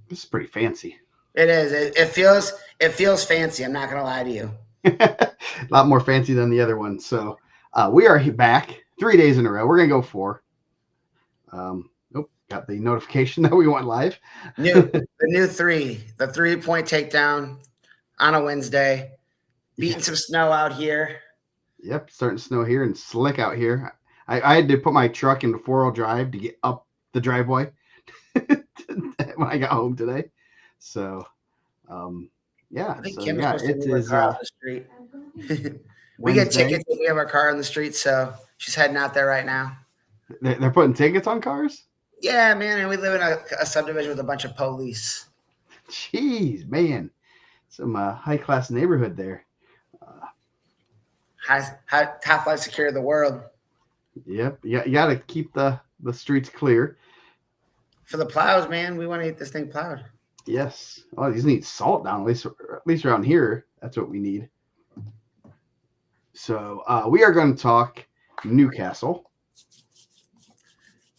This is pretty fancy. It is. It feels fancy. I'm not gonna lie to you. A lot more fancy than the other one. So we are back 3 days in a row. We're gonna go 4. Got the notification that we went live. The 3-point takedown on a Wednesday. Beating some snow out here. Yep, starting to snow here and slick out here. I had to put my truck into 4-wheel drive to get up the driveway when I got home today. So, yeah. I think So Kim is yeah, supposed to it move her is car out the street. We get Wednesday. tickets if we have our car in the street, so she's heading out there right now. They're putting tickets on cars. Yeah, man, and we live in a subdivision with a bunch of police. Jeez, man, some high class neighborhood there. Top flight secure the world. Yep, you got to keep the streets clear. For the plows, man, we want to get this thing plowed. Yes. Oh, these need salt down at least around here. That's what we need. So we are going to talk Newcastle.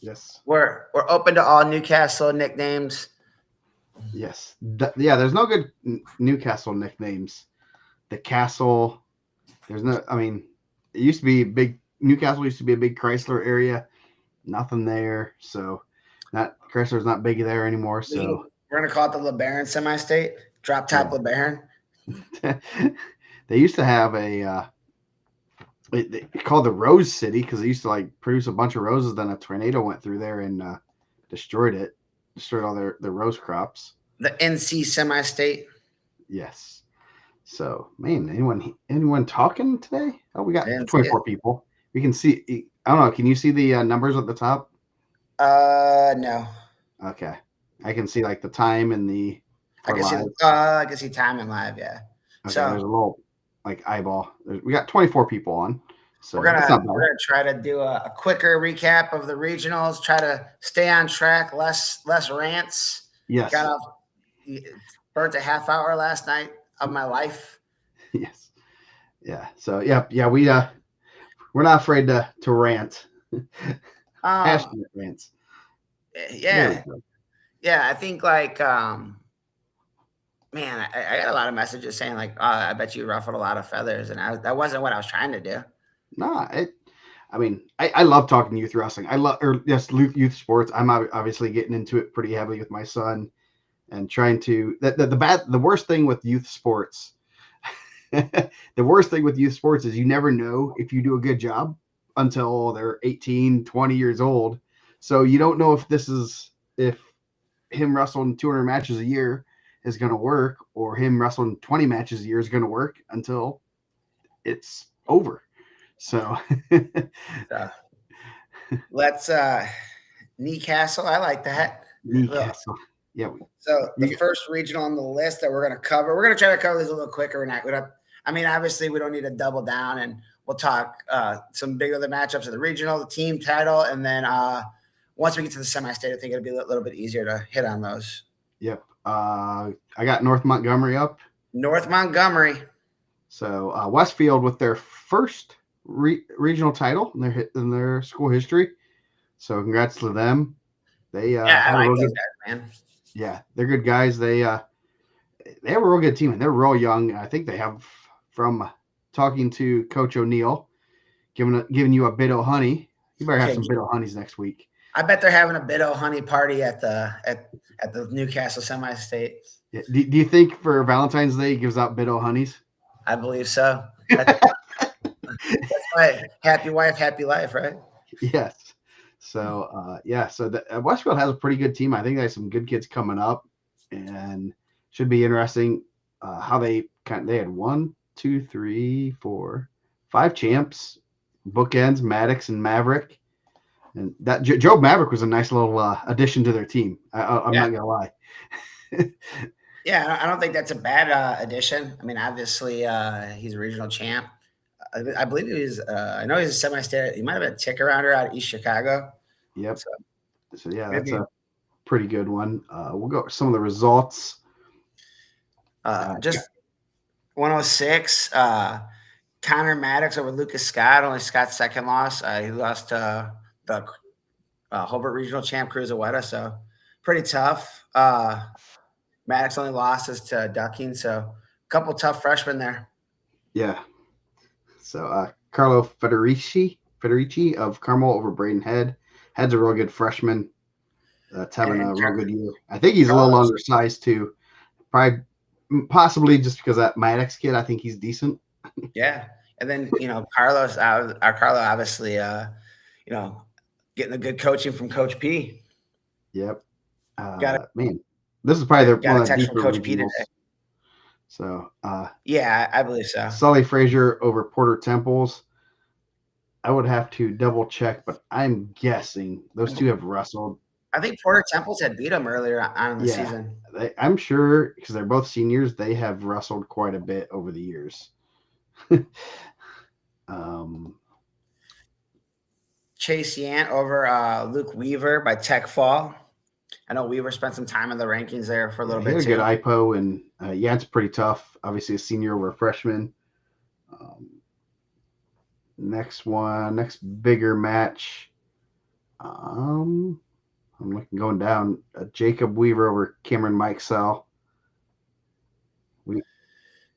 Yes. We're open to all Newcastle nicknames. Yes. Yeah, there's no good Newcastle nicknames. The Castle. There's no. I mean, it used to be big. Newcastle used to be a big Chrysler area. Nothing there. So, Chrysler's not big there anymore. So we're gonna call it the LeBaron semi-state. Drop top LeBaron. They used to have a. They called the Rose City because they used to like produce a bunch of roses. Then a tornado went through there and destroyed all their rose crops. The NC semi-state. Yes. So, man, anyone talking today? Oh, we got 24 people. We can see. I don't know. Can you see the numbers at the top? No. Okay, I can see like the time and the. I can see time and live. Yeah. Okay, so there's a little like eyeball. We got 24 people on. So we're gonna try to do a quicker recap of the regionals. Try to stay on track. Less rants. Yes. Burnt a half hour last night of my life. Yes. Yeah. So yeah. We're not afraid to rant. Passionate rants. Yeah. Yeah. I think like man, I got a lot of messages saying like, oh, I bet you ruffled a lot of feathers, and that wasn't what I was trying to do. Nah, I mean, I love talking youth wrestling. I love youth sports. I'm obviously getting into it pretty heavily with my son, and trying to the worst thing with youth sports. The worst thing with youth sports is you never know if you do a good job until they're 18, 20 years old. So you don't know if him wrestling 200 matches a year is going to work, or him wrestling 20 matches a year is going to work until it's over. So let's Newcastle. I like that. Newcastle. Yeah. So the first regional on the list that we're going to cover, we're going to try to cover these a little quicker. I mean, obviously we don't need to double down, and we'll talk some big other matchups of the regional, the team title, and then once we get to the semi-state, I think it'll be a little bit easier to hit on those. Yep. I got North Montgomery up. North Montgomery. So Westfield with their first regional title in their school history. So congrats to them. They I like those guys, man. Yeah, they're good guys. They have a real good team, and they're real young. I think they have, from talking to Coach O'Neill, giving you a bit of honey. You better have some bit of honeys next week. I bet they're having a bit of honey party at the Newcastle semi-state. Yeah. Do you think for Valentine's Day he gives out bit of honeys? I believe so. That's right. Happy wife, happy life, right? Yes. So so Westfield has a pretty good team. I think they have some good kids coming up, and should be interesting how they had 1, 2, 3, 4, 5 champs, bookends, Maddox and Maverick. And that Joe Maverick was a nice little addition to their team. I'm not gonna lie. Yeah, I don't think that's a bad addition. I mean, obviously, he's a regional champ. I believe he was. I know he's a semi-state. He might have been a tick arounder out of East Chicago. Yep. So yeah, that's a pretty good one. We'll go over some of the results. Just 106. Connor Maddox over Lucas Scott. Only Scott's second loss. He lost to the Hobart Regional Champ Cruiserweight. So pretty tough. Maddox only losses to Ducking, so a couple tough freshmen there. Yeah. So Carlo Federici of Carmel over Braden Head. Head's a real good freshman. That's having a real good year. I think he's a little undersized too. Probably, possibly just because that Maddox kid. I think he's decent. Yeah, and then Carlo obviously, getting a good coaching from Coach P. Yep. Man, this is probably one of the deeper Coach P today. So yeah, I believe so. Sully Frazier over Porter Temples. I would have to double check, but I'm guessing those two have wrestled. I think Porter Temples had beat them earlier on in the season. I'm sure because they're both seniors, they have wrestled quite a bit over the years. Chase Yant over Luke Weaver by Tech Fall. I know Weaver spent some time in the rankings there for a little bit too. He had a good IPO, and Yant's pretty tough. Obviously, a senior over a freshman. Next bigger match. I'm going down. Jacob Weaver over Cameron Mikesell.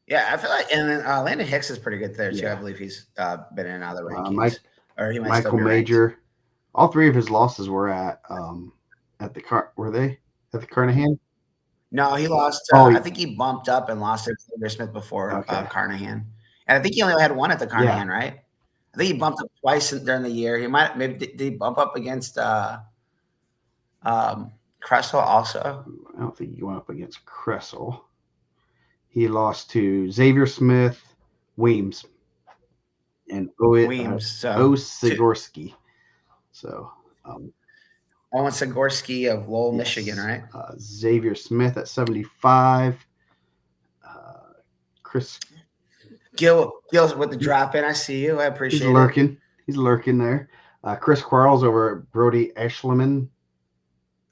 Yeah, I feel like, and then Landon Hicks is pretty good there too. I believe he's been in and out of the rankings. Michael Major. All three of his losses were at were they at the Carnahan? No, he lost. I think he bumped up and lost to Xavier Smith before Carnahan, and I think he only had one at the Carnahan, right? I think he bumped up twice during the year. He did he bump up against Kressel also? I don't think he went up against Kressel. He lost to Xavier Smith, Weems, and Sigorsky. So Owen Sigorsky of Lowell, Michigan, right? Xavier Smith at 75. Chris Gil's with the drop in. I see you. I appreciate it. He's lurking there. Chris Quarles over Brody Eschleman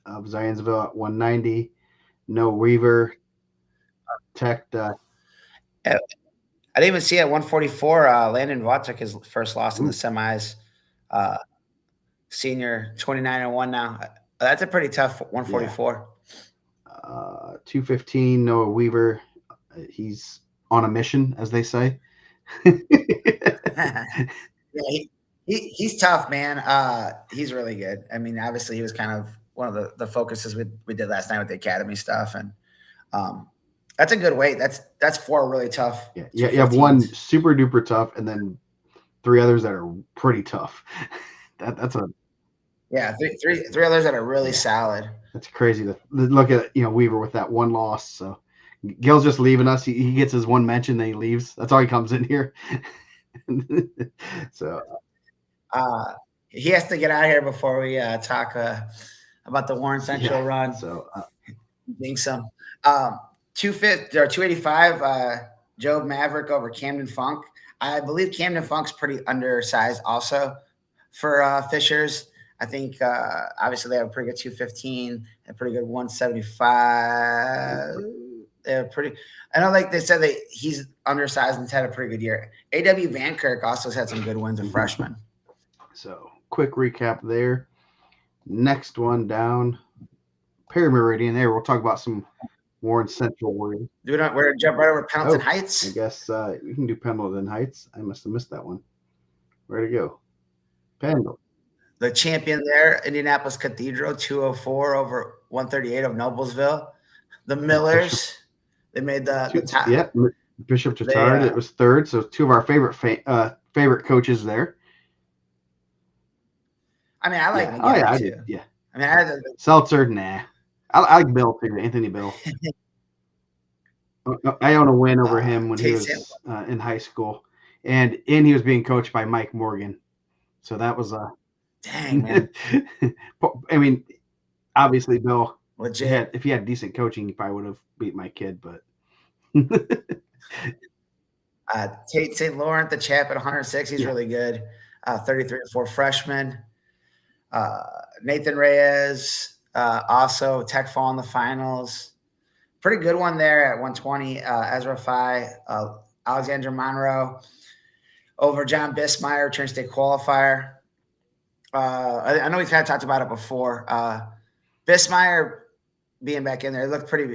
of Zionsville at 190. Noah Weaver. Tech. I didn't even see at 144. Landon Vaught took his first loss in the semis. Senior 29-1 now. That's a pretty tough 144. 215. Noah Weaver. He's on a mission, as they say. He's tough, man. He's really good. I mean, obviously, he was kind of one of the focuses we did last night with the academy stuff, and that's a good weight. That's four really tough. Yeah, you have one super duper tough, and then three others that are pretty tough. That's a three others that are really solid. That's crazy to look at. Weaver with that one loss. So Gil's just leaving us. He gets his one mention, then he leaves. That's all he comes in here. So he has to get out of here before we talk about the Warren Central run. So think some 250 or 285. Joe Maverick over Camden Funk. I believe Camden Funk's pretty undersized also for Fishers. I think obviously they have a pretty good 215, a pretty good 175. They're pretty. I know, like they said, he's undersized and had a pretty good year. A.W. Vankirk also has had some good wins of freshmen. So quick recap there. Next one down, Perry Meridian. There, we'll talk about some Warren Central Warriors. We're going to jump right over Pendleton Heights. I guess we can do Pendleton Heights. I must have missed that one. Where to go? Pendleton. The champion there, Indianapolis Cathedral, 204 over 138 of Noblesville. The Millers, they made the top. Yeah, Bishop Chatard, it was third. So two of our favorite coaches there. I mean, I like I did. Yeah. I mean, Seltzer, nah. I like Bill too, Anthony Bill. I own a win over him when he was in high school, and he was being coached by Mike Morgan. So that was dang, man. I mean, obviously, Bill, legit. If he had decent coaching, he probably would have beat my kid. But Tate St. Laurent, the chap at 106, he's really good. 33-4 freshman. Nathan Reyes, also Tech Fall in the finals. Pretty good one there at 120. Ezra Phi, Alexander Monroe over John Bismeyer, return state qualifier. I know we've kind of talked about it before. Bismeyer being back in there. It looked pretty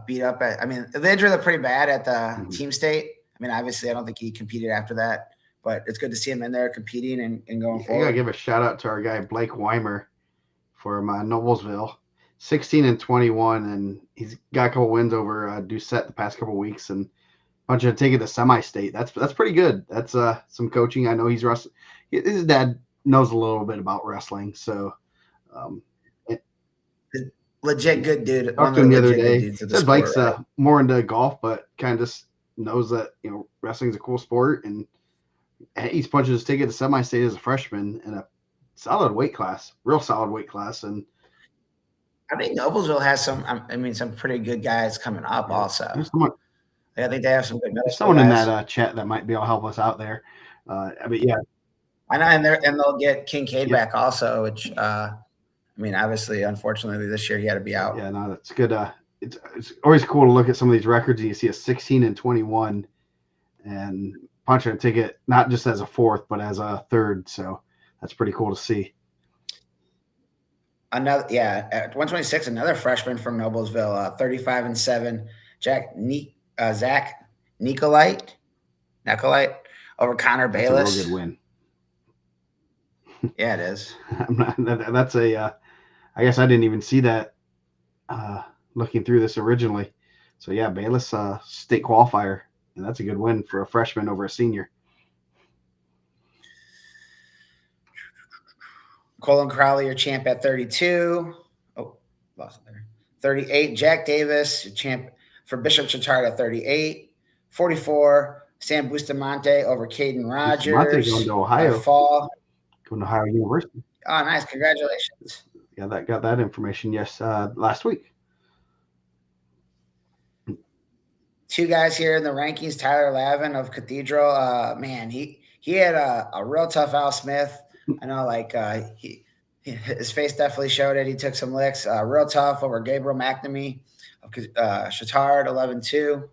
beat up. The injury looked pretty bad at the team state. I mean, obviously, I don't think he competed after that, but it's good to see him in there competing and going forward. I gotta give a shout out to our guy Blake Weimer from Noblesville, 16-21, and he's got a couple wins over Doucette the past couple weeks, and a bunch of taking to semi-state. That's pretty good. That's some coaching. I know he's wrestling. His dad knows a little bit about wrestling, so. Legit good dude. Talked to him the other day. Said Blake's more into golf, but kind of just knows that wrestling's a cool sport, and he's punching his ticket to semi-state as a freshman in a solid weight class, real solid weight class. And I think Noblesville has some pretty good guys coming up also. I think they have some good guys. Someone in that chat that might be able to help us out there. Yeah. I know, and they'll get Kincaid back also, which obviously, unfortunately, this year he had to be out. Yeah, no, that's good. It's always cool to look at some of these records and you see a 16-21 and punching a ticket, not just as a fourth, but as a third. So that's pretty cool to see. At 126, another freshman from Noblesville, 35-7, Zach Nicolite over Connor Bayless. That's a real good win. Yeah, it is. That's I guess I didn't even see that looking through this originally. So yeah, Bayless state qualifier, and that's a good win for a freshman over a senior. Colin Crowley, your champ at 32. Oh, lost it there. 38. Jack Davis, your champ for Bishop Chatard at 38. 44. Sam Bustamante over Caden Rogers. Bustamante going to Ohio. Fall. Going to Ohio University. Oh, nice. Congratulations. Yeah, that got that information, yes, last week. Two guys here in the rankings, Tyler Lavin of Cathedral. He had a real tough Al Smith. I know, his face definitely showed it. He took some licks. Real tough over Gabriel McNamee of Chatard, 11-2.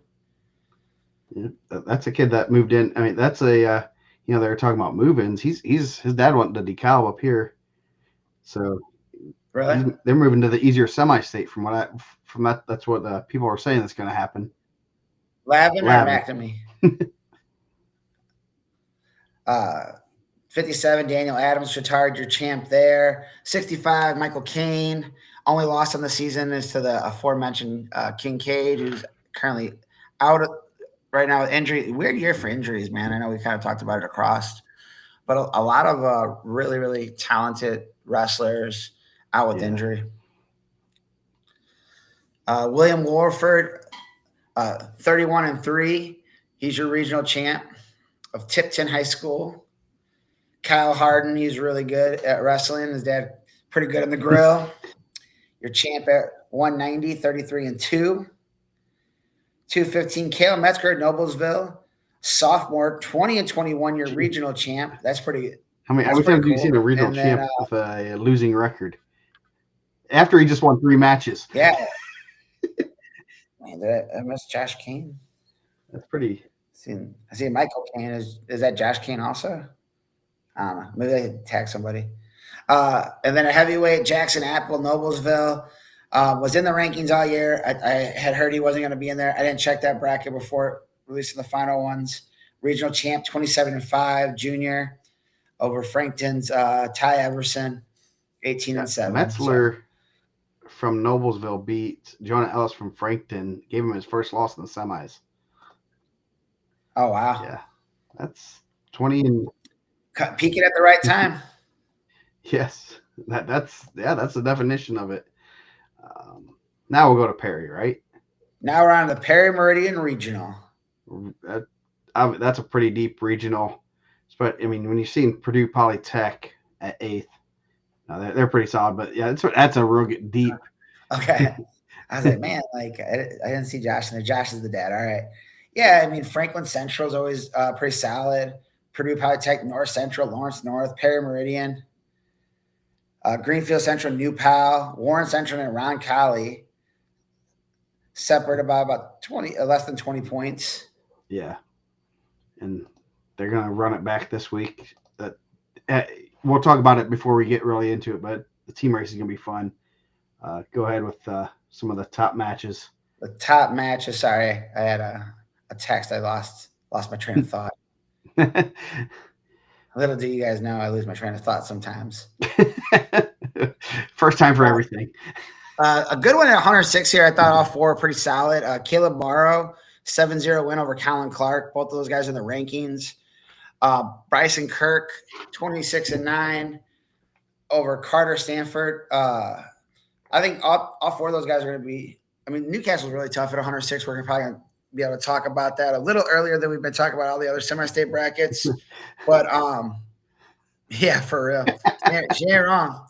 Yeah, that's a kid that moved in. I mean, that's a they were talking about move-ins. His dad went to DeKalb up here, so really they're moving to the easier semi-state. That's what the people are saying that's going to happen. Lavin or McNamee? 57, Daniel Adams, Chatard, your champ there. 65, Michael Kane. Only loss on the season is to the aforementioned Kincaid, who's currently out right now with injury. Weird year for injuries, man. I know we kind of talked about it across, but a lot of really, really talented wrestlers out with injury. William Warford, 31-3. He's your regional champ of Tipton High School. Kyle Harden, he's really good at wrestling. His dad, pretty good in the grill. Your champ at 190, 33-2. 215, Kale Metzger at Noblesville, sophomore, 20-21, your regional champ. That's pretty good. How many times have you seen a regional champ with a losing record? After he just won 3 matches. Yeah. Man, did I miss Josh Kane? That's pretty. I see Michael Kane. Is that Josh Kane also? I don't know. Maybe I could tag somebody. And then a heavyweight, Jackson Apple, Noblesville. Was in the rankings all year. I had heard he wasn't going to be in there. I didn't check that bracket before releasing the final ones. Regional champ, 27-5, junior over Frankton's Ty Everson, 18-7. Metzler from Noblesville beat Jonah Ellis from Frankton, gave him his first loss in the semis. Oh, wow. Yeah. That's 20 and peaking at the right time. Yes. That's the definition of it. Now we'll go to Perry, right? Now we're on the Perry Meridian Regional. That's a pretty deep regional. But I mean, when you've seen Purdue Polytech at 8th, they're pretty solid. But yeah, that's a real deep. Okay, I was like, man, I didn't see Josh in there. Josh is the dad. All right, yeah. I mean, Franklin Central is always pretty solid. Purdue Polytech, North Central, Lawrence North, Perry Meridian, Greenfield Central, New Pal, Warren Central, and Ron Colley. Separated by about less than 20 points. Yeah, and they're going to run it back this week. We'll talk about it before we get really into it, but the team race is going to be fun. Go ahead with some of the top matches. The top matches. Sorry, I had a text. I lost my train of thought. Little do you guys know, I lose my train of thought sometimes. First time for everything. A good one at 106 here. I thought all four were pretty solid. Caleb Morrow, 7-0 win over Colin Clark. Both of those guys in the rankings. Bryson Kirk, 26-9 over Carter Stanford. I think all four of those guys are going to be. I mean, Newcastle's really tough at 106. We're probably going to be able to talk about that a little earlier than we've been talking about all the other semi-state brackets. But yeah, for real, she ain't wrong.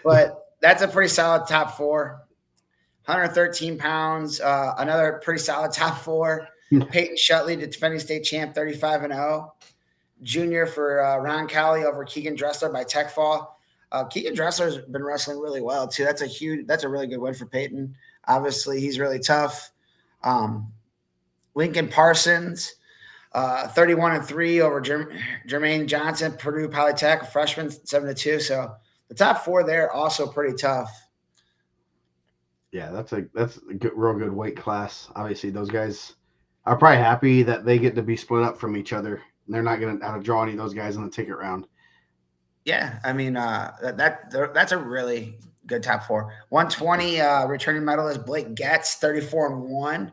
But that's a pretty solid top four. 113 pounds, another pretty solid top four. Peyton Shutley, the defending state champ, 35-0. Junior for Ron Cowley over Keegan Dressler by Tech Fall. Keegan Dressler's been wrestling really well too. That's a really good win for Peyton. Obviously, he's really tough. Lincoln Parsons, 31-3 over Jermaine Johnson, Purdue Polytech, a freshman, 7-2. So the top four there also pretty tough. Yeah, that's a real good weight class. Obviously, those guys are probably happy that they get to be split up from each other. They're not going to have to draw any of those guys in the ticket round. Yeah, I mean that's a really good top four. 120 returning medalist Blake Getz, 34-1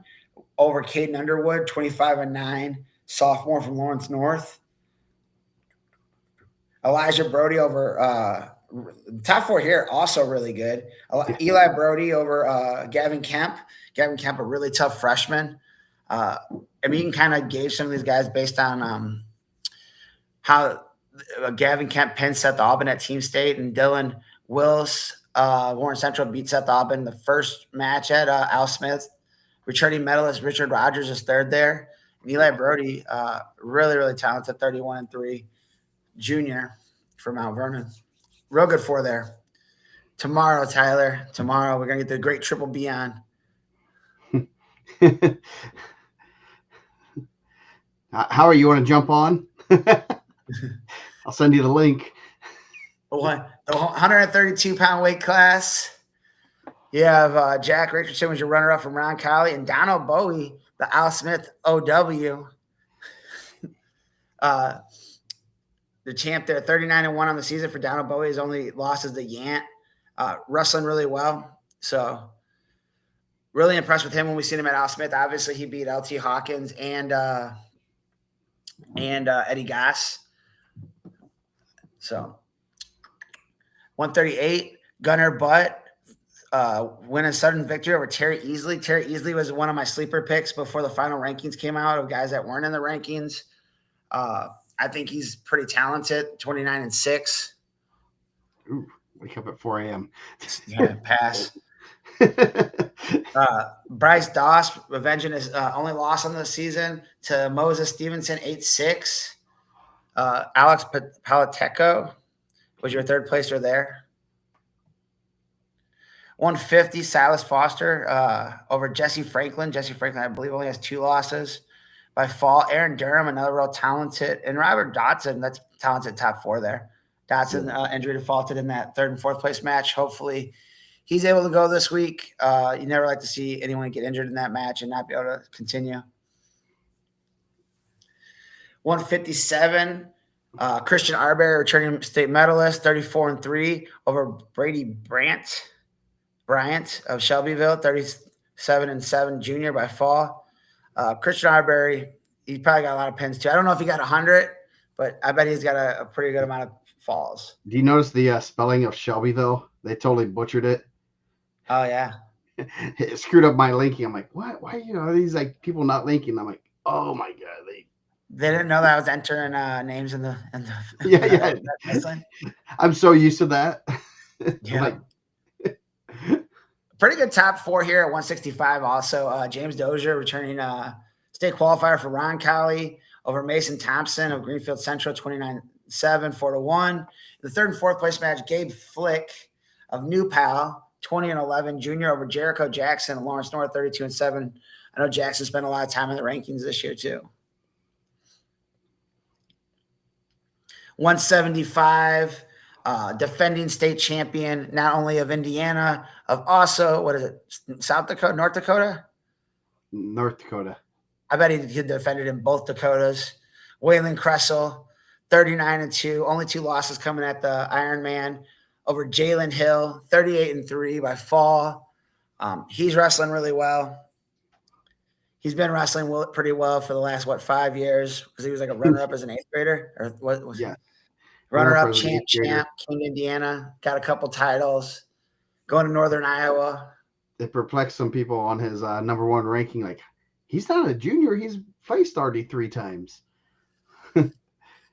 over Caden Underwood, 25-9, sophomore from Lawrence North. Elijah Brody over top four here, also really good. Eli Brody over Gavin Kemp. Gavin Kemp, a really tough freshman. I mean, you can kind of gauge some of these guys based on how Gavin Kemp pin Seth Aubin at Team State, and Dylan Wills, Warren Central beat Seth Aubin the first match at Al Smith. Returning medalist Richard Rogers is third there. And Eli Brody, really, really talented, 31-3, junior for Mount Vernon. Real good four there. Tomorrow, Tyler, we're going to get the great Triple B on. How are you want to jump on? I'll send you the link. The 132-pound weight class. You have Jack Richardson was your runner-up from Ron Cowley, and Donald Bowie, the Al Smith OW. The champ there, 39-1 on the season for Donald Bowie. His only loss is the Yant. Wrestling really well. So really impressed with him when we seen him at Al Smith. Obviously, he beat LT Hawkins and Eddie Gass. So 138, Gunnar Butt win a sudden victory over Terry Easley. Terry Easley was one of my sleeper picks before the final rankings came out of guys that weren't in the rankings. I think he's pretty talented, 29-6. Ooh, wake up at 4 a.m. Yeah, pass. Bryce Doss avenging his only loss on the season to Moses Stevenson, 8-6. Alex Palateco was your third placer there. 150, Silas Foster over Jesse Franklin. Jesse Franklin, I believe, only has 2 losses by fall. Aaron Durham, another real talented, and Robert Dotson, that's talented top 4 there. Dotson injury defaulted in that 3rd and 4th place match. Hopefully he's able to go this week. You never like to see anyone get injured in that match and not be able to continue. 157, Christian Arbery, returning state medalist, 34-3 over Brady Bryant of Shelbyville, 37-7 junior by fall. Christian Arbery, he probably got a lot of pins too. I don't know if he got 100, but I bet he's got a pretty good amount of falls. Do you notice the spelling of Shelbyville? They totally butchered it. Oh yeah. It screwed up my linking. I'm like, what? Why are these like people not linking? I'm like, oh my god, they didn't know that I was entering names in the yeah. I'm so used to that. Yeah. Like, pretty good top 4 here at 165. Also, James Dozier returning state qualifier for Ron Cowley over Mason Thompson of Greenfield Central, 29-7, 4-1. The 3rd and 4th place match, Gabe Flick of New Pal, 20-11 junior over Jericho Jackson of Lawrence North, 32-7. I know Jackson spent a lot of time in the rankings this year too. 175, defending state champion, not only of Indiana, of also, what is it, South Dakota, North Dakota? North Dakota. I bet he defended in both Dakotas. Waylon Kressel, 39-2, only 2 losses coming at the Ironman over Jalen Hill, 38-3 by fall. He's wrestling really well. He's been wrestling pretty well for the last, 5 years, because he was like a runner-up as an 8th grader. Or what was Yeah. Runner-up champ, King Indiana, got a couple titles, going to Northern Iowa. It perplexed some people on his number 1 ranking. Like, he's not a junior. He's faced already 3 times.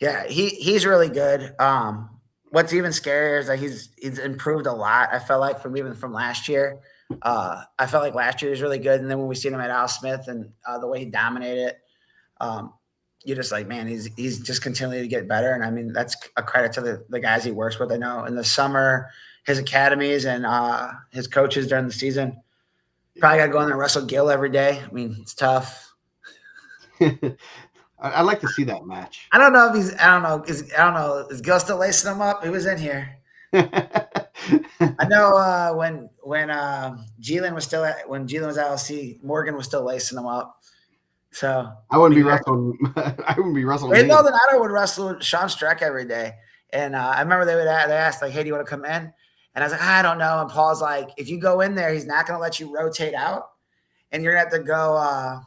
Yeah, he's really good. What's even scarier is that he's improved a lot. I felt like from last year. I felt like last year was really good, and then when we seen him at Al Smith and the way he dominated, you're just like, man, he's just continuing to get better. And I mean, that's a credit to the guys he works with. I know in the summer, his academies and his coaches during the season, probably got to go in there and wrestle Gil every day. I mean, it's tough. I'd like to see that match. I don't know. Is Gil still lacing him up? He was in here. I know when Jalen was at LC, Morgan was still lacing him up. So I wouldn't be wrestling. I wouldn't be wrestling. Ray Maldonado would wrestle Sean Streck every day, and I remember they asked like, "Hey, do you want to come in?" And I was like, "I don't know." And Paul's like, "If you go in there, he's not going to let you rotate out, and you're going to have to go.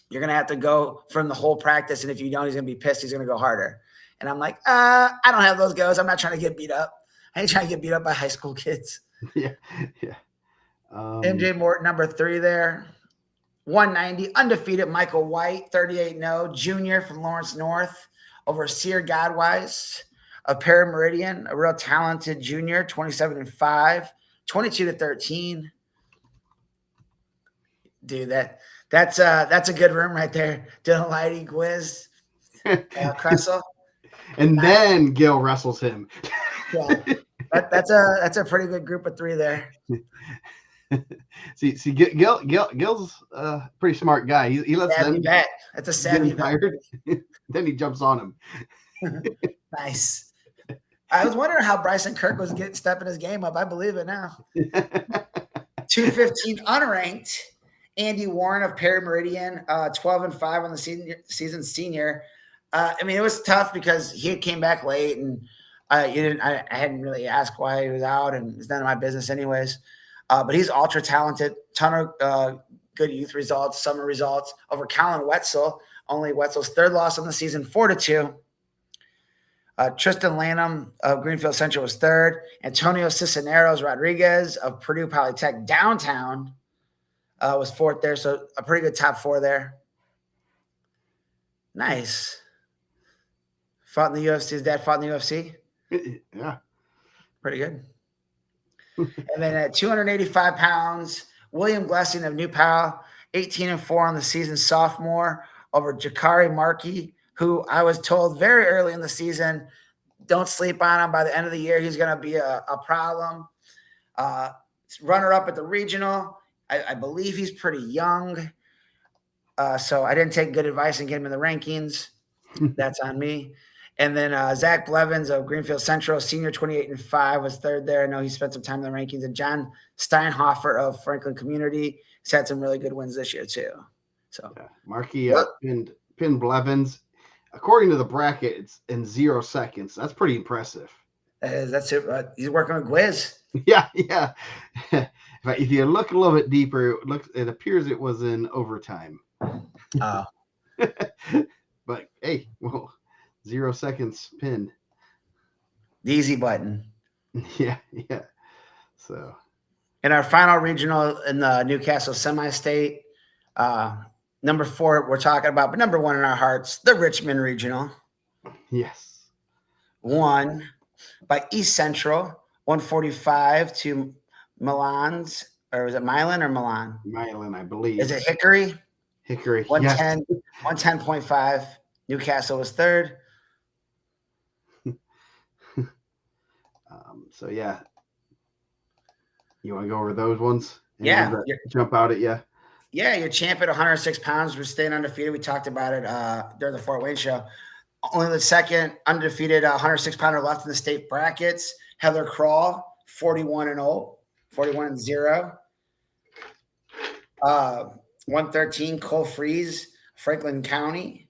You're going to have to go from the whole practice, and if you don't, he's going to be pissed. He's going to go harder." And I'm like, I don't have those goes. I'm not trying to get beat up. I ain't trying to get beat up by high school kids. Yeah. MJ Morton, number 3 there. 190, undefeated Michael White, 38-0, junior from Lawrence North, over Sear Godwise of Perry Meridian, a real talented junior, 27-5, 22-13. Dude, that's a good room right there. Dylan Lighty, Gwiz, Kressel. And then Gil wrestles him. Yeah, that's a pretty good group of 3 there. See, Gil's a pretty smart guy. He lets them bet. That's a savvy bet. Then he jumps on him. Nice. I was wondering how Bryson Kirk was stepping his game up. I believe it now. 215 unranked. Andy Warren of Perry Meridian, 12-5 on the season senior. I mean, it was tough because he came back late, and I hadn't really asked why he was out, and it's none of my business anyways. But he's ultra talented, ton of good youth results, summer results over Colin Wetzel. Only Wetzel's 3rd loss on the season, 4-2. Tristan Lanham of Greenfield Central was 3rd. Antonio Cisneros Rodriguez of Purdue Polytech Downtown was 4th there. So a pretty good top 4 there. Nice. Fought in the UFC. His dad fought in the UFC? Yeah. Pretty good. And then at 285 pounds, William Blessing of New Pal, 18-4 on the season, sophomore, over Jakari Markey, who I was told very early in the season, don't sleep on him. By the end of the year, he's going to be a problem. Runner-up at the regional. I believe he's pretty young. So I didn't take good advice and get him in the rankings. That's on me. And then Zach Blevins of Greenfield Central, senior, 28-5, was 3rd there. I know he spent some time in the rankings. And John Steinhofer of Franklin Community has had some really good wins this year too. So yeah. Markey pinned Blevins. According to the bracket, it's in 0 seconds. That's pretty impressive. That's it. He's working with Gwiz. Yeah. If you look a little bit deeper, it appears it was in overtime. Oh. But hey, well, 0 seconds pinned. The easy button. Yeah. So in our final regional in the Newcastle semi-state, number 4 we're talking about, but number 1 in our hearts, the Richmond Regional. Yes. Won by East Central, 145 to Milan's, or was it Milan or Milan? Milan, I believe. Is it Hickory? Hickory. 110, yes. 110.5. Newcastle was 3rd. So yeah. You want to go over those ones? Yeah. Jump out at you. Yeah, your champ at 106 pounds was staying undefeated. We talked about it during the Fort Wayne show. only the second undefeated 106-pounder left in the state brackets. Heather Crawl, 41-0, 41-0. 113, Cole Freeze, Franklin County,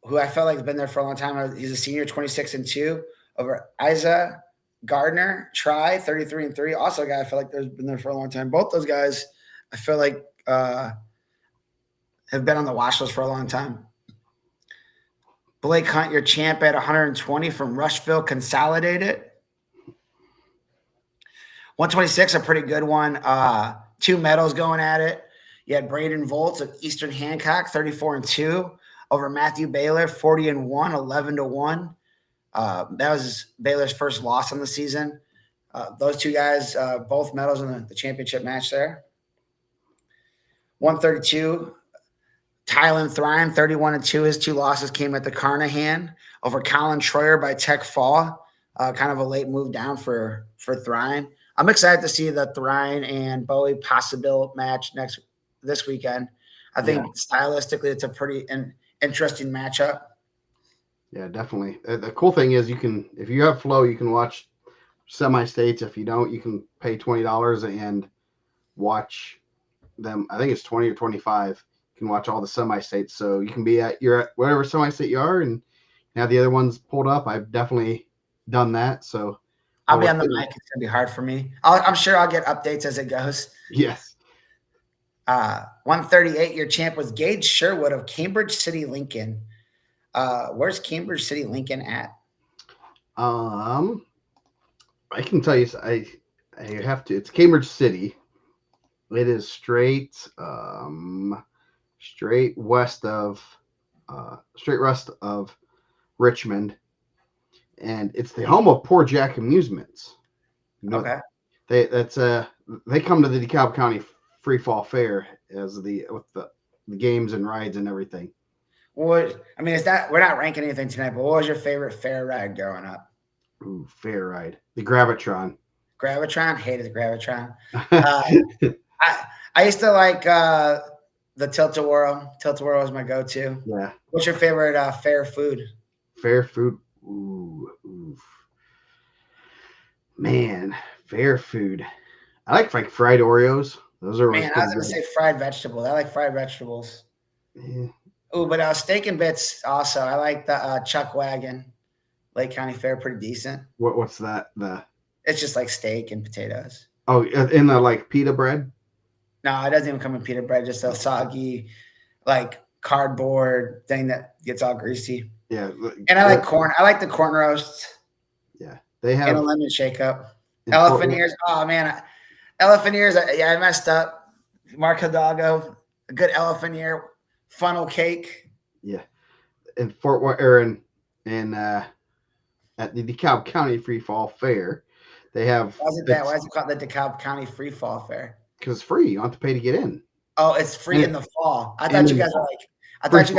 who I felt like has been there for a long time. He's a senior, 26-2. Over Isa Gardner, 33-3. Also a guy I feel like there's been there for a long time. Both those guys, I feel like have been on the watch list for a long time. Blake Hunt, your champ at 120 from Rushville Consolidated. 126, a pretty good one. 2 medals going at it. You had Braden Volts of Eastern Hancock, 34-2, over Matthew Baylor, 40-1, 11-1. That was Baylor's first loss on the season. Those 2 guys, both medals in the championship match there. 132, Tylen Thrine, 31-2. His 2 losses came at the Carnahan over Colin Troyer by Tech Fall. Kind of a late move down for Thrine. I'm excited to see the Thrine and Bowie possible match this weekend. I think stylistically it's a pretty interesting matchup. Yeah, definitely. The cool thing is if you have Flow, you can watch semi-states. If you don't, you can pay $20 and watch them. I think it's 20 or 25. You can watch all the semi-states. So you can be at whatever semi-state you are and have the other ones pulled up. I've definitely done that. So I'll be on the mic. It's going to be hard for me. I'm sure I'll get updates as it goes. Yes. 138, your champ was Gage Sherwood of Cambridge City, Lincoln. Where's Cambridge City, Lincoln at? I can tell you, I have to. It's Cambridge City. It is straight west of Richmond, and it's the home of Poor Jack Amusements. Okay. They come to the DeKalb County Free Fall Fair with the games and rides and everything. We're not ranking anything tonight, but what was your favorite fair ride growing up? Ooh, fair ride. The Gravitron. Gravitron? Hated the Gravitron. I used to like the Tilt-A-Whirl. Tilt-A-Whirl was my go-to. Yeah. What's your favorite fair food? Fair food? Ooh. Man, fair food. I like fried Oreos. Those are I was going to say fried vegetables. I like fried vegetables. Yeah. Oh, but steak and bits also. I like the Chuck Wagon. Lake County Fair, pretty decent. What's that? It's just like steak and potatoes. Oh, in the like pita bread? No, it doesn't even come in pita bread. Just a soggy, like cardboard thing that gets all greasy. Yeah. And I like corn. I like the corn roasts. Yeah, they have. And a lemon shake up. Elephant ears. Oh man, elephant ears. I messed up. Mark Hidalgo, a good elephant ear funnel cake. Yeah, in Fort Worth, at the DeKalb County Free Fall Fair, they have. Why is it called the DeKalb County Free Fall Fair? Because it's free. You don't have to pay to get in. Oh, it's free in the fall. I thought you guys were like. I thought you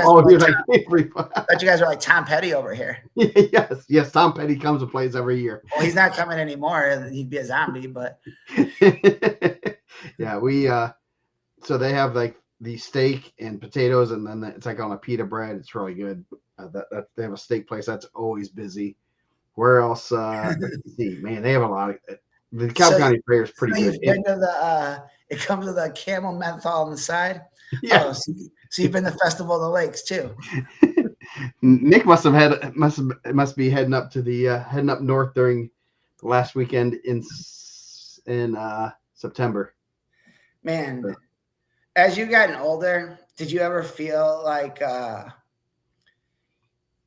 guys were like Tom Petty over here. Yes. Tom Petty comes and plays every year. Well, he's not coming anymore. He'd be a zombie, but. Yeah, we. So they have like the steak and potatoes, and then it's like on a pita bread. It's really good. They have a steak place that's always busy. Where else? Let's see, man, they have a lot of. The DeKalb County Fair is pretty good. It comes with a camel menthol on the side. Yeah. Oh, so you've been to Festival of the Lakes too. Nick must be heading up north during the last weekend in September. Man, as you've gotten older, did you ever feel like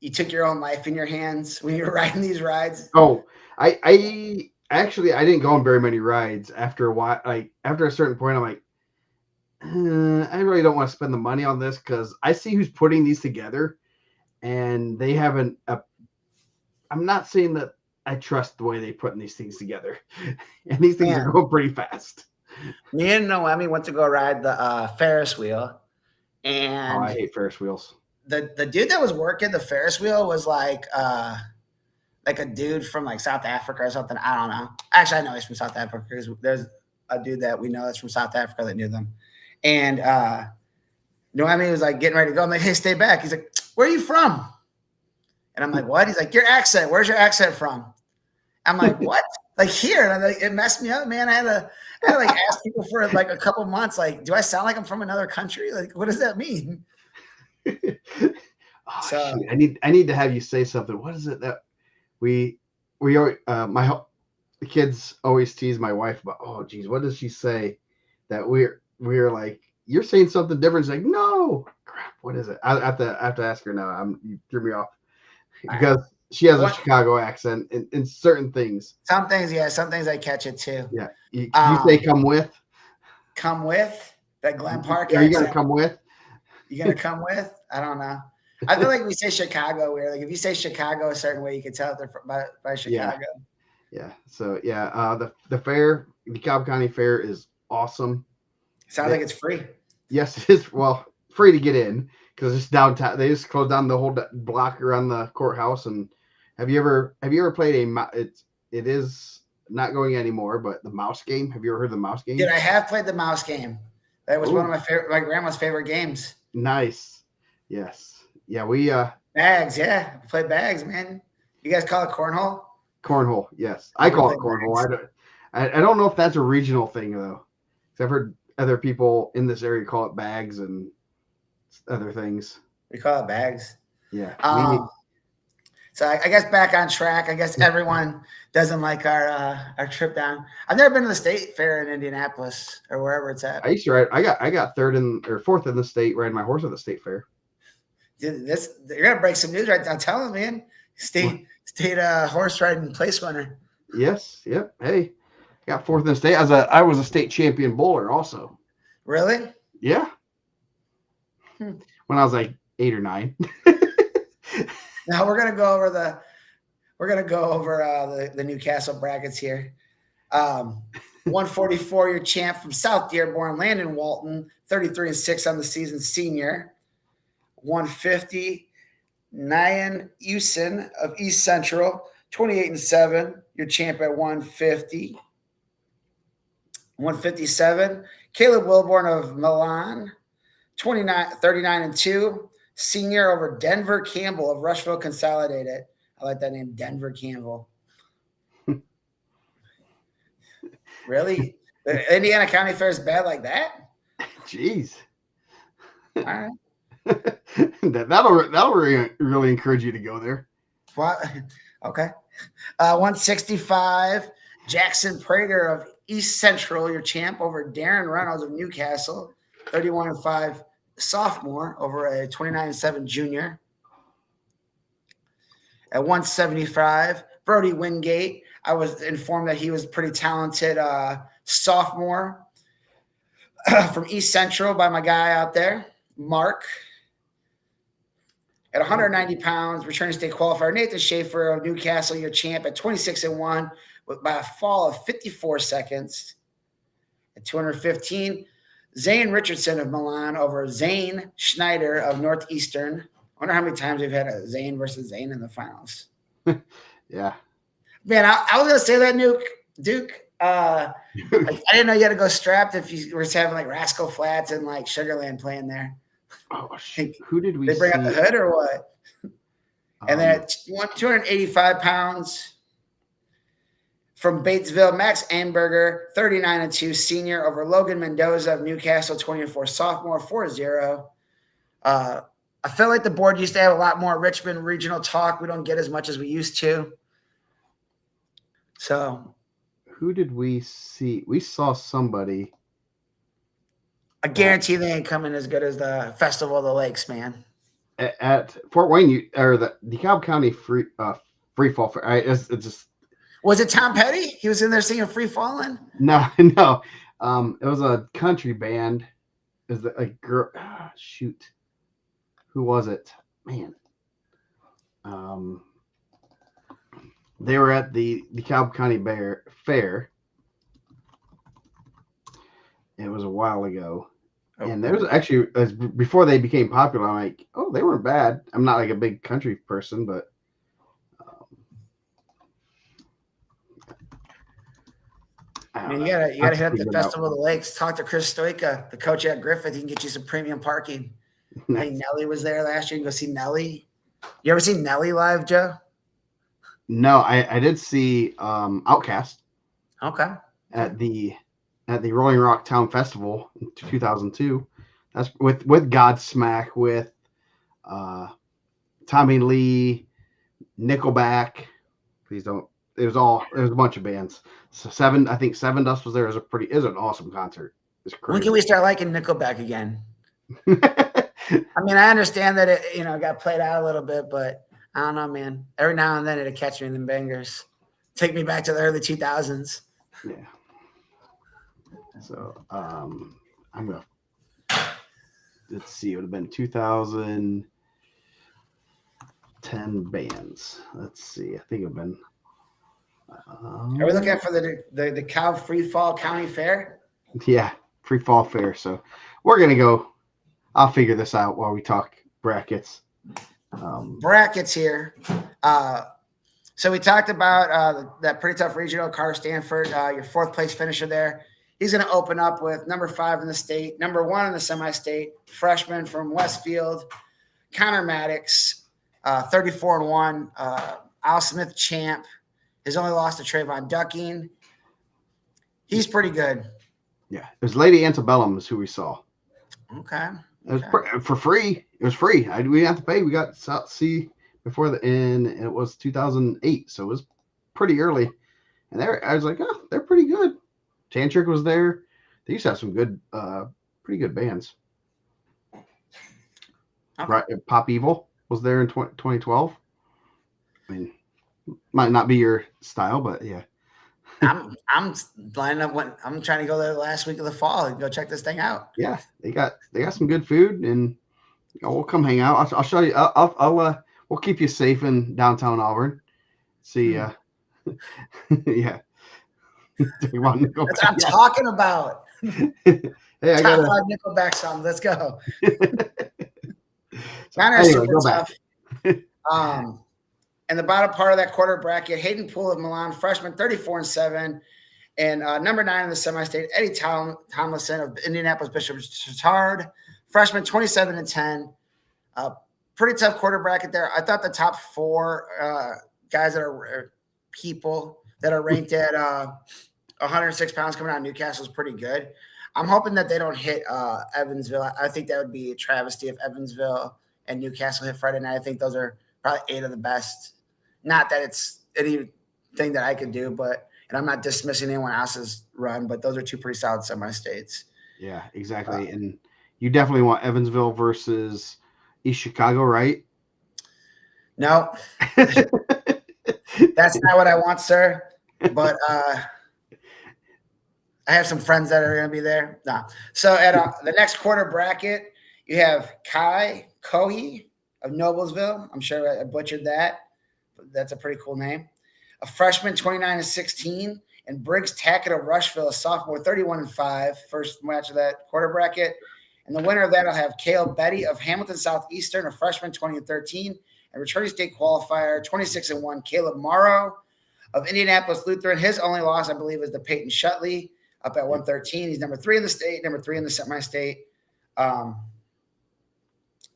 you took your own life in your hands when you were riding these rides? Oh, I actually didn't go on very many rides after a while. Like after a certain point, I'm like, I really don't want to spend the money on this because I see who's putting these together, and they haven't. I'm not saying that I trust the way they're putting these things together, and these things are going pretty fast. Me and Noemi went to go ride the Ferris wheel, and I hate Ferris wheels. The dude that was working the Ferris wheel was like a dude from like South Africa or something. I don't know. Actually, I know he's from South Africa because there's a dude that we know that's from South Africa that knew them. And Noemi was like getting ready to go. I'm like, hey, stay back. He's like, where are you from? And I'm like, what? He's like, your accent. Where's your accent from? I'm like, what? Like here. And I'm like, it messed me up, man. I had to like ask people for like a couple months. Like, do I sound like I'm from another country? Like, what does that mean? Oh, so shoot. I need to have you say something. What is it that we always, the kids always tease my wife about, oh geez, what does she say that we're like, you're saying something different? It's like, no, crap, what is it? I have to ask her now. You threw me off because she has a Chicago accent in certain things. Some things, yeah. Some things I catch it too. Yeah. You say come with? Come with? That Glen Park Are you going to come with? You going to come with? I don't know. I feel like we say Chicago weird. Like if you say Chicago a certain way, you can tell they're by Chicago. Yeah. So yeah, the fair, the DeKalb County Fair is awesome. Sounds like it's free. Yes, it is. Well, free to get in because it's downtown. They just closed down the whole block around the courthouse. And have you ever played it is not going anymore, but the mouse game? Have you ever heard of the mouse game? Dude, I have played the mouse game. That was one of my grandma's favorite games. Nice. Yes. Yeah, we bags. Yeah, play bags, man. You guys call it cornhole? Cornhole. Yes, I call it cornhole. I don't know if that's a regional thing though. I've heard other people in this area call it bags and other things. We call it bags. Yeah. So I guess back on track. I guess everyone doesn't like our trip down. I've never been to the state fair in Indianapolis or wherever it's at. I used to ride. I got fourth in the state riding my horse at the state fair. Dude, you're gonna break some news right now. Tell them, man. State horse riding place runner. Yes. Yep. Hey, got fourth in the state. I was a state champion bowler also. Really? Yeah. When I was like 8 or 9. Now we're gonna go over the Newcastle brackets here. 144, your champ from South Dearborn, Landon Walton, 33-6 on the season, senior. 150, Nyan Usen of East Central, 28-7, your champ at 150. 157, Caleb Wilborn of Milan, 39-2, senior over Denver Campbell of Rushville Consolidated. I like that name, Denver Campbell. Really? The Indiana County Fair is bad like that? Jeez. All right. That'll really encourage you to go there. What? Okay. 165, Jackson Prater of East Central, your champ over Darren Reynolds of Newcastle, 31-5 sophomore over a 29-7 junior. At 175, Brody Wingate. I was informed that he was pretty talented sophomore from East Central by my guy out there, Mark. At 190 pounds, returning state qualifier, Nathan Schaefer of Newcastle, your champ at 26-1 by a fall of 54 seconds. At 215, Zane Richardson of Milan over Zane Schneider of Northeastern. I wonder how many times we've had a Zane versus Zane in the finals. Yeah. Man, I was going to say that, Duke. I didn't know you had to go strapped if you were having like Rascal Flats and like Sugarland playing there. Oh, who did we They bring see? up the hood or what? And then at 285 pounds from Batesville, Max Amberger, 39-2 senior over Logan Mendoza of Newcastle, 24 sophomore, 4-0. I feel like the board used to have a lot more Richmond regional talk. We don't get as much as we used to. So who did we see? We saw somebody. I guarantee they ain't coming as good as the Festival of the Lakes, man. At Fort Wayne, or the DeKalb County free fall fair. It's just. Was it Tom Petty? He was in there singing "Free Fallin'." No. It was a country band. Is a girl? Shoot, who was it? Man. They were at the DeKalb County Fair. It was a while ago. Okay. And there was actually, before they became popular, I'm like, oh, they weren't bad. I'm not like a big country person, but I mean, you gotta hit up the Festival of the Lakes. Talk to Chris Stoika, the coach at Griffith. He can get you some premium parking. I think Nelly was there last year. You can go see Nelly. You ever seen Nelly live, Joe? No, I did see Outcast Okay. at the Rolling Rock Town Festival in 2002. That's with Godsmack, with uh, Tommy Lee, Nickelback. Please don't. It was a bunch of bands. So I think Seven Dust was there. It was an awesome concert. It's When crazy. can we start liking Nickelback again? I mean, I understand that it, got played out a little bit, but I don't know, man. Every now and then it'll catch me in the bangers. Take me back to the early 2000s. Yeah. So I'm gonna let's see. It would have been 2010 bands. Let's see. I think it'd been. Are we looking for the Cal Free Fall County Fair? Yeah, Free Fall Fair. So we're gonna go. I'll figure this out while we talk brackets. Brackets here. So we talked about that pretty tough regional, Carter Stanford, your fourth place finisher there. He's going to open up with number 5 in the state, number 1 in the semi-state, freshman from Westfield, Connor Maddox, 34-1, Al Smith champ. His only loss to Trayvon Ducking. He's pretty good. Yeah, it was Lady Antebellum is who we saw. Okay. It was for free. It was free. We didn't have to pay. We got see before the end. It was 2008, so it was pretty early. And I was like, oh, they're pretty good. Tantric was there. They used to have some good, pretty good bands. Okay. Right, Pop Evil was there in 2012. I mean, might not be your style, but yeah. I'm lining up I'm trying to go there the last week of the fall and go check this thing out. Yeah, they got some good food, and we'll come hang out. I'll show you. We'll keep you safe in downtown Auburn. See, yeah. That's what I'm talking about. Hey, I got 5 Nickelback songs. Let's go. Anyway, go back. And the bottom part of that quarter bracket, Hayden Poole of Milan, freshman, 34-7, and number 9 in the semi-state, Eddie Tomlinson of Indianapolis Bishop Chatard, freshman, 27-10. Pretty tough quarter bracket there. I thought the top 4 guys that are people that are ranked at 106 pounds coming out of Newcastle is pretty good. I'm hoping that they don't hit Evansville. I think that would be a travesty if Evansville and Newcastle hit Friday night. I think those are probably 8 of the best. Not that it's anything that I could do, and I'm not dismissing anyone else's run, but those are 2 pretty solid semi-states. Yeah, exactly. And you definitely want Evansville versus East Chicago, right? No. That's not what I want, sir. But I have some friends that are going to be there. No. So at the next quarter bracket, you have Kai Kohi of Noblesville. I'm sure I butchered that. But that's a pretty cool name. A freshman, 29-16. And Briggs Tackett of Rushville, a sophomore, 31-5. First match of that quarter bracket. And the winner of that will have Caleb Betty of Hamilton Southeastern, a freshman, 20-13. And returning state qualifier, 26-1, Caleb Morrow of Indianapolis Lutheran. His only loss, I believe, is the Peyton Shutley up at 113. He's number 3 in the state, number 3 in the semi-state.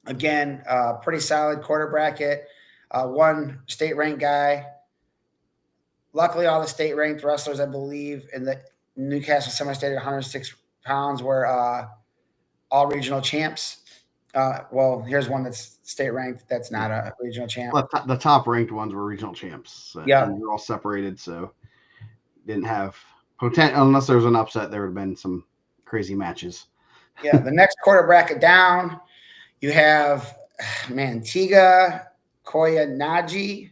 Again, pretty solid quarter bracket. 1 state-ranked guy. Luckily, all the state-ranked wrestlers, I believe, in the Newcastle semi-state at 106 pounds were all regional champs. Well, here's one that's state-ranked that's not a regional champ. Well, the top-ranked ones were regional champs. Yeah. And they're all separated, so didn't have potential. Unless there was an upset, there would have been some crazy matches. Yeah, the next quarter bracket down, you have, Tiga Koyanaji.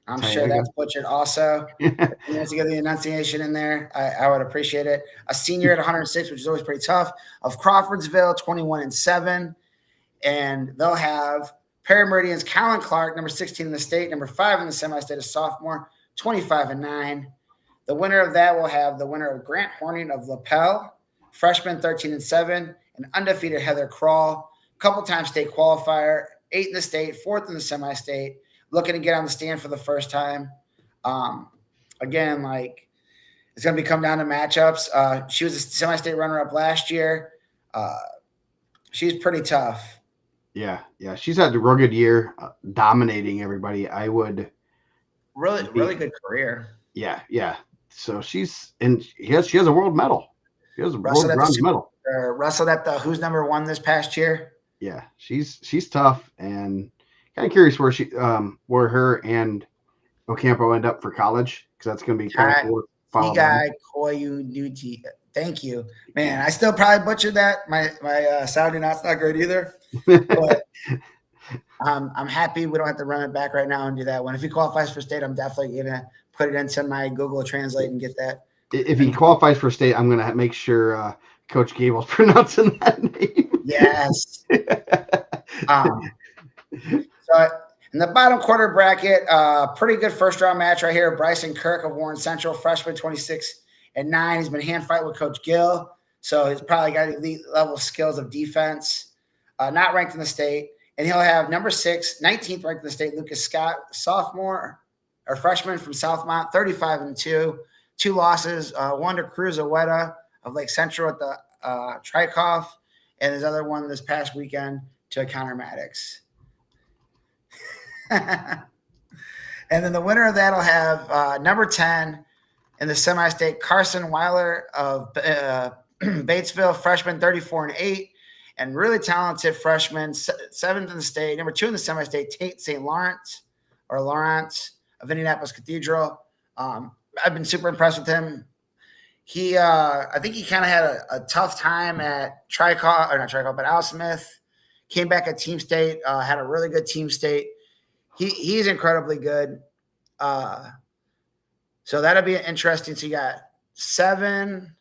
I'm sure that's butchered also. Once you get the enunciation in there, I would appreciate it. A senior at 106, which is always pretty tough, of Crawfordsville, 21-7. And they'll have Perry Meridian's Colin Clark, number 16 in the state, number 5 in the semi-state, a sophomore, 25-9. The winner of that will have the winner of Grant Horning of Lapel, freshman, 13-7, and undefeated Heather Crawl, couple-time state qualifier, 8 in the state, 4th in the semi-state, looking to get on the stand for the first time. Again, it's going to come down to matchups. She was a semi-state runner-up last year. She's pretty tough. Yeah, yeah, she's had a real good year, dominating everybody. I would Really, be, really good career. yeah, yeah. So she has a world medal. She has a world Wrestled at bronze the medal. wrestled at the who's number one this past year. Yeah, she's tough, and kind of curious where her and Ocampo end up for college, because that's going to be kind of cool to follow them. Tigai Koyunuti. Thank you, man. I still probably butchered that. My Saudi not great either, but I'm happy we don't have to run it back right now and do that one. If he qualifies for state, I'm definitely gonna put it into my Google Translate and get that. If he qualifies for state, I'm going to make sure Coach Gable's pronouncing that name. Yes. So in the bottom quarter bracket, pretty good first round match right here. Bryson Kirk of Warren Central, freshman, 26-9. He's been hand fight with Coach Gill, so he's probably got elite level skills of defense. Not ranked in the state, and he'll have number 6, 19th ranked in the state, Lucas Scott, sophomore or freshman from Southmont, 35-2, 2 losses, one to Cruz Aweta of Lake Central at the Trikoff, and his other one this past weekend to Connor Maddox. And then the winner of that will have number 10 in the semi-state, Carson Weiler of Batesville, freshman, 34-8, and really talented freshman, 7th in the state, number 2 in the semi-state, Tate St. Lawrence of Indianapolis Cathedral. I've been super impressed with him. I think he kind of had a tough time at Al Smith. Came back at Team State, had a really good Team State. He's incredibly good. So that'll be interesting. So you got 7,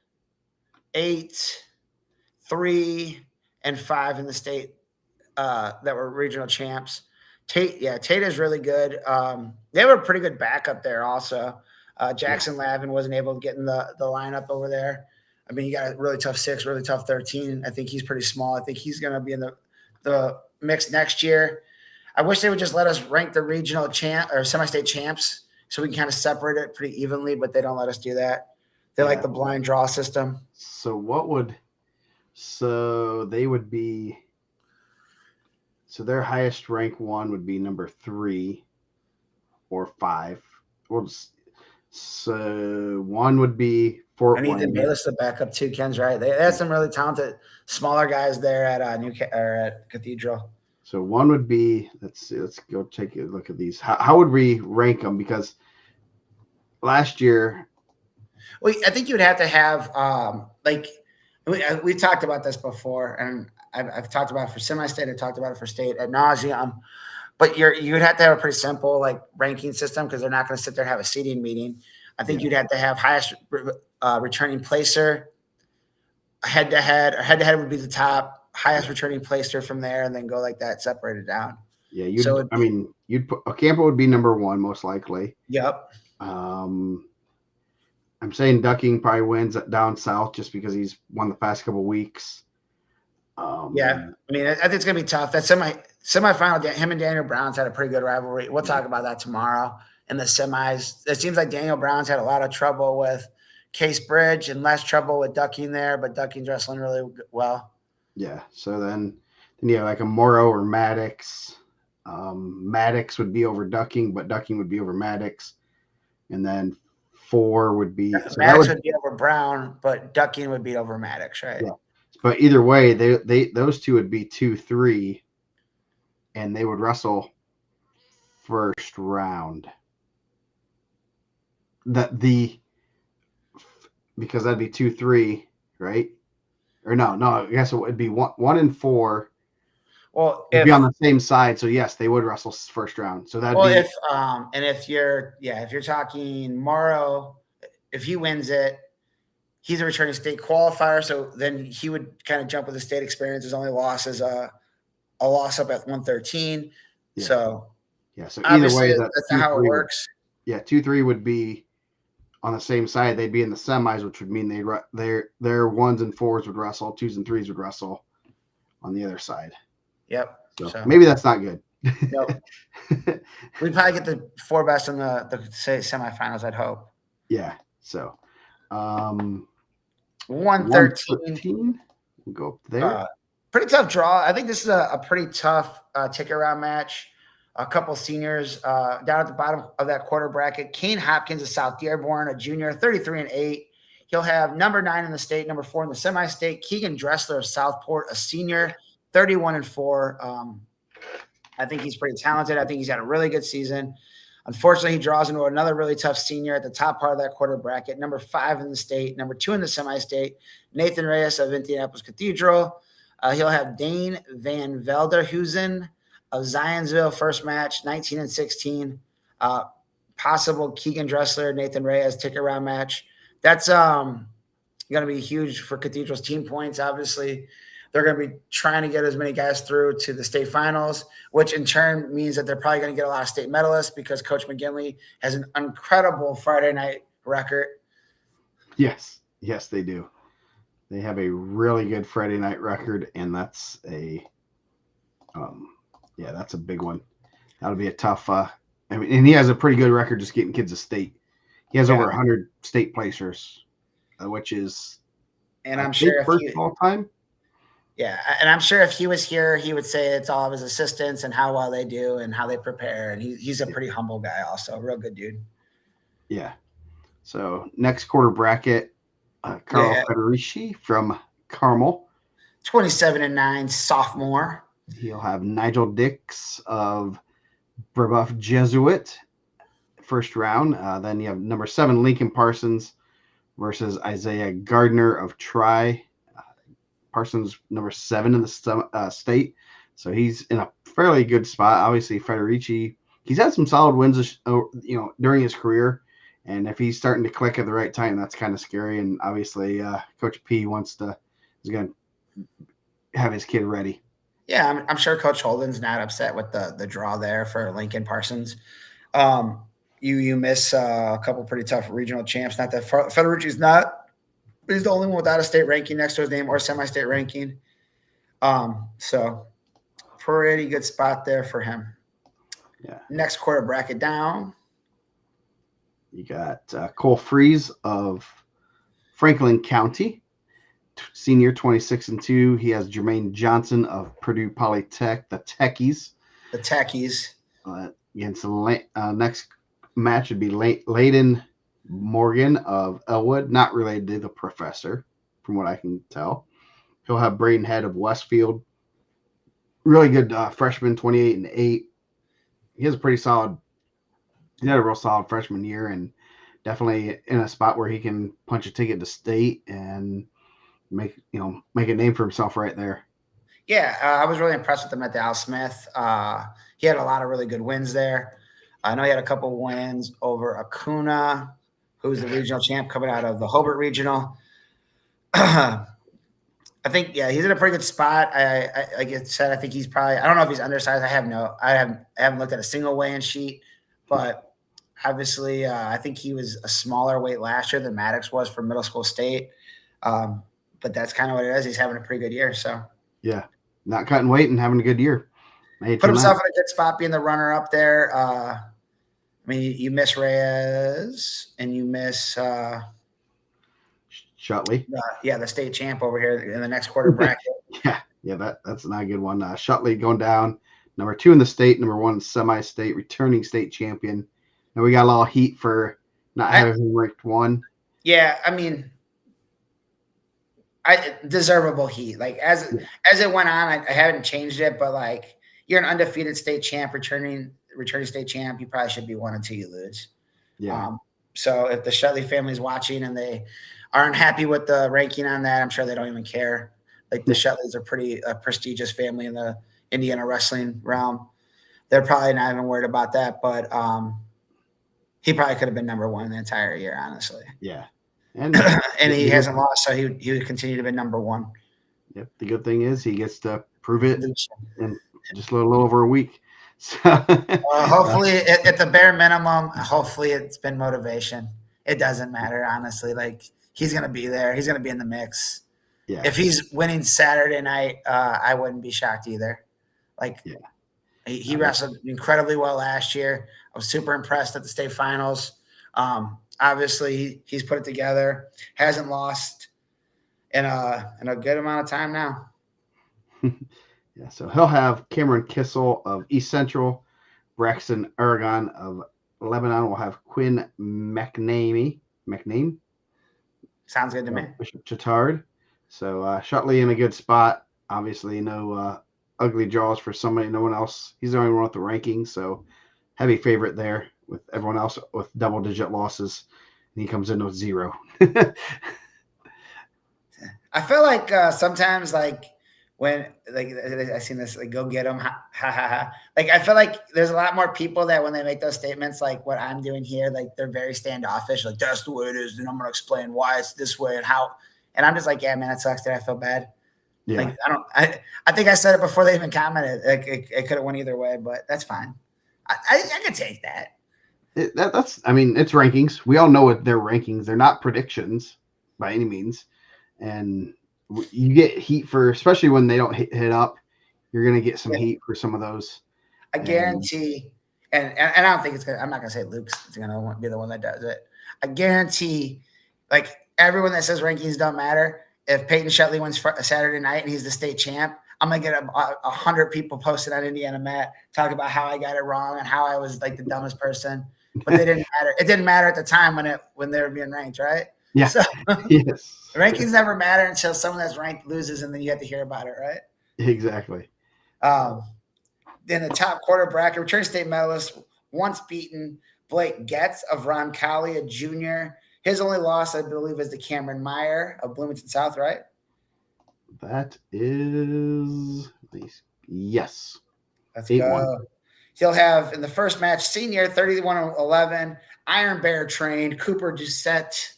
8, 3, and 5 in the state that were regional champs. Tate is really good. They were a pretty good backup there also. Jackson Lavin wasn't able to get in the lineup over there. I mean, you got a really tough 6, really tough 13. I think he's pretty small. I think he's going to be in the mix next year. I wish they would just let us rank the regional champ or semi-state champs so we can kind of separate it pretty evenly, but they don't let us do that. They like the blind draw system. So they would be, so their highest rank one would be number 3 or 5. So one would be Fort Wayne. I need to Bayless the backup too. Ken's right. They had some really talented smaller guys there at at Cathedral. So one would be, let's go take a look at these. How would we rank them? Because last year, well, I think you would have to have we talked about this before, and I've talked about it for semi-state. I talked about it for state ad nauseum. But you would have to have a pretty simple ranking system because they're not going to sit there and have a seating meeting. I think you'd have to have highest returning placer, head-to-head, or head-to-head would be the top, highest returning placer from there, and then go like that, separated down. Yeah, you'd put Ocampo would be number 1 most likely. Yep. I'm saying Ducking probably wins down south just because he's won the past couple weeks. I mean, I think it's gonna be tough. That semifinal, him and Daniel Brown's had a pretty good rivalry. We'll talk about that tomorrow in the semis. It seems like Daniel Brown's had a lot of trouble with Case Bridge and less trouble with Ducking there, but Ducking's wrestling really well. Yeah. So then you have like a Morrow or Maddox. Maddox would be over Ducking, but Ducking would be over Maddox. And then 4 would be Maddox would be over Brown, but Ducking would be over Maddox, right? Yeah. But either way, those two would be 2-3, and they would wrestle first round. Because that'd be 2-3, right? Or no, I guess it would be 1 and 4. Well, it'd be on the same side, so yes, they would wrestle first round. So that'd be if you're talking Morrow, if he wins it, he's a returning state qualifier, so then he would kind of jump with the state experience. His only loss is a loss up at 113. Yeah. So either way, that's how it works. Yeah, 2-3 would be on the same side. They'd be in the semis, which would mean their 1s and 4s would wrestle, 2s and 3s would wrestle on the other side. Yep. So maybe that's not good. Nope. We'd probably get the 4 best in the semifinals, I'd hope. Yeah. So 113. We'll go up there. Pretty tough draw. I think this is a pretty tough ticket round match. A couple seniors down at the bottom of that quarter bracket. Kane Hopkins of South Dearborn, a junior, 33-8. He'll have number 9 in the state, number 4 in the semi-state. Keegan Dressler of Southport, a senior, 31-4. I think he's pretty talented. I think he's had a really good season. Unfortunately, he draws into another really tough senior at the top part of that quarter bracket, number 5 in the state, number 2 in the semi-state, Nathan Reyes of Indianapolis Cathedral. He'll have Dane Van Velderhuizen of Zionsville, first match, 19-16. Possible Keegan Dressler, Nathan Reyes ticket round match. That's going to be huge for Cathedral's team points. Obviously, they're going to be trying to get as many guys through to the state finals, which in turn means that they're probably going to get a lot of state medalists because Coach McGinley has an incredible Friday night record. Yes, they do. They have a really good Friday night record, and that's a that's a big one. That'll be a tough. And he has a pretty good record just getting kids to state. He has over 100 state placers, which is, and I'm sure first of all time. Yeah, and I'm sure if he was here, he would say it's all of his assistants and how well they do and how they prepare. And he's a pretty humble guy, also a real good dude. Yeah. So next quarter bracket, Carl Federici from Carmel, 27-9, sophomore. He'll have Nigel Dix of Brebeuf Jesuit, first round. Then you have number 7 Lincoln Parsons versus Isaiah Gardner of Tri. Parsons number 7 in the state, so he's in a fairly good spot. Obviously, Federici, he's had some solid wins, during his career, and if he's starting to click at the right time, that's kind of scary. And obviously, Coach P is going to have his kid ready. Yeah, I'm sure Coach Holden's not upset with the draw there for Lincoln Parsons. You miss a couple pretty tough regional champs. Not that Federici's not. He's the only one without a state ranking next to his name or semi-state ranking. So pretty good spot there for him. Yeah. Next quarter bracket down. You got Cole Freeze of Franklin County, senior, 26-2. He has Jermaine Johnson of Purdue Polytech, the Techies. The Techies. Against the next match would be Layden Morgan of Elwood, not related to the professor, from what I can tell. He'll have Braden Head of Westfield. Really good freshman, 28-8. He has a pretty solid. He had a real solid freshman year, and definitely in a spot where he can punch a ticket to state and make a name for himself right there. Yeah, I was really impressed with him at Dallas Smith. He had a lot of really good wins there. I know he had a couple wins over Acuna, who's the regional champ coming out of the Hobart Regional. I think, he's in a pretty good spot. Like I said, I think he's probably, I don't know if he's undersized. I haven't looked at a single weigh-in sheet, but obviously I think he was a smaller weight last year than Maddox was for middle school state. But that's kind of what it is. He's having a pretty good year. So yeah, not cutting weight and having a good year. Put himself in a good spot being the runner up there. You miss Reyes and you miss Shutley. The state champ over here in the next quarter bracket. That's not a good one. Shutley going down, number 2 in the state, number 1 semi-state, returning state champion. And we got a lot of heat for not having him ranked 1. Yeah, deservable heat. Like as it went on, I haven't changed it, but like you're an undefeated state champ, returning state champ, you probably should be 1 until you lose. Yeah. So if the Shutley family's watching and they aren't happy with the ranking on that, I'm sure they don't even care. Like the Shutleys are pretty prestigious family in the Indiana wrestling realm. They're probably not even worried about that, but he probably could have been number 1 the entire year, honestly. Yeah. And he hasn't lost, so he would continue to be number 1. Yep. The good thing is he gets to prove it in just a little over a week. So hopefully, at the bare minimum, hopefully it's been motivation. It doesn't matter, honestly. Like he's gonna be there. He's gonna be in the mix. Yeah. If he's winning Saturday night, I wouldn't be shocked either. Like he wrestled incredibly well last year. I was super impressed at the state finals. Obviously, he's put it together. Hasn't lost in a good amount of time now. Yeah, so he'll have Cameron Kissel of East Central, Braxton Aragon of Lebanon. We'll have Quinn McName, Sounds good to me. Bishop Chittard. So Shutley in a good spot. Obviously, no ugly draws for somebody. No one else. He's the only one with the rankings, so heavy favorite there with everyone else with double-digit losses. And he comes in with 0. I feel like sometimes, like when like I seen this, like go get them, ha ha ha. Ha. Like I feel like there's a lot more people that when they make those statements, like what I'm doing here, like they're very standoffish. Like that's the way it is, and I'm gonna explain why it's this way and how. And I'm just like, yeah, man, that sucks. Dude, I feel bad. Yeah. Like I think I said it before they even commented. Like it could have went either way, but that's fine. I could take that. That's I mean, it's rankings. We all know what their rankings. They're not predictions by any means. And you get heat for, especially when they don't hit up, you're going to get some heat for some of those. I guarantee, and I don't think it's going to, I'm not going to say Luke's going to be the one that does it. I guarantee, like everyone that says rankings don't matter, if Peyton Shutley wins Saturday night and he's the state champ, I'm going to get 100 people posted on Indiana Matt talking about how I got it wrong and how I was like the dumbest person. But they didn't matter. It didn't matter at the time when they were being ranked, right? Yeah. So, yes. Rankings never matter until someone that's ranked loses, and then you have to hear about it, right? Exactly. Then the top quarter bracket, returning state medalist, once beaten Blake Getz of Roncalli, a junior. His only loss, I believe, is to Cameron Meyer of Bloomington South, right? That is, yes. Let's 8-1. Go. He'll have in the first match, senior 31-11, Iron Bear trained, Cooper Doucette.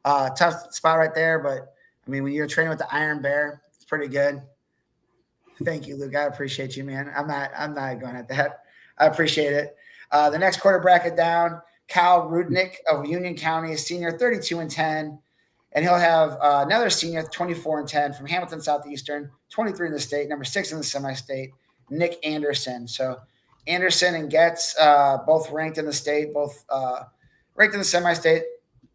Tough spot right there, but I mean, when you're training with the Iron Bear, it's pretty good. Thank you, Luke. I appreciate you, man. I'm not going at that. I appreciate it. The next quarter bracket down, Kyle Rudnick of Union County, senior 32-10. And he'll have another senior 24-10 from Hamilton Southeastern, 23 in the state, number 6 in the semi-state, Nick Anderson. So Anderson and Getz both ranked in the state, both ranked in the semi-state.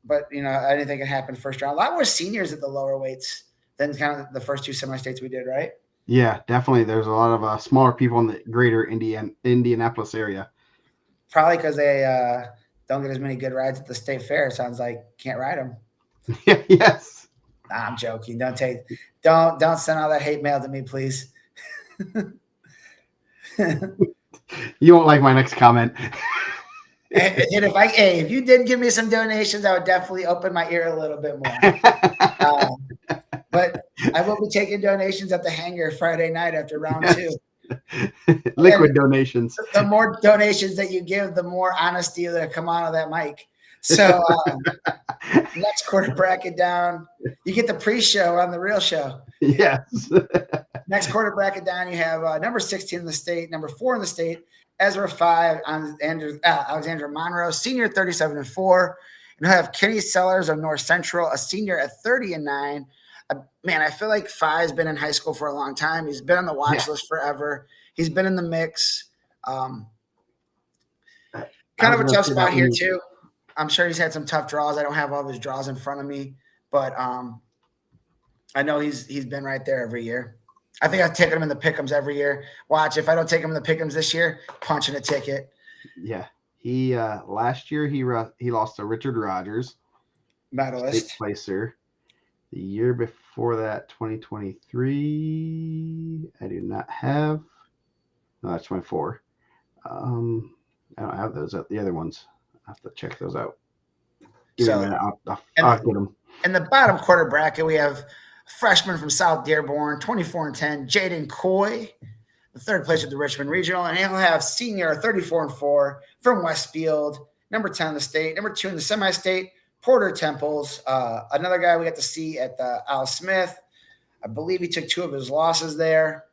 But, you know, anything can happen first round. A lot more seniors at the lower weights than kind of the first 2 semi-states we did, right? Yeah, definitely. There's a lot of smaller people in the greater Indianapolis area. Probably because they don't get as many good rides at the state fair. It sounds like can't ride them. Yes. Nah, I'm joking. Don't send all that hate mail to me, please. You won't like my next comment. And if you did give me some donations, I would definitely open my ear a little bit more. But I will be taking donations at the hangar Friday night after round 2. Liquid donations. The more donations that you give, the more honesty that come out of that mic. So next quarter bracket down, you get the pre-show on the real show. Yes. Next quarter bracket down, you have number 16 in the state, number 4 in the state, Ezra 5 on Alexandra Monroe, senior 37-4. And I have Kenny Sellers of North Central, a senior at 30-9. Man, I feel like 5's been in high school for a long time. He's been on the watch list forever. He's been in the mix. Kind of a tough spot here too. I'm sure he's had some tough draws. I don't have all of his draws in front of me, but I know he's been right there every year. I think I've taken him in the pick'ems every year. Watch, if I don't take him in the pick'ems this year, punching a ticket. Yeah, he last year he lost to Richard Rogers, medalist, state placer. The year before that, 2023, I do not have. No, that's 24. I don't have those. The other ones, I have to check those out. I'll get them. In the bottom quarter bracket, we have freshman from South Dearborn, 24-10, Jaden Coy, the third place at the Richmond Regional, and he'll have senior 34-4 from Westfield, number 10 in the state, number 2 in the semi-state, Porter Temples, another guy we got to see at the Al Smith. I believe he took 2 of his losses there.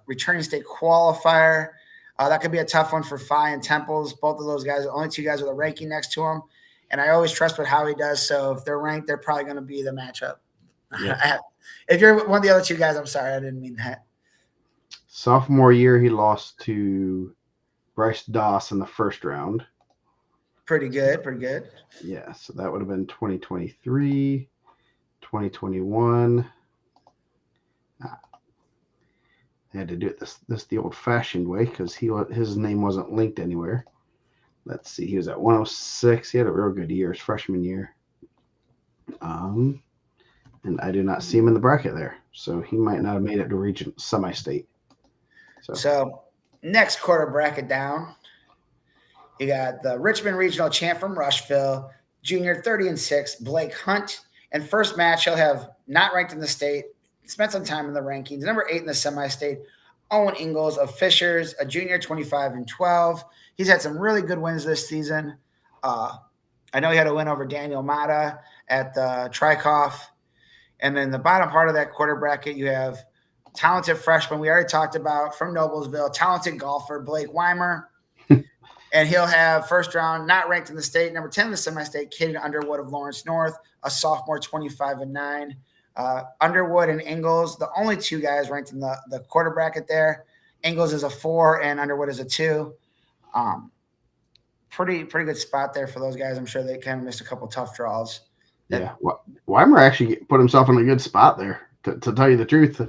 Returning state qualifier. That could be a tough one for Phi and Temples. Both of those guys, only 2 guys with a ranking next to him. And I always trust what Howie does. So if they're ranked, they're probably going to be the matchup. Yeah. If you're one of the other 2 guys, I'm sorry, I didn't mean that. Sophomore year, he lost to Bryce Doss in the first round. Pretty good. Yeah, so that would have been 2023, 2021. I had to do it this the old-fashioned way because his name wasn't linked anywhere. Let's see. He was at 106. He had a real good year his freshman year. And I do not see him in the bracket there, so he might not have made it to region semi-state. So next quarter bracket down, you got the Richmond Regional Champ from Rushville, junior 30-6, Blake Hunt. And first match, he'll have not ranked in the state, spent some time in the rankings. Number 8 in the semi-state, Owen Ingalls of Fishers, a junior 25-12. He's had some really good wins this season. I know he had a win over Daniel Mata at the Trikoff. And then the bottom part of that quarter bracket, you have talented freshman we already talked about from Noblesville, talented golfer Blake Weimer. And he'll have first round, not ranked in the state, number 10 in the semi-state, Caden Underwood of Lawrence North, a sophomore 25-9. Underwood and Ingalls, the only two guys ranked in the quarter bracket there. Ingalls is a 4 and Underwood is a 2. Pretty good spot there for those guys. I'm sure they kind of missed a couple tough draws. Yeah, Weimer actually put himself in a good spot there. To tell you the truth,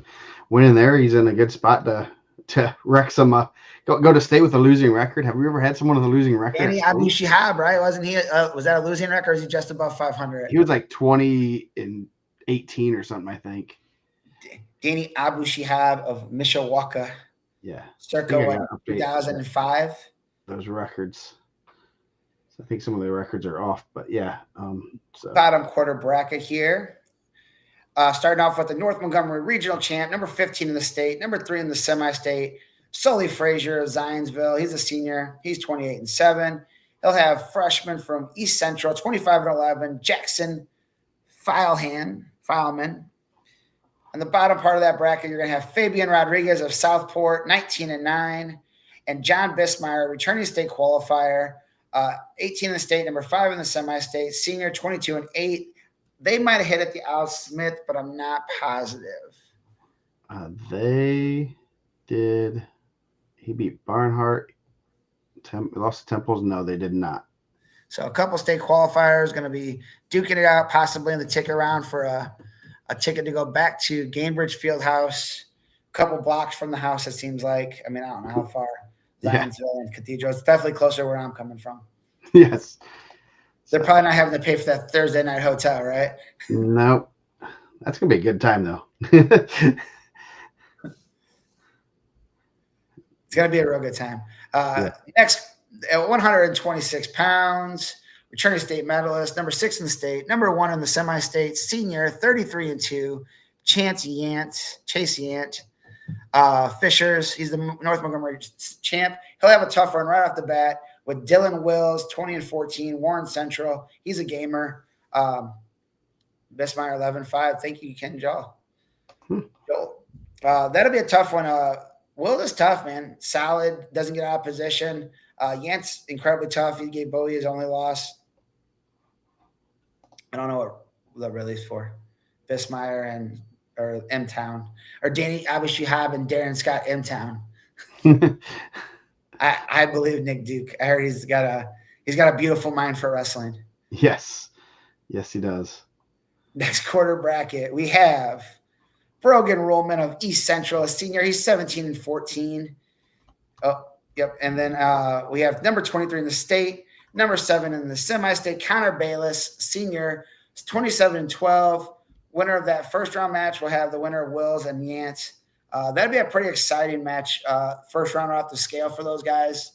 winning there, he's in a good spot to wreck some. Go to state with a losing record. Have we ever had someone with a losing record? Danny Abu Shihab, right? Wasn't he? Was that a losing record? Or is he just above 500? He was like 20-18 or something, I think. Danny Abu Shihab of Mishawaka. Yeah, circa 2005. Those records. I think some of the records are off, but yeah. Bottom quarter bracket here. Starting off with the North Montgomery Regional Champ, number 15 in the state, number 3 in the semi-state, Sully Frazier of Zionsville. He's a senior. He's 28-7. He'll have freshman from East Central, 25-11, Jackson Fileman. On the bottom part of that bracket, you're going to have Fabian Rodriguez of Southport, 19-9, and John Bismeyer, returning state qualifier, 18 in the state, number 5 in the semi-state, senior, 22-8. They might have hit at the Al Smith, but I'm not positive. They did. He beat Barnhart. Lost to Temples. No, they did not. So a couple state qualifiers going to be duking it out, possibly in the ticket round for a ticket to go back to Gainbridge Fieldhouse. A couple blocks from the house, it seems like. I mean, I don't know how far. Zionsville and Cathedral. It's definitely closer where I'm coming from. Yes. They're probably not having to pay for that Thursday night hotel, right? Nope. That's going to be a good time, though. It's going to be a real good time. Next, at 126 pounds, returning state medalist, number 6 in the state, number 1 in the semi-state, senior, 33-2, Chase Yant. Fishers, he's the North Montgomery champ. He'll have a tough run right off the bat with Dylan Wills, 20-14, Warren Central. He's a gamer. Bismeyer 11-5. Thank you, Ken Jaw. That'll be a tough one. Will is tough, man. Solid, doesn't get out of position. Yant's incredibly tough. He gave Bowie his only loss. I don't know what the release for. Bismeyer or M-Town, or Danny Abu Shihab and Darren Scott M-Town. I believe Nick Duke. I heard he's got a beautiful mind for wrestling. Yes, he does. Next quarter bracket, we have Brogan Rollman of East Central, a senior. He's 17-14. Oh, yep. And then we have number 23 in the state, number 7 in the semi-state, Connor Bayless, senior, 27-12. Winner of that first round match will have the winner of Wills and Yant. That'd be a pretty exciting match. First round off the scale for those guys,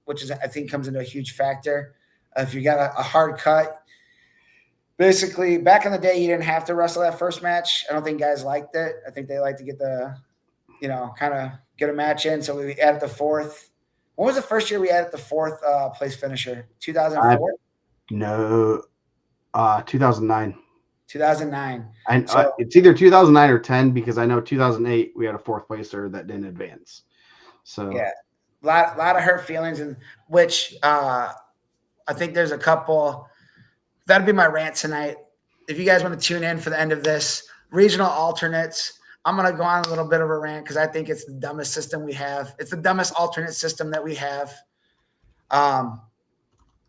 which is, I think, comes into a huge factor. If you got a hard cut, basically back in the day, you didn't have to wrestle that first match. I don't think guys liked it. I think they like to get kind of get a match in. So we added the 4th. When was the first year we added the 4th place finisher? 2004? No, 2009. 2009. It's either 2009 or 10 because I know 2008 we had a 4th placer that didn't advance. So yeah, a lot of hurt feelings, and which I think there's a couple. That'd be my rant tonight. If you guys want to tune in for the end of this, regional alternates, I'm going to go on a little bit of a rant because I think it's the dumbest system we have. It's the dumbest alternate system that we have.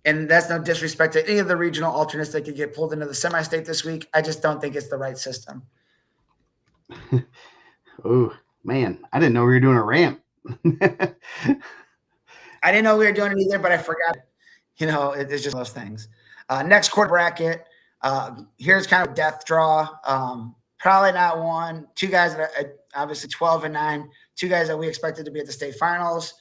And that's no disrespect to any of the regional alternates that could get pulled into the semi-state this week. I just don't think it's the right system. Ooh, Man, I didn't know we were doing a ramp. I didn't know we were doing it either, but I forgot. It's just those things. Next quarter bracket. Here's kind of a death draw. Probably not one. Two guys that are obviously 12-9. Two guys that we expected to be at the state finals.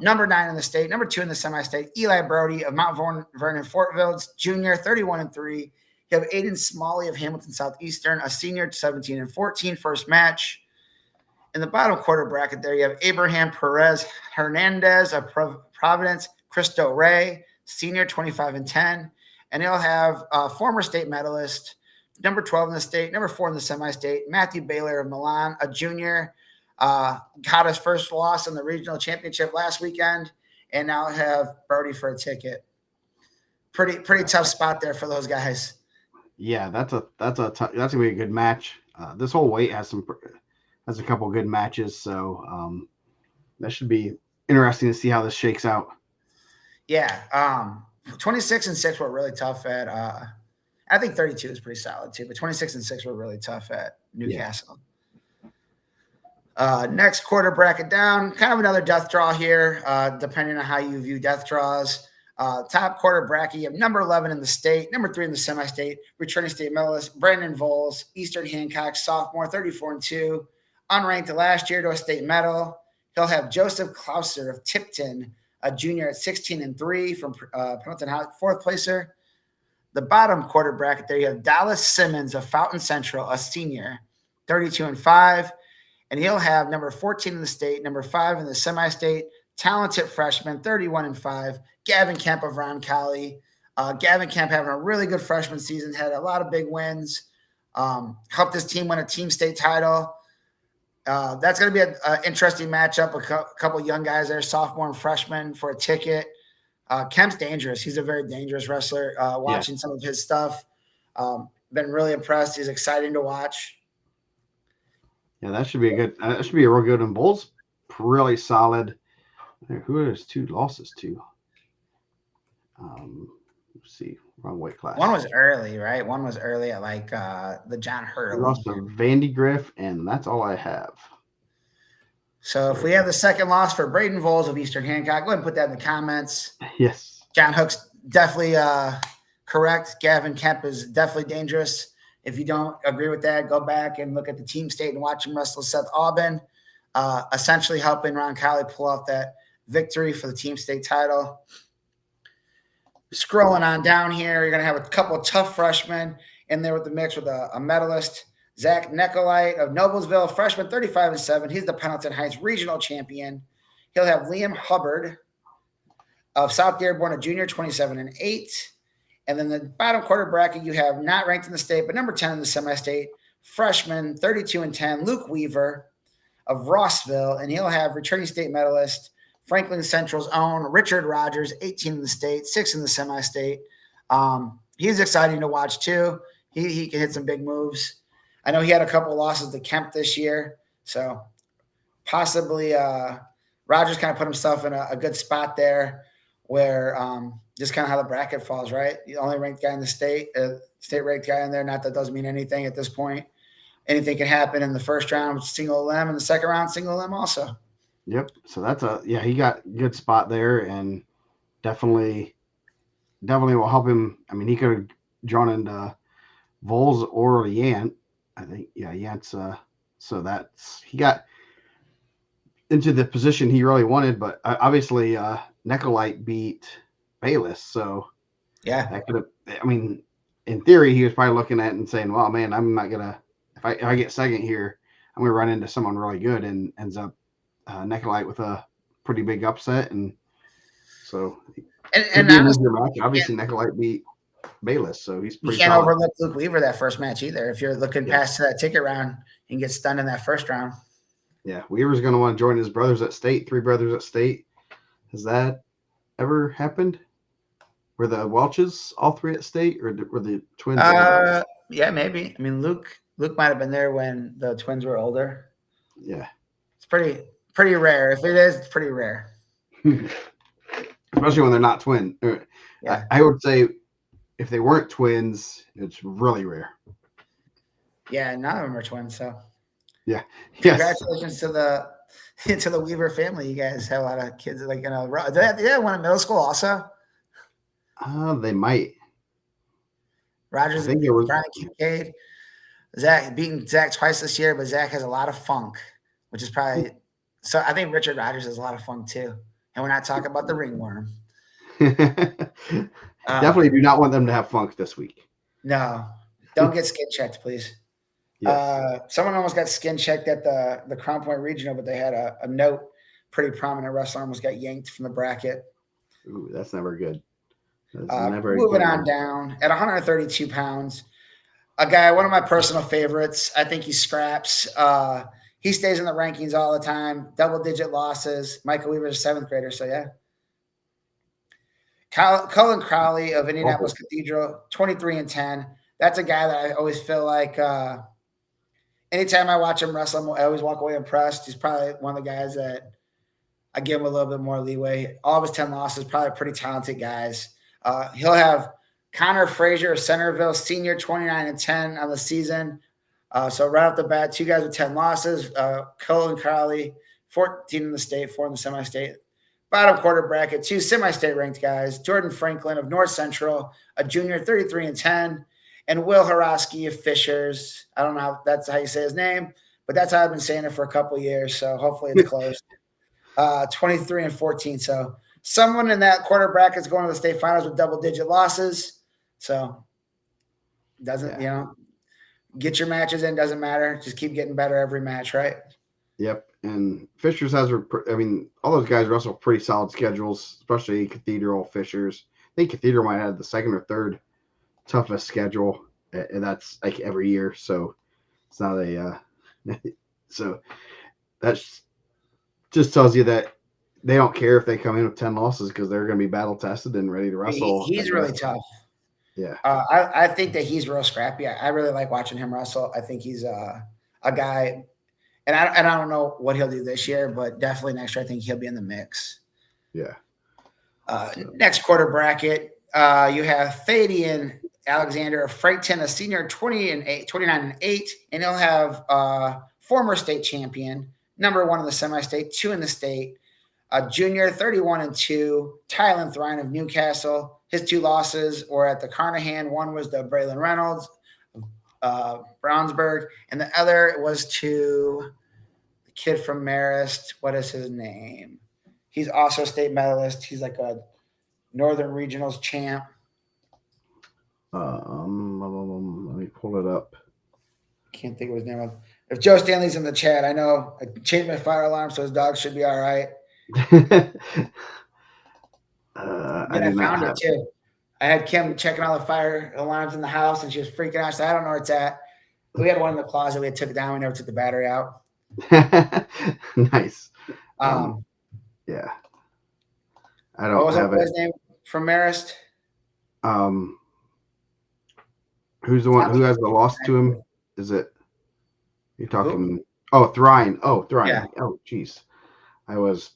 Number 9 in the state, number 2 in the semi-state, Eli Brody of Mount Vernon Fortville, junior, 31-3. You have Aiden Smalley of Hamilton Southeastern, a senior, 17-14, first match. In the bottom quarter bracket there, you have Abraham Perez Hernandez of Providence, Cristo Ray, senior, 25-10. And he'll have former state medalist, number 12 in the state, number 4 in the semi-state, Matthew Baylor of Milan, a junior, got his first loss in the regional championship last weekend, and now have Brody for a ticket. Pretty tough spot there for those guys. Yeah, that's gonna be a good match. This whole weight has a couple good matches, so that should be interesting to see how this shakes out. Yeah, 26-6 were really tough at. I think 32 is pretty solid too, but 26-6 were really tough at Newcastle. Yeah. Next quarter bracket down, kind of another death draw here, depending on how you view death draws. Top quarter bracket, you have number 11 in the state, number 3 in the semi-state, returning state medalist Brandon Voles, Eastern Hancock, sophomore, 34-2, unranked last year to a state medal. He'll have Joseph Klauser of Tipton, a junior at 16-3 from Pendleton High, 4th placer. The bottom quarter bracket there, you have Dallas Simmons of Fountain Central, a senior, 32-5. And he'll have number 14 in the state, number 5 in the semi-state, talented freshman, 31-5, Gavin Kemp of Roncalli. Gavin Kemp having a really good freshman season, had a lot of big wins, helped his team win a team state title. That's going to be an interesting matchup. A couple of young guys there, sophomore and freshman, for a ticket. Kemp's dangerous. He's a very dangerous wrestler. Watching some of his stuff, been really impressed. He's exciting to watch. Yeah, that should be a real good one. Bulls really solid. Who is 2 losses to? Let's see, wrong weight class. One was early, right? One was early at like the John Hurley. Lost to Vandy Griff, and that's all I have. So if we have the second loss for Braden Voles of Eastern Hancock, go ahead and put that in the comments. Yes. John Hook's definitely correct. Gavin Kemp is definitely dangerous. If you don't agree with that, go back and look at the team state and watch him wrestle Seth Aubin, essentially helping Roncalli pull off that victory for the team state title. Scrolling on down here, you're going to have a couple of tough freshmen in there with the mix with a medalist, Zach Nicolite of Noblesville, freshman, 35-7. He's the Pendleton Heights regional champion. He'll have Liam Hubbard of South Dearborn, a junior, 27-8. And then the bottom quarter bracket, you have not ranked in the state, but number 10 in the semi-state, freshman, 32-10, Luke Weaver of Rossville, and he'll have returning state medalist, Franklin Central's own Richard Rogers, 18 in the state, 6 in the semi-state. He's exciting to watch too. He can hit some big moves. I know he had a couple losses to Kemp this year, so possibly Rogers kind of put himself in a good spot there where just kind of how the bracket falls, right? The only ranked guy in the state, state-ranked guy in there, not that doesn't mean anything at this point. Anything can happen in the first round, single limb, in the second round, single limb also. Yep. So he got a good spot there, and definitely will help him. I mean, he could have drawn into Voles or Yant. I think, Yant's so he got into the position he really wanted, but obviously Nicolite beat Bayless, so that could have. I mean, in theory, he was probably looking at it and saying, "Well, man, I'm not gonna if I get second here, I'm gonna run into someone really good," and ends up Nicolite with a pretty big upset, and so obviously Nicolite beat Bayless, so he's pretty. You can't overlook Luke Weaver that first match either. If you're looking past that ticket round and get stunned in that first round. Yeah, Weaver's going to want to join his brothers at state. 3 brothers at state. Has that ever happened? Were the Welches all 3 at state, or were the twins? Yeah, maybe. I mean, Luke might have been there when the twins were older. Yeah, it's pretty rare. If it is, it's pretty rare. Especially when they're not twin. Yeah. I would say if they weren't twins, it's really rare. Yeah, none of them are twins. So, Yeah. Yes. Congratulations to the Weaver family. You guys have a lot of kids. Like, they went to middle school also. They might. Rogers I think and there was. Brian Kincaid. Zach beating Zach twice this year, but Zach has a lot of funk, which is probably so. I think Richard Rogers has a lot of funk too. And we're not talking about the ringworm. Definitely do not want them to have funk this week. No, don't get skin checked, please. Yes. Someone almost got skin checked at the Crown Point Regional, but they had a note. Pretty prominent wrestler almost got yanked from the bracket. Ooh, that's never good. Moving on down at 132 pounds, a guy, one of my personal favorites. I think he scraps. He stays in the rankings all the time. Double-digit losses. Michael Weaver's a 7th grader, so yeah. Cullen Crowley of Indianapolis Cathedral, 23-10. That's a guy that I always feel like anytime I watch him wrestle, I always walk away impressed. He's probably one of the guys that I give him a little bit more leeway. All of his 10 losses, probably pretty talented guys. He'll have Connor Frazier of Centerville, senior, 29-10 on the season. So right off the bat, 2 guys with 10 losses. Cullen Crowley, 14 in the state, 4 in the semi-state. Bottom quarter bracket, 2 semi-state ranked guys. Jordan Franklin of North Central, a junior, 33-10. And Will Horosky of Fishers. I don't know if that's how you say his name, but that's how I've been saying it for a couple of years. So hopefully it's close. 23-14. So someone in that quarter bracket is going to the state finals with double-digit losses. So doesn't, get your matches in, doesn't matter. Just keep getting better every match, right? Yep. And Fishers has, all those guys wrestle pretty solid schedules, especially Cathedral, Fishers. I think Cathedral might have the 2nd or 3rd toughest schedule, and that's like every year. So it's not so that's just tells you that they don't care if they come in with 10 losses because they're going to be battle tested and ready to wrestle. He's really tough. Yeah. I think that he's real scrappy. I really like watching him wrestle. I think he's a guy, and I don't know what he'll do this year, but definitely next year I think he'll be in the mix. Yeah. Next quarter bracket, you have Thadian Alexander of Frankton, a senior, 29-8, and he'll have former state champion, number 1 in the semi-state, 2 in the state, a junior, 31-2, Tylen Thrine of Newcastle. His 2 losses were at the Carnahan. One was to Braylon Reynolds of Brownsburg, and the other was to the kid from Marist. What is his name? He's also a state medalist. He's like a Northern Regionals champ. Let me pull it up. Can't think of his name. If Joe Stanley's in the chat, I know I changed my fire alarm, so his dog should be all right. I found it too. I had Kim checking all the fire alarms in the house, and she was freaking out. So I don't know where it's at. We had one in the closet. We took it down. We never took the battery out. Nice. Yeah. I don't. What was that his name from Marist? Who's the one who has the loss to him? Is it? You're talking. Who? Oh, Thrine. Oh, Thrine. Yeah. Oh, jeez. I was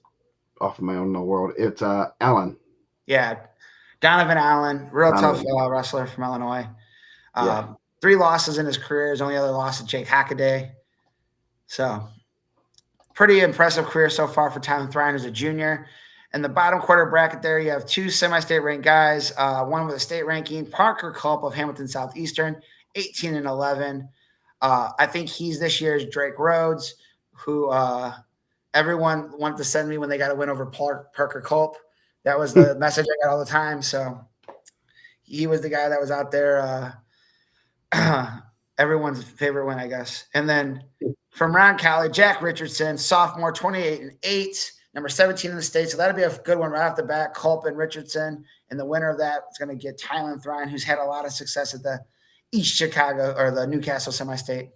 off of my own little world. It's Allen. Yeah. Donovan Allen, real tough wrestler from Illinois. 3 losses in his career. His only other loss to Jake Hockaday. So pretty impressive career so far for Tylen Thrine as a junior. In the bottom quarter bracket there, you have 2 semi-state ranked guys, one with a state ranking, Parker Culp of Hamilton Southeastern, 18-11. I think he's this year's Drake Rhodes, who everyone wanted to send me when they got a win over Parker Culp. That was the message I got all the time. So he was the guy that was out there, everyone's favorite win, I guess. And then from Round Cali, Jack Richardson, sophomore, 28-8. Number 17 in the state. So that'll be a good one right off the bat. Culp and Richardson. And the winner of that is going to get Tylen Thrine, who's had a lot of success at the East Chicago or the Newcastle semi-state.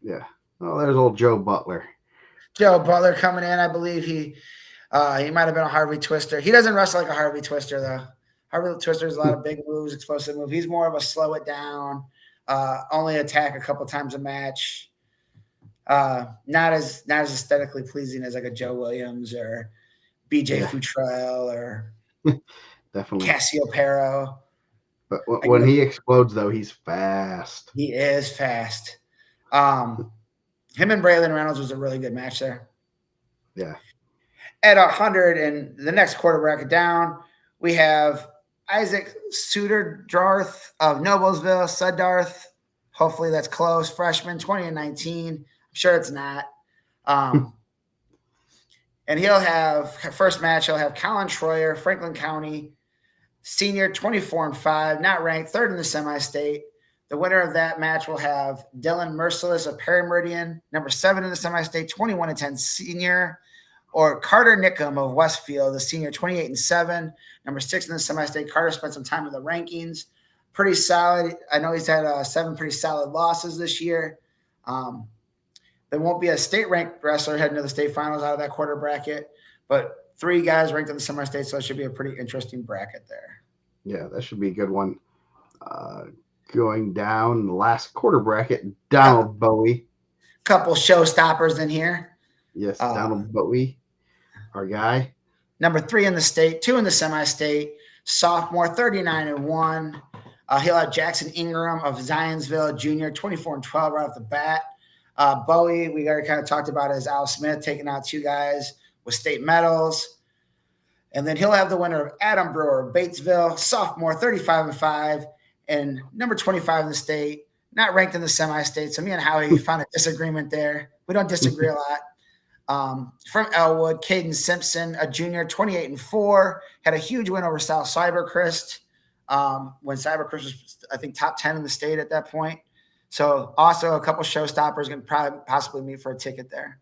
Yeah. Oh, there's old Joe Butler. Joe Butler coming in. I believe he might have been a Harvey Twister. He doesn't wrestle like a Harvey Twister, though. Harvey Twister is a lot of big moves, explosive move. He's more of a slow it down, only attack a couple times a match. Not as aesthetically pleasing as like a Joe Williams or BJ Futrell or definitely Cassio Pero. But when he explodes, though, he's fast. He is fast. Him and Braylon Reynolds was a really good match there. Yeah. At 100 and the next quarter bracket down, we have Isaac Sudarth of Noblesville, Sudarth. Hopefully that's close. Freshman, 20-19. I'm sure it's not. And he'll have first match. He'll have Colin Troyer, Franklin County, senior, 24-5, not ranked, third in the semi-state. The winner of that match will have Dylan Merciless of Perry Meridian, number 7 in the semi-state, 21-10 senior, or Carter Nickham of Westfield, the senior, 28-7, number 6 in the semi-state. Carter spent some time in the rankings. Pretty solid. I know he's had 7 pretty solid losses this year. There won't be a state-ranked wrestler heading to the state finals out of that quarter bracket, but 3 guys ranked in the semi-state, so it should be a pretty interesting bracket there. Yeah, that should be a good one. Going down the last quarter bracket, Donald Bowie. Couple showstoppers in here. Yes, Donald Bowie, our guy. Number 3 in the state, 2 in the semi-state, sophomore, 39-1. He'll have Jackson Ingram of Zionsville, junior, 24-12 right off the bat. Bowie, we already kind of talked about as Al Smith, taking out 2 guys with state medals. And then he'll have the winner of Adam Brewer, Batesville, sophomore, 35-5, and number 25 in the state, not ranked in the semi-state. So me and Howie found a disagreement there. We don't disagree a lot. From Elwood, Caden Simpson, a junior, 28-4, had a huge win over South Cybercrest when Cybercrest was, I think, top 10 in the state at that point. So also a couple showstoppers going to probably possibly meet for a ticket there.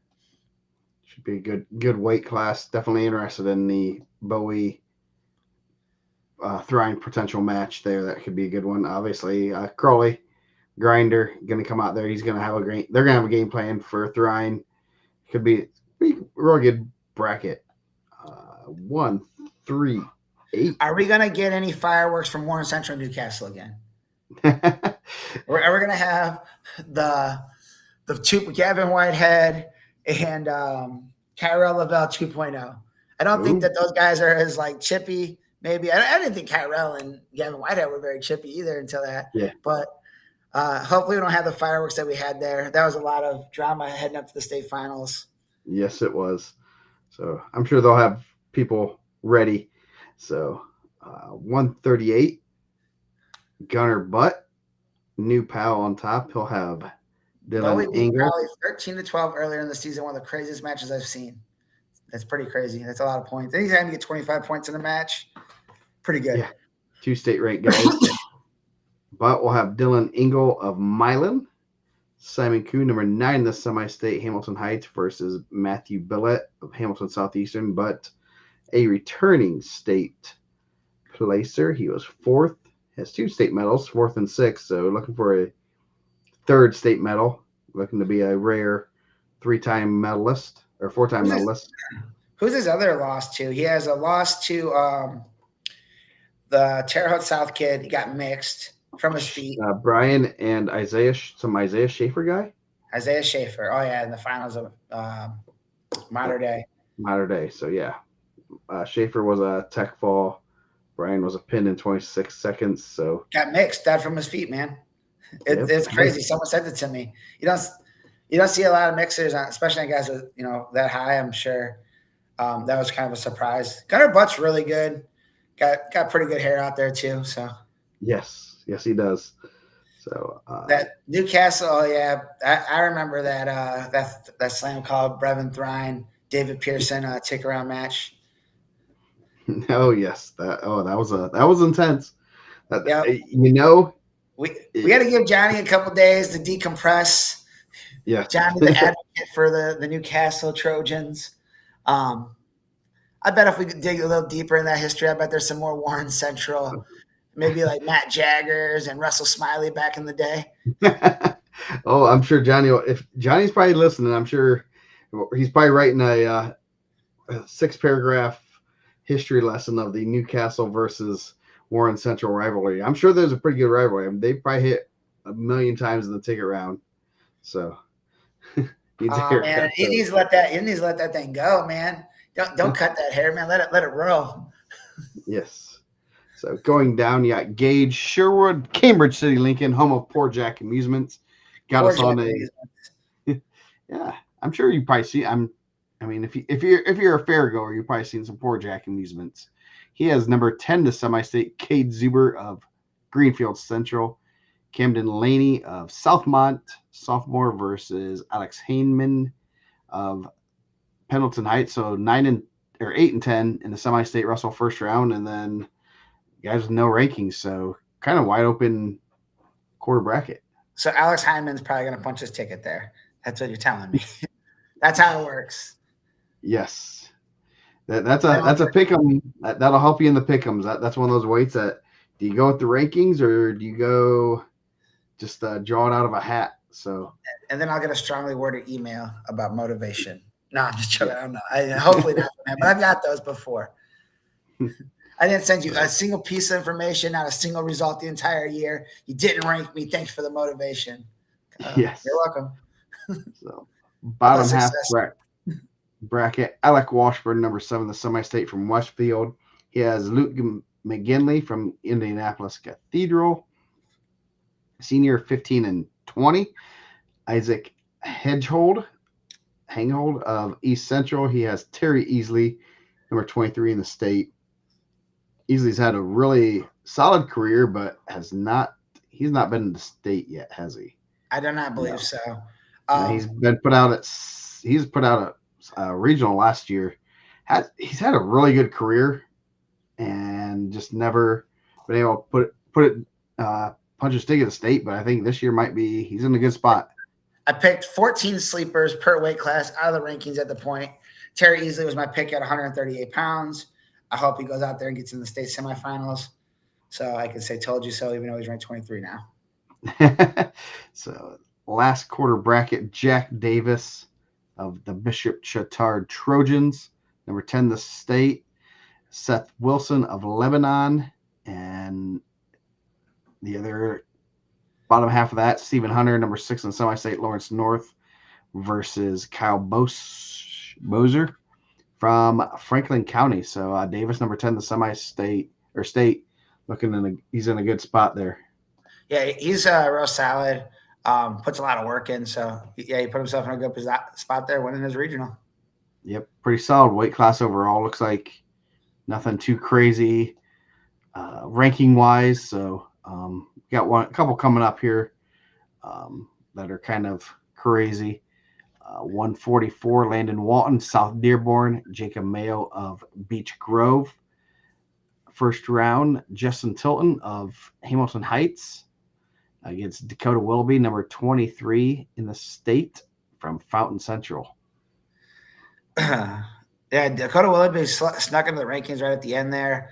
Should be a good weight class. Definitely interested in the Bowie Thrine potential match there. That could be a good one. Obviously, Crowley Grinder going to come out there. He's going to have they're going to have a game plan for Thrine. Could be a real good bracket. 1, 3, 8. Are we going to get any fireworks from Warren Central Newcastle again? Are we going to have the 2 Gavin Whitehead and Kyrell Lavelle 2.0? I don't think that those guys are as like chippy. Maybe I didn't think Kyrell and Gavin Whitehead were very chippy either until that. Yeah. But hopefully we don't have the fireworks that we had there. That was a lot of drama heading up to the state finals. Yes, it was. So I'm sure they'll have people ready. So 138, Gunner Butt, new pal on top. He'll have Dylan Ingram. 13-12 earlier in the season, one of the craziest matches I've seen. That's pretty crazy. That's a lot of points. He's having to get 25 points in the match. Pretty good. Yeah, 2 state-ranked guys. But we'll have Dylan Engel of Milan, Simon Kuhn, number 9 in the semi-state, Hamilton Heights, versus Matthew Billett of Hamilton Southeastern, but a returning state placer. He was 4th, has 2 state medals, 4th and 6th, so looking for a 3rd state medal, looking to be a rare 3-time medalist or 4-time medalist. Who's his other loss to? He has a loss to the Terre Haute South kid. He got mixed from his feet. Brian and Isaiah Schaefer guy. Isaiah Schaefer. Oh yeah, in the finals of Mater Dei. Mater Dei. So yeah, Schaefer was a tech fall. Brian was a pin in 26 seconds. So got mixed. Died from his feet, man. It's crazy. Someone said it to me. You don't see a lot of mixers, especially guys with that high. I'm sure that was kind of a surprise. Gunner Butt's really good. Got pretty good hair out there too. So yes, he does. So that Newcastle, oh yeah, I remember that slam called Brevin Thrine, David Pearson tick around match. Oh yes, that was intense. Yeah, we got to give Johnny a couple days to decompress. Yeah, Johnny, the advocate for the Newcastle Trojans. I bet if we could dig a little deeper in that history, I bet there's some more Warren Central, maybe like Matt Jaggers and Russell Smiley back in the day. Oh, I'm sure Johnny. If Johnny's probably listening, I'm sure he's probably writing a 6-paragraph history lesson of the Newcastle versus Warren Central rivalry. I'm sure there's a pretty good rivalry. I mean, they probably hit 1 million times in the ticket round. So he needs to let that thing go, man. Don't cut that hair, man. Let it roll. Yes. So going down, you got Gage Sherwood, Cambridge City, Lincoln, home of Poor Jack Amusements. Got us on a Yeah, I'm sure you probably see. I mean, if you're a fair goer, you've probably seen some poor Jack amusements. He has number 10 to semi-state, Cade Zuber of Greenfield Central, Camden Laney of Southmont, sophomore versus Alex Hayman of Pendleton Heights. So 8 and 10 in the semi-state Russell first round, and then guys with no rankings. So kind of wide open quarter bracket. So Alex Hyman's probably going to punch his ticket there. That's what you're telling me. That's how it works. Yes. That's a pick'em. That'll help you in the pick'ems. That's one of those weights that do you go with the rankings or do you go just draw it out of a hat? So and then I'll get a strongly worded email about motivation. No, I'm just joking. I don't know. Hopefully not, but I've got those before. I didn't send you a single piece of information, not a single result the entire year. You didn't rank me. Thanks for the motivation. Yes, you're welcome. So bottom half bracket, Alec Washburn, number 7, the semi-state from Westfield. He has Luke McGinley from Indianapolis Cathedral, senior 15 and 20. Isaac Hanghold of East Central. He has Terry Easley, number 23 in the state. Easley's had a really solid career, but he's not been in the state yet, has he? I do not believe so. He's put out a regional last year. He's had a really good career and just never been able to punch his ticket at the state. But I think this year he's in a good spot. I picked 14 sleepers per weight class out of the rankings at the point. Terry Easley was my pick at 138 pounds. I hope he goes out there and gets in the state semifinals. So I can say told you so, even though he's ranked 23 now. So last quarter bracket, Jack Davis of the Bishop Chatard Trojans, number 10 the state. Seth Wilson of Lebanon, and the other bottom half of that, Stephen Hunter, number 6 in semi-state, Lawrence North versus Kyle Bozer from Franklin County. So Davis, number 10, the semi-state or state, he's in a good spot there. Yeah, he's real solid. Puts a lot of work in. So yeah, he put himself in a good spot there, winning his regional. Yep, pretty solid weight class overall. Looks like nothing too crazy ranking wise. So got a couple coming up here that are kind of crazy. 144, Landon Walton, South Dearborn, Jacob Mayo of Beech Grove. First round, Justin Tilton of Hamilton Heights against Dakota Willoughby, number 23 in the state from Fountain Central. Yeah, Dakota Willoughby snuck into the rankings right at the end there.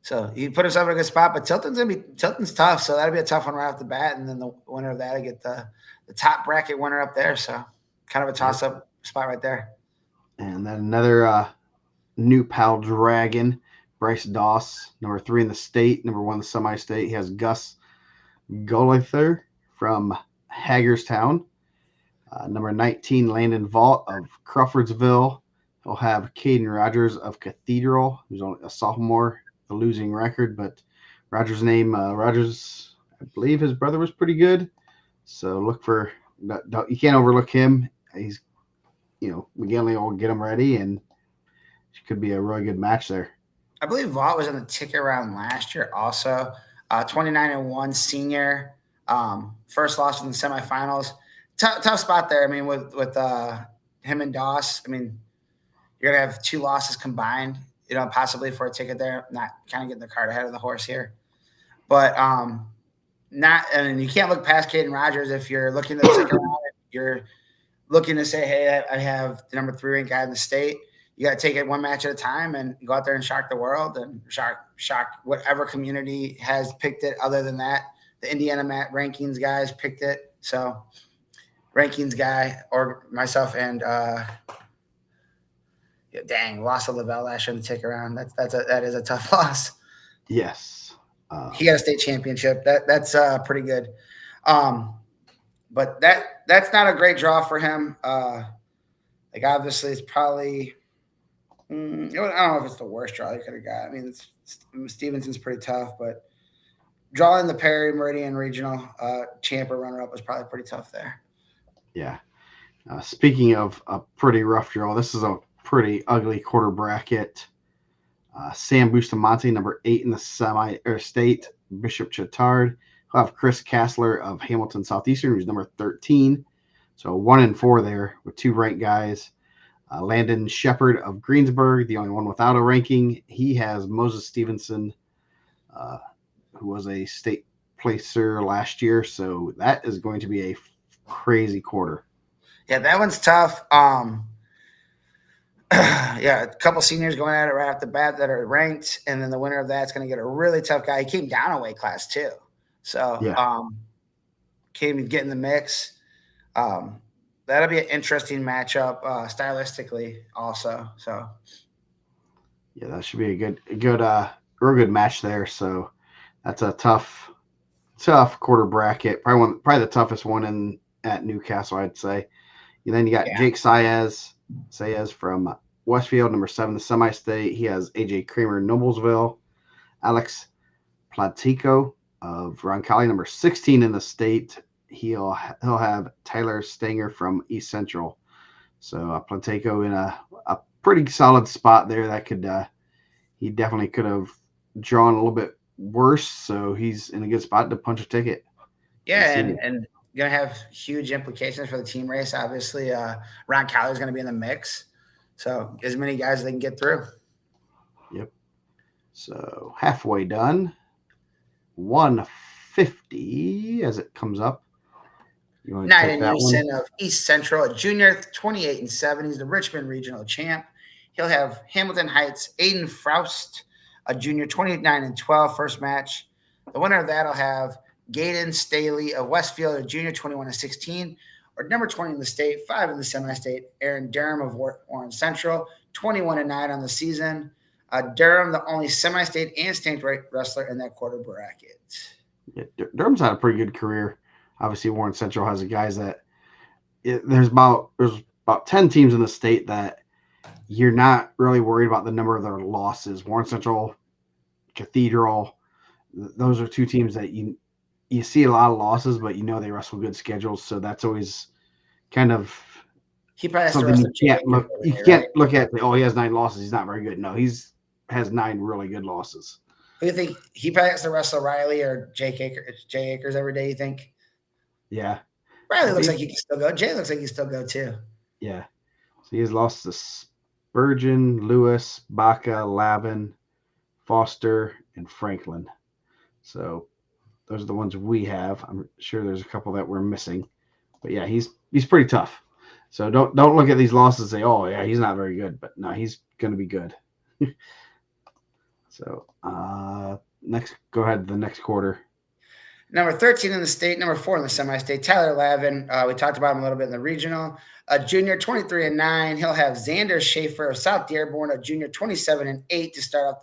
So he put himself in a good spot, but Tilton's tough, so that'll be a tough one right off the bat, and then the winner of that will get the top bracket winner up there. So kind of a toss-up spot right there. And then another new pal dragon, Bryce Doss, number 3 in the state, number 1 in the semi-state. He has Gus Golither from Hagerstown. Number 19, Landon Vault of Crawfordsville. He'll have Caden Rogers of Cathedral, who's only a sophomore, a losing record, but Rogers' I believe his brother was pretty good. So you can't overlook him. He's, McGinley will get him ready, and it could be a really good match there. I believe Vault was in the ticket round last year also. 29-1 senior. First loss in the semifinals. Tough spot there. I mean, with him and Doss, I mean, you're going to have 2 losses combined, possibly for a ticket there. Not kind of getting the cart ahead of the horse here. But you can't look past Caden Rogers if you're looking to take around. You're looking to say, hey, I have the number 3 ranked guy in the state. You got to take it one match at a time and go out there and shock the world and shock whatever community has picked it. Other than that, the Indiana rankings guys picked it. So rankings guy or myself and lost to Lavelle last year in the tick around. That is a tough loss. Yes. He got a state championship. That's pretty good. But that's not a great draw for him. Obviously it's probably I don't know if it's the worst draw he could have got. I mean, Stevenson's pretty tough, but drawing the Perry Meridian Regional champ or runner-up was probably pretty tough there. Yeah. Speaking of a pretty rough draw, this is a pretty ugly quarter bracket. Sam Bustamante, number 8 in the semi or state. Bishop Chittard. We'll have Chris Kassler of Hamilton Southeastern, who's number 13. So 1-4 there with 2 ranked guys. Landon Shepard of Greensburg, the only one without a ranking. He has Moses Stevenson, who was a state placer last year. So that is going to be a crazy quarter. Yeah, that one's tough. Yeah, a couple seniors going at it right off the bat that are ranked, and then the winner of that's going to get a really tough guy. He came down a weight class too, so Yeah. came and get in the mix. That'll be an interesting matchup stylistically, also. So Yeah, that should be real good match there. So that's a tough quarter bracket. Probably the toughest one at Newcastle, I'd say. And then you got Jake Saez from Westfield, number 7, the semi-state. He has AJ Kramer, Noblesville. Alex Platico of Roncalli, number 16 in the state. He'll have Tyler Stanger from East Central. So Platico in a pretty solid spot there. That could he definitely could have drawn a little bit worse. So he's in a good spot to punch a ticket. Yeah, and going to have huge implications for the team race. Obviously, Roncalli is going to be in the mix. So as many guys as they can get through. Yep. So halfway done. 150 as it comes up. Knight Anderson of East Central, a junior, 28-7. He's the Richmond Regional Champ. He'll have Hamilton Heights, Aiden Frost, a junior, 29-12, first match. The winner of that will have Gaden Staley of Westfield, a junior, 21-16, or number 20 in the state, 5 in the semi-state. Aaron Durham of Warren Central, 21-9 on the season. Durham, the only semi-state and state wrestler in that quarter bracket. Yeah, Durham's had a pretty good career. Obviously, Warren Central has guys that there's about 10 teams in the state that you're not really worried about the number of their losses. Warren Central, Cathedral, those are 2 teams that you see a lot of losses, but they wrestle good schedules. So that's always kind of something you can't look at. Oh, he has 9 losses. He's not very good. No, has 9 really good losses. Who do you think he probably has to wrestle Riley or Jay Akers every day? You think? Yeah, Riley looks like he can still go. Jay looks like he can still go too. Yeah, so he has lost to Spurgeon, Lewis, Baca, Lavin, Foster, and Franklin. So those are the ones we have. I'm sure there's a couple that we're missing, but yeah, he's pretty tough. So don't look at these losses and say, oh yeah, he's not very good, but no, he's going to be good. So go ahead to the next quarter. Number 13 in the state, number 4 in the semi-state, Tyler Lavin. We talked about him a little bit in the regional. A junior, 23-9. He'll have Xander Schaefer of South Dearborn, a junior, 27-8 to start off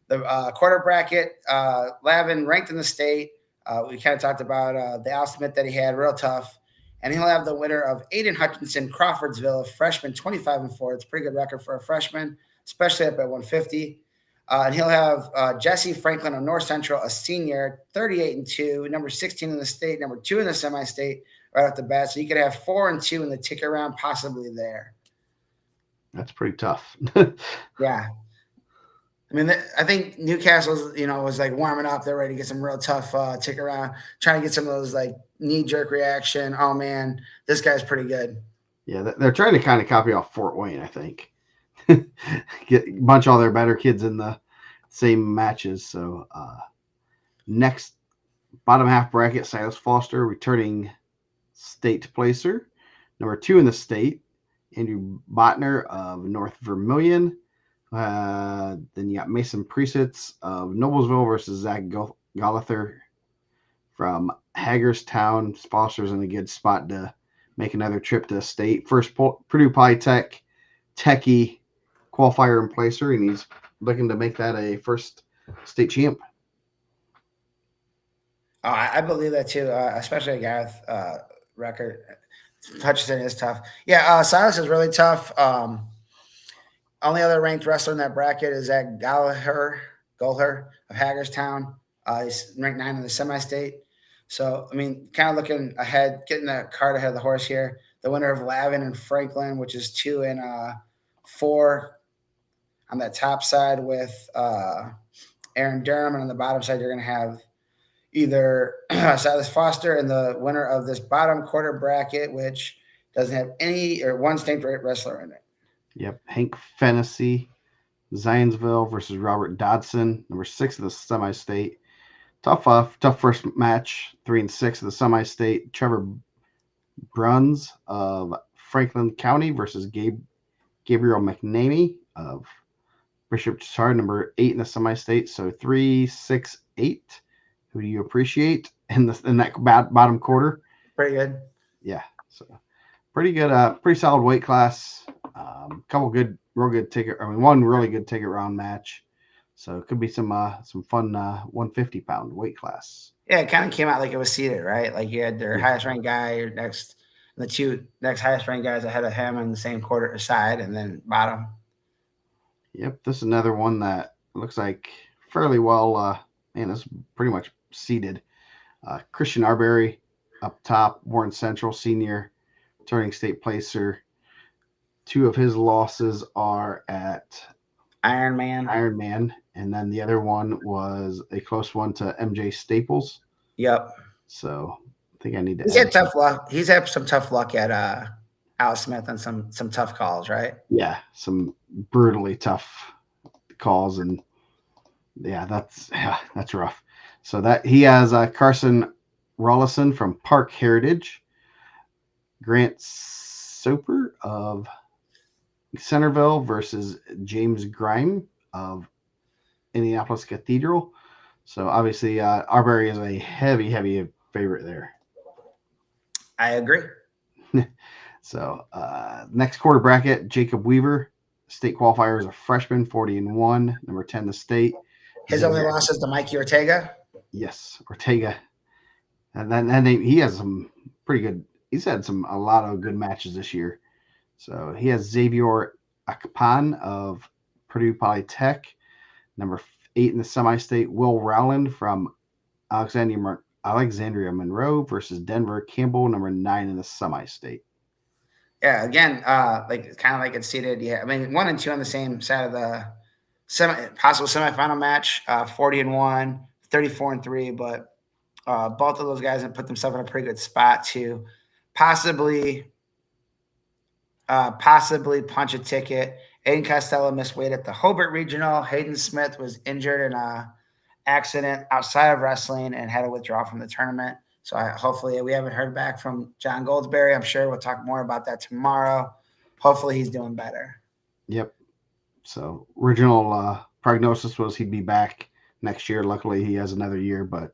the quarter bracket. Lavin ranked in the state. We kind of talked about the estimate that he had, real tough. And he'll have the winner of Aiden Hutchinson, Crawfordsville, a freshman, 25-4. It's a pretty good record for a freshman, especially up at 150. And he'll have Jesse Franklin of North Central, a senior, 38-2, number 16 in the state, number 2 in the semi-state right off the bat. So you could have 4-2 in the ticket round, possibly there. That's pretty tough. Yeah. I mean, I think Newcastle's, was like warming up. They're ready to get some real tough ticket round, trying to get some of those like knee-jerk reaction. Oh, man, this guy's pretty good. Yeah, they're trying to kind of copy off Fort Wayne, I think. Bunch all their better kids in the same matches. So next bottom half bracket, Silas Foster, returning state placer, number 2 in the state. Andrew Botner of North Vermilion. Then you got Mason Presitz of Noblesville versus Zach Gollather from Hagerstown. Foster's in a good spot to make another trip to state. First Purdue Polytech techie qualifier and placer, and he's looking to make that a first state champ. Oh, I believe that too, especially a guy with record. Hutchinson is tough. Yeah, Silas is really tough. Only other ranked wrestler in that bracket is Zach Golher of Hagerstown. He's ranked 9 in the semi-state. So, I mean, kind of looking ahead, getting the cart ahead of the horse here. The winner of Lavin and Franklin, which is 2 and 4 on that top side with Aaron Durham. And on the bottom side, you're going to have either Silas Foster and the winner of this bottom quarter bracket, which doesn't have any or one stanked wrestler in it. Yep. Hank Fennessy, Zionsville versus Robert Dodson, number 6 of the semi-state. Tough first match, 3 and 6 of the semi-state. Trevor Bruns of Franklin County versus Gabriel McNamee of Bishop Chatard, number 8 in the semi-state. So 3, 6, 8. Who do you appreciate in that bottom quarter? Pretty good. Yeah, so pretty good. Pretty solid weight class. Couple real good ticket. I mean, one really good ticket round match. So it could be some fun 150-pound weight class. Yeah, it kind of came out like it was seeded, right? Like you had their highest ranked guy, the 2 next highest ranked guys ahead of him on the same quarter side, and then bottom. Yep, this is another one that looks like fairly well. This is pretty much seeded. Christian Arbery up top, Warren Central senior, returning state placer. 2 of his losses are at Iron Man, and then the other one was a close one to MJ Staples. Yep. So I think I need to. He's had tough luck. He's had some tough luck at Al Smith and some tough calls, right? Yeah, some brutally tough calls, and that's rough. So that he has Carson Rollison from Park Heritage, Grant Soper of Centerville versus James Grime of Indianapolis Cathedral. So obviously Arbery is a heavy favorite there. I agree. So next quarter bracket, Jacob Weaver, state qualifier as a freshman, 40-1, number 10 the state. His only loss is to Mikey Ortega. Yes, Ortega. And then he has some pretty good. He's had a lot of good matches this year. So he has Xavier Akapan of Purdue Polytech, number 8 in the semi-state. Will Rowland from Alexandria Monroe versus Denver Campbell, number 9 in the semi-state. Yeah, again, kind of like it's seated. Yeah, I mean 1 and 2 on the same side of the possible semifinal match. 40-1, 34-3, but both of those guys have put themselves in a pretty good spot to possibly punch a ticket. Aiden Costello missed weight at the Hobart Regional. Hayden Smith was injured in a accident outside of wrestling and had to withdraw from the tournament. So hopefully we haven't heard back from John Goldsberry. I'm sure we'll talk more about that tomorrow. Hopefully he's doing better. Yep. So original prognosis was he'd be back next year. Luckily he has another year, but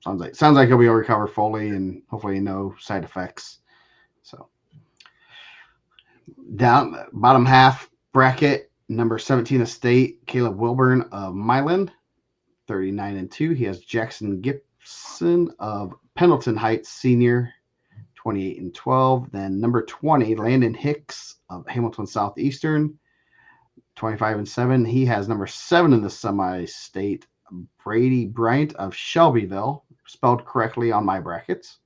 sounds like he'll be able to recover fully and hopefully no side effects. So down bottom half bracket, number 17 state, Caleb Wilburn of Milan, 39-2. He has Jackson Gibson of Pendleton Heights senior, 28-12. Then number 20, Landon Hicks of Hamilton Southeastern, 25-7. He has number 7 in the semi-state, Brady Bryant of Shelbyville, spelled correctly on my brackets.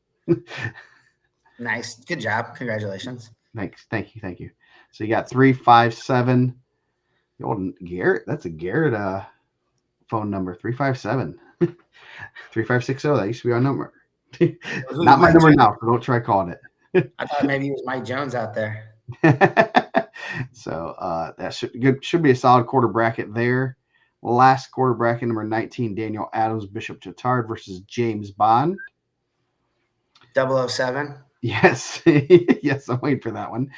Nice. Good job. Congratulations. Thank you. So you got 357. The old Garrett. That's a Garrett phone number. 357. 3560. That used to be our number. Not my number now, so don't try calling it. I thought maybe it was Mike Jones out there. So that should be a solid quarter bracket there. Last quarter bracket, number 19, Daniel Adams, Bishop Chatard versus James Bond. 007. Yes. Yes, I'm waiting for that one.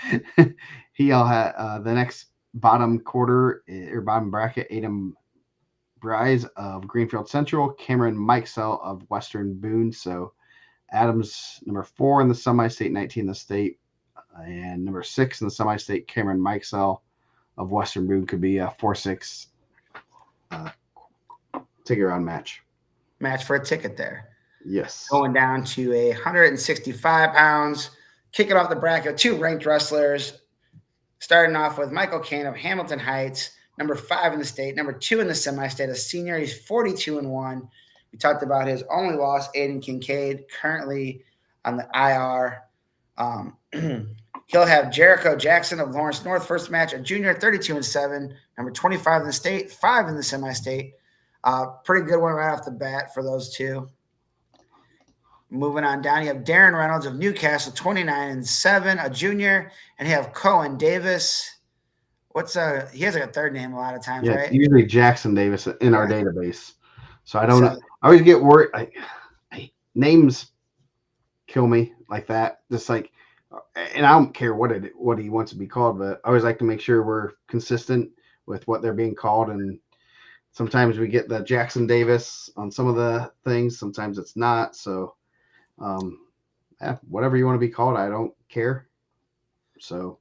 He'll have the next bottom quarter or bottom bracket, Adam Bryce of Greenfield Central, Cameron Mikesell of Western Boone. So Adams, number 4 in the semi-state, 19 in the state, and number 6 in the semi-state, Cameron Mikesell of Western Boone could be a 4-6 ticket round match. Match for a ticket there. Yes. Going down to 165 pounds. Kicking off the bracket, 2 ranked wrestlers. Starting off with Michael Kane of Hamilton Heights, number 5 in the state, number 2 in the semi-state, a senior. He's 42-1. We talked about his only loss, Aiden Kincaid, currently on the IR. He'll have Jericho Jackson of Lawrence North, first match, a junior, 32-7, number 25 in the state, 5 in the semi-state. Pretty good one right off the bat for those two. Moving on down, you have Darren Reynolds of Newcastle, 29-7, a junior, and you have Cohen Davis. He has like a third name a lot of times, right? Usually Jackson Davis in our database. So I don't know. I always get worried. Names kill me like that. Just like, and I don't care what he wants to be called, but I always like to make sure we're consistent with what they're being called. And sometimes we get the Jackson Davis on some of the things. Sometimes it's not. So, whatever you want to be called, I don't care. So,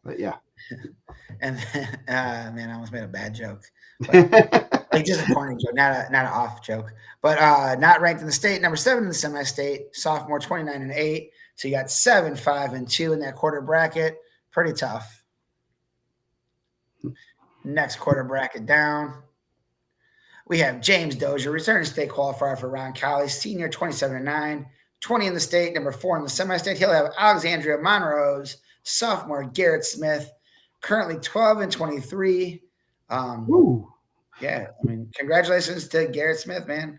but yeah. And man, I almost made a bad joke. Like just a corny joke, not an off joke. But not ranked in the state, number 7 in the semi-state, sophomore, 29-8. So you got 7, 5, and 2 in that quarter bracket. Pretty tough. Next quarter bracket down, we have James Dozier, returning state qualifier for Roncalli, senior, 27-9, 20 in the state, number 4 in the semi-state. He'll have Alexandria Monrose, sophomore, Garrett Smith, currently 12-23. Yeah, I mean, congratulations to Garrett Smith, man.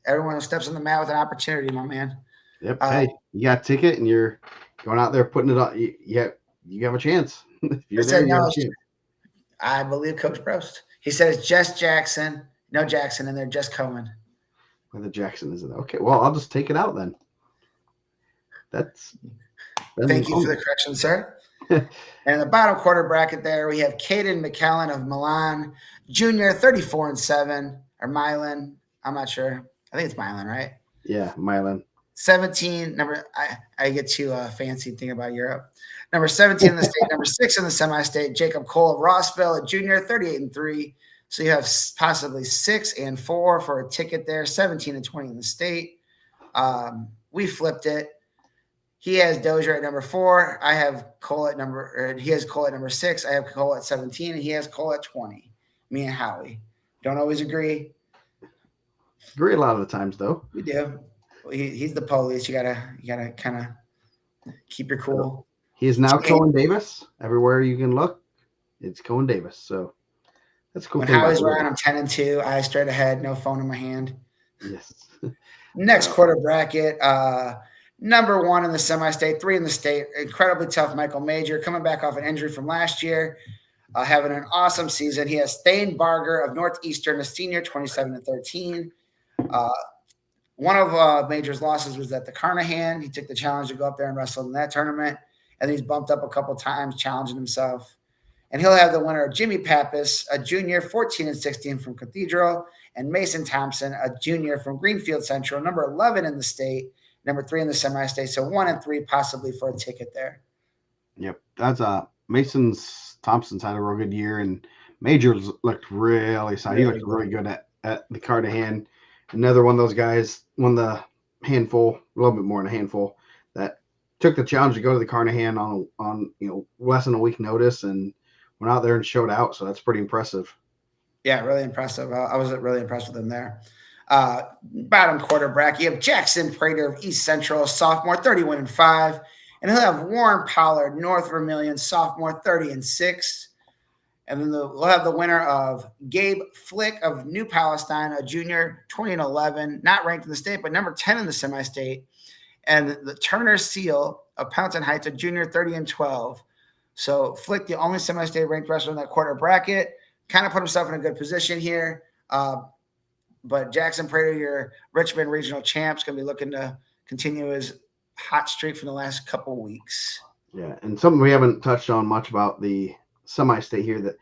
Everyone who steps on the mat with an opportunity, my man. Yep. Hey, you got a ticket and you're going out there putting it on. You have a chance. If you're there, you have a chance. I believe Coach Prost. He said it's just Jackson, no Jackson, and they're just Cohen. Well, the Jackson isn't okay. Well, I'll just take it out then. Thank you for the correction, sir. And the bottom quarter bracket there, we have Caden McCallan of Milan, junior, 34-7, or Milan. I'm not sure. I think it's Milan, right? Yeah, Milan. 17, I get too fancy thinking about Europe. Number 17 in the state, number 6 in the semi-state, Jacob Cole of Rossville, a junior, 38-3. So you have possibly 6 and 4 for a ticket there, 17-20 in the state. We flipped it. He has Dozier at number 4. I have Cole at he has Cole at number 6. I have Cole at 17, and he has Cole at 20. Me and Howie. Don't always agree. Agree a lot of the times, though. We do. He's the police. You gotta kind of keep your cool. He is now Cohen Davis. Everywhere you can look, it's Cohen Davis. So that's cool. When Howie's around, I'm 10-2, eyes straight ahead, no phone in my hand. Yes. Next quarter bracket. Number 1 in the semi-state, 3 in the state. Incredibly tough Michael Major, coming back off an injury from last year, having an awesome season. He has Thane Barger of Northeastern, a senior, 27-13. One of Major's losses was at the Carnahan. He took the challenge to go up there and wrestle in that tournament, and he's bumped up a couple times, challenging himself. And he'll have the winner, Jimmy Pappas, a junior, 14-16 from Cathedral, and Mason Thompson, a junior from Greenfield Central, number 11 in the state, number 3 in the semi-state. So 1 and 3 possibly for a ticket there. Yep. That's Thompson's had a real good year, and Majors looked really solid. He looked really good at the Carnahan. Another one of those guys, won the handful, a little bit more than a handful, that took the challenge to go to the Carnahan on less than a week notice and went out there and showed out. So that's pretty impressive. Yeah, really impressive. I was really impressed with him there. Bottom quarter bracket, you have Jackson Prater of East Central, sophomore, 31-5, and he'll have Warren Pollard, North Vermilion, sophomore, 30-6. And then we'll have the winner of Gabe Flick of New Palestine, a junior, 20-11, not ranked in the state, but number 10 in the semi-state. And the Turner Seal of Poundton Heights, a junior, 30-12. So Flick, the only semi-state ranked wrestler in that quarter bracket, kind of put himself in a good position here. But Jackson Prater, your Richmond regional champ, is going to be looking to continue his hot streak from the last couple of weeks. Yeah, and something we haven't touched on much about the semi-state here, that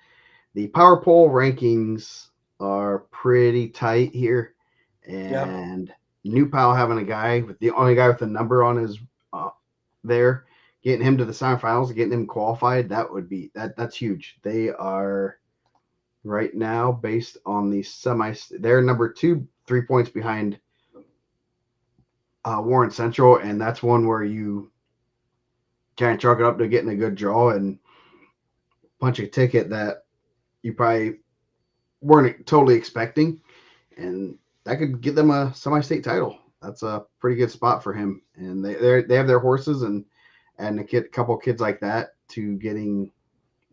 the power pole rankings are pretty tight here, and New Pal having a guy with the only guy with a number on his there, getting him to the semifinals, getting him qualified, that's huge. They are right now based on the they're number 2, 3 points behind Warren Central, and that's one where you kind of chalk it up to getting a good draw and punch a ticket that you probably weren't totally expecting. And that could get them a semi-state title. That's a pretty good spot for him, and they have their horses, and a couple kids like that to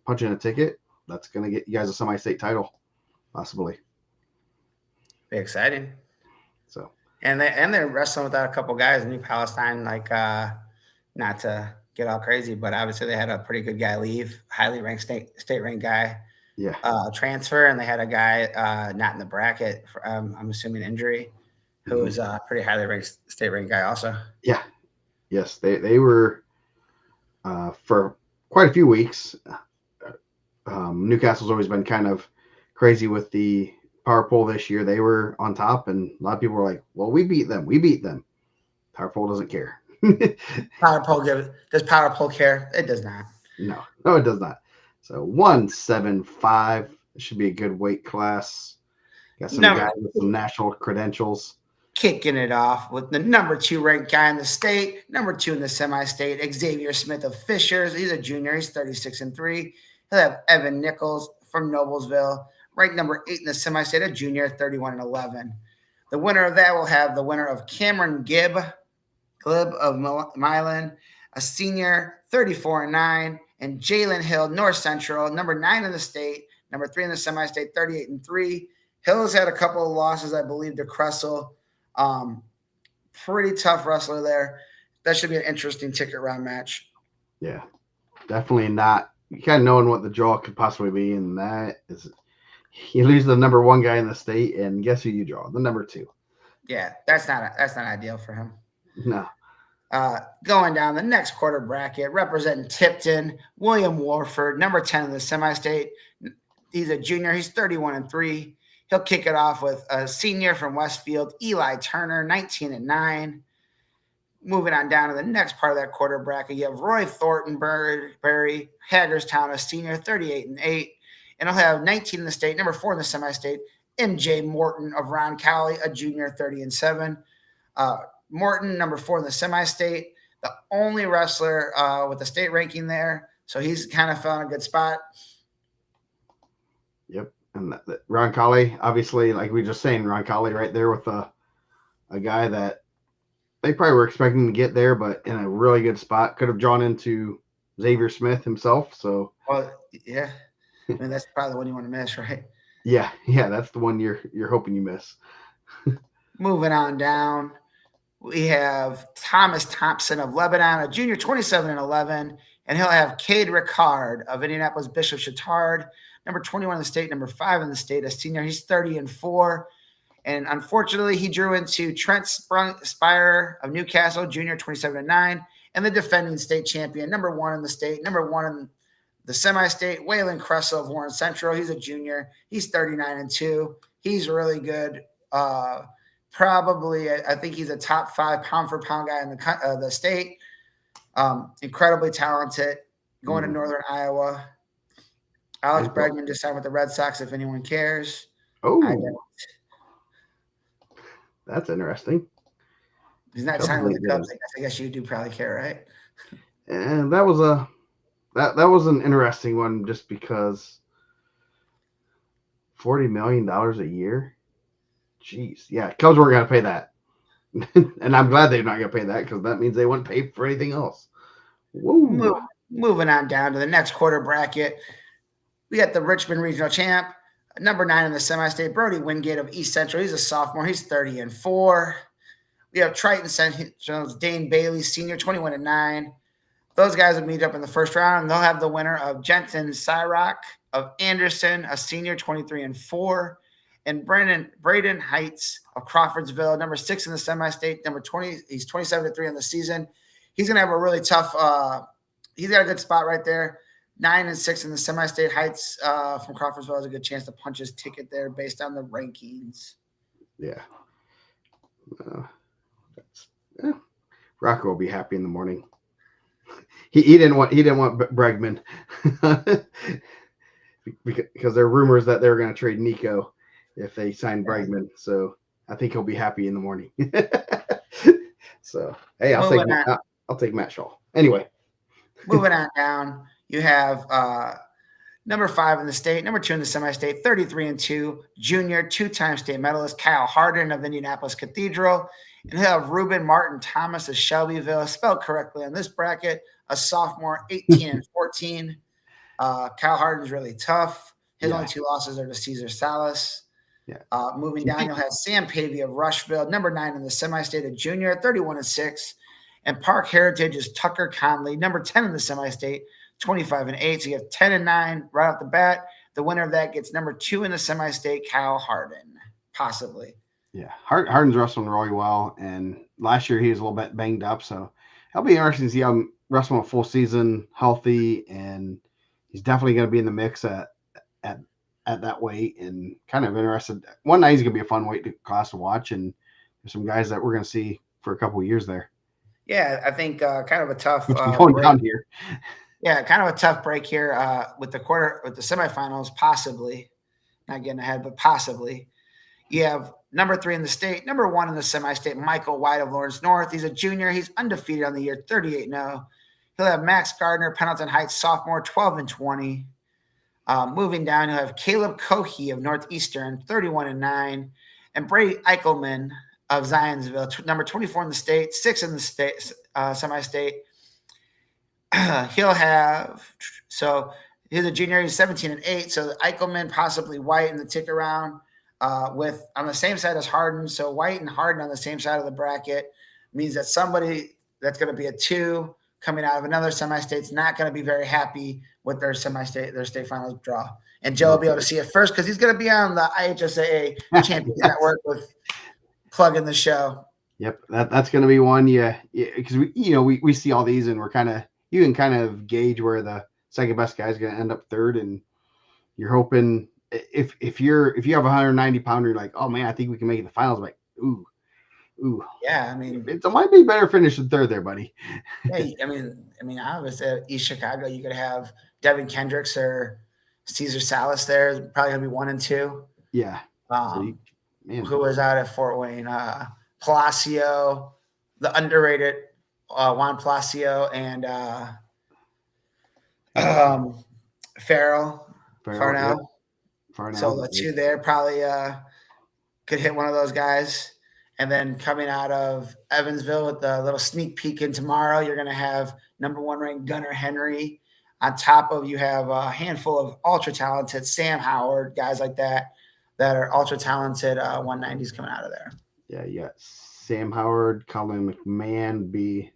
punching a ticket. That's gonna get you guys a semi-state title, possibly. Be exciting. So And they're wrestling without a couple guys. New Palestine, like not to get all crazy, but obviously they had a pretty good guy leave, highly ranked state ranked guy. Yeah. Transfer, and they had a guy not in the bracket. For, I'm assuming injury, who was a pretty highly ranked state ranked guy also. Yeah. Yes, they were for quite a few weeks. Newcastle's always been kind of crazy with the power pole this year. They were on top, and a lot of people were like, "Well, we beat them. We beat them." Power pole doesn't care. Does power pole care? It does not. No, it does not. So 175 should be a good weight class. Got some guys with some national credentials. Kicking it off with the number 2 ranked guy in the state, number 2 in the semi-state, Xavier Smith of Fishers. He's a junior. He's 36-3. He'll have Evan Nichols from Noblesville, ranked number 8 in the semi-state, a junior, 31-11. The winner of that will have the winner of Cameron Glib of Milan, a senior, 34-9, and Jalen Hill, North Central, number 9 in the state, number 3 in the semi-state, 38-3. Hill has had a couple of losses, I believe, to Kressel. Pretty tough wrestler there. That should be an interesting ticket round match. Yeah, definitely not. You kind of knowing what the draw could possibly be, and that is you lose the number 1 guy in the state, and guess who you draw? The number 2. Yeah, that's not ideal for him. No. Going down the next quarter bracket, representing Tipton, William Warford, number 10 in the semi-state. He's a junior. He's 31-3. He'll kick it off with a senior from Westfield, Eli Turner, 19-9. Moving on down to the next part of that quarter bracket, you have Roy Thorntonberry, Hagerstown, a senior, 38-8. And he'll have 19 in the state, number 4 in the semi-state, MJ Morton of Roncalli, a junior, 30-7. Morton, number 4 in the semi-state, the only wrestler with the state ranking there. So he's kind of fell in a good spot. Yep. And Roncalli, obviously, like we were just saying, Roncalli right there with a guy that they probably were expecting to get there, but in a really good spot. Could have drawn into Xavier Smith himself. So, well, yeah. I mean, that's probably the one you want to miss, right? Yeah, that's the one you're hoping you miss. Moving on down, we have Thomas Thompson of Lebanon, a junior, 27-11, and he'll have Cade Ricard of Indianapolis Bishop Chatard, number 21 in the state, number 5 in the state, a senior. He's 30-4, and unfortunately, he drew into Trent Spire of Newcastle, junior, 27-9, and the defending state champion, number 1 in the state, number 1 in the semi-state, Waylon Kressel of Warren Central. He's a junior. He's 39-2. He's really good. Probably, I think he's a top 5 pound-for-pound guy in the state. Incredibly talented. Going to Northern Iowa. Alex Bregman just signed with the Red Sox, if anyone cares. Oh, that's interesting. He's not signed with the Cubs. I guess you do probably care, right? And that was an interesting one, just because $40 million a year. Jeez, yeah, Cubs weren't going to pay that, and I'm glad they're not going to pay that, because that means they wouldn't pay for anything else. Whoa. Moving on down to the next quarter bracket, we got the Richmond Regional Champ, number 9 in the semi-state, Brody Wingate of East Central. He's a sophomore. He's 30-4. We have Triton Central's Dane Bailey, senior, 21-9. Those guys will meet up in the first round, and they'll have the winner of Jensen Cyrock of Anderson, a senior, 23-4. And Braden Heights of Crawfordsville, number 6 in the semi-state, number 20. He's 27-3 in the season. He's going to have a really tough he's got a good spot right there. 9-6 in the semi-state. Heights from Crawfordsville has a good chance to punch his ticket there based on the rankings. Yeah. Rocco will be happy in the morning. He didn't want Bregman because there are rumors that they were going to trade Nico if they signed Bregman. So I think he'll be happy in the morning. So hey, I'll take Matt Shaw. Anyway, moving on down, you have Number 5 in the state, number 2 in the semi-state, 33-2, junior, 2-time state medalist Kyle Harden of Indianapolis Cathedral. And he'll have Ruben Martin Thomas of Shelbyville, spelled correctly on this bracket, a sophomore, 18-14. Kyle Harden's really tough. His only 2 losses are to Cesar Salas. Yeah. Moving down, you'll have Sam Pavey of Rushville, number 9 in the semi-state, a junior, 31-6. And Park Heritage is Tucker Conley, number 10 in the semi-state, 25-8. So you have 10-9 right off the bat. The winner of that gets number 2 in the semi-state, Kyle Harden, possibly. Yeah, Harden's wrestling really well, and last year he was a little bit banged up, so it'll be interesting to see him wrestling a full season, healthy, and he's definitely going to be in the mix at that weight, and kind of interested. One night he's going to be a fun weight class to watch, and there's some guys that we're going to see for a couple of years there. Yeah, I think kind of a tough going down here. Yeah, kind of a tough break here with the semifinals, possibly. Not getting ahead, but possibly. You have number 3 in the state, number 1 in the semi-state, Michael White of Lawrence North. He's a junior. He's undefeated on the year, 38-0. He'll have Max Gardner, Pendleton Heights sophomore, 12-20. Moving down, he'll have Caleb Cohey of Northeastern, 31-9. And Brady Eichelman of Zionsville, number 24 in the state, 6 in the state semi-state. He'll have – so he's a junior. He's 17-8. So Eichelman, possibly White in the tick around. With on the same side as Harden. So White and Harden on the same side of the bracket means that somebody that's going to be a 2 coming out of another semi-state is not going to be very happy with their state finals draw. And Joe will be able to see it first because he's going to be on the IHSAA Champions Network with plugging the show. Yep, that's going to be one. Yeah, because we see all these and you can kind of gauge where the second best guy is going to end up third, and you're hoping. If you have a 190 pounder, you're like, oh man, I think we can make it to the finals. I'm like, ooh. Yeah, I mean, it might be better finish than third there, buddy. Hey, I mean, I was at East Chicago. You could have Devin Kendricks or Cesar Salas there. Probably gonna be 1 and 2. Yeah. Who was out at Fort Wayne? Palacio, the underrated Juan Palacio, and Farrell. Yeah. So the 2 there probably could hit one of those guys. And then coming out of Evansville with the little sneak peek in tomorrow, you're going to have number 1 ranked Gunnar Henry. On top of you have a handful of ultra talented Sam Howard, guys like that are ultra talented 190s coming out of there. Yeah, you got Sam Howard, Colin McMahon,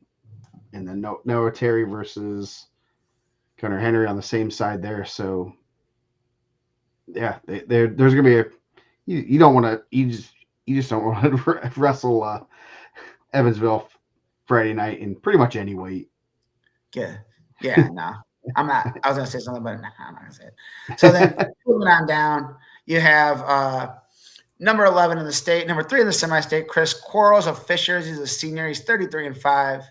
and then Noah Terry versus Gunnar Henry on the same side there. So yeah, there's gonna be you don't want to you just don't want to wrestle Evansville Friday night in pretty much any weight. Yeah, no, I'm not. I was gonna say something, but no, I'm not gonna say it. So then moving on down, you have number 11 in the state, number 3 in the semi-state, Chris Quarles of Fishers. He's a senior. He's 33-5.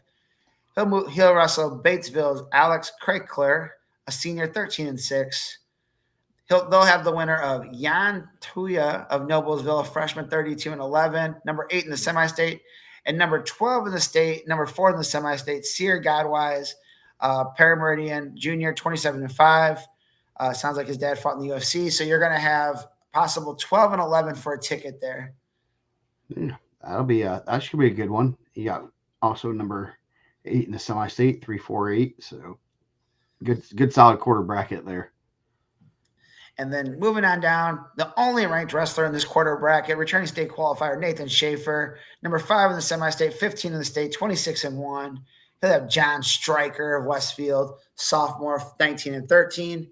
He'll wrestle Batesville's Alex Craigcler, a senior, 13-6. They'll have the winner of Jan Tuya of Noblesville, a freshman, 32-11, number 8 in the semi-state, and number 12 in the state, number 4 in the semi-state, Sear Godwise, Parameridian Junior, 27-5. Sounds like his dad fought in the UFC, so you're going to have possible 12-11 for a ticket there. Yeah, that should be a good one. You got also number 8 in the semi-state, 3-4-8. So good solid quarter bracket there. And then moving on down, the only ranked wrestler in this quarter bracket, returning state qualifier Nathan Schaefer, number 5 in the semi-state, 15 in the state, 26-1. He'll have John Stryker of Westfield, sophomore, 19-13.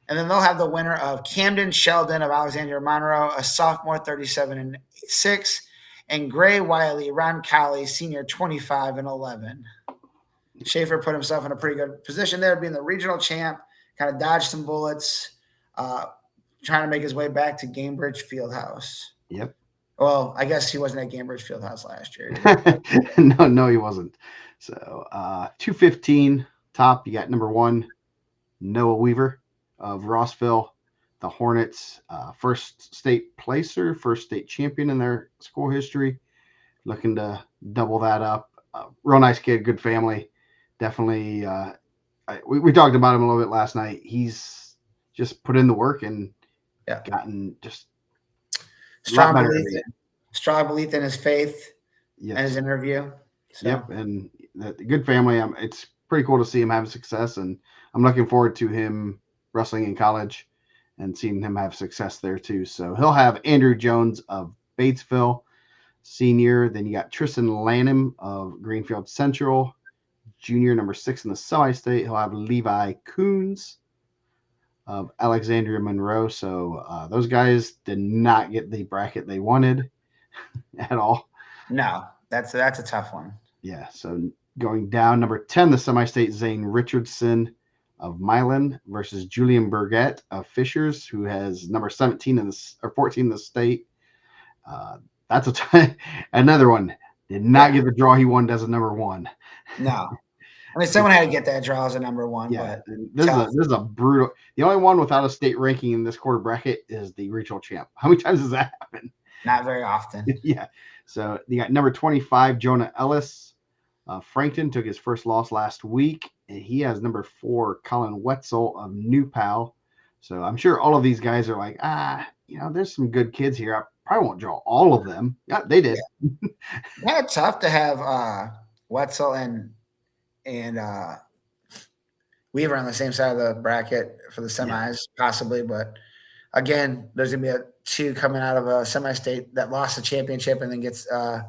And then they'll have the winner of Camden Sheldon of Alexandria Monroe, a sophomore, 37-6, and Gray Wiley, Ron Cowley, senior, 25-11. Schaefer put himself in a pretty good position there, being the regional champ, kind of dodged some bullets, trying to make his way back to Gamebridge Fieldhouse. Yep. Well, I guess he wasn't at Gamebridge Fieldhouse last year. No, he wasn't. So 215 top, you got number 1, Noah Weaver of Rossville, the Hornets, first state placer, first state champion in their school history, looking to double that up. Real nice kid, good family. Definitely. We talked about him a little bit last night. He's just put in the work and gotten just a lot better. Strong belief in his faith and his interview. So. Yep, and the good family. It's pretty cool to see him have success, and I'm looking forward to him wrestling in college and seeing him have success there too. So he'll have Andrew Jones of Batesville Senior. Then you got Tristan Lanham of Greenfield Central Junior, number 6 in the semi-state. He'll have Levi Coons of Alexandria Monroe. So those guys did not get the bracket they wanted at all. No, that's a tough one. Yeah, so going down, number 10, the semi-state, Zane Richardson of Milan versus Julian Burgett of Fishers, who has number 17 or 14 in the state. That's another one. Did not get the draw he wanted as a number 1. No. I mean, someone had to get that draw as a number 1. Yeah, but this is a brutal. The only one without a state ranking in this quarter bracket is the regional champ. How many times does that happen? Not very often. Yeah. So you got number 25, Jonah Ellis. Frankton took his first loss last week, and he has number 4, Colin Wetzel of New Pal. So I'm sure all of these guys are like, there's some good kids here. I probably won't draw all of them. Yeah, they did. Yeah, it's tough to have Wetzel and Weaver on the same side of the bracket for the semis, possibly. But again, there's going to be 2 coming out of a semi-state that lost the championship and then gets a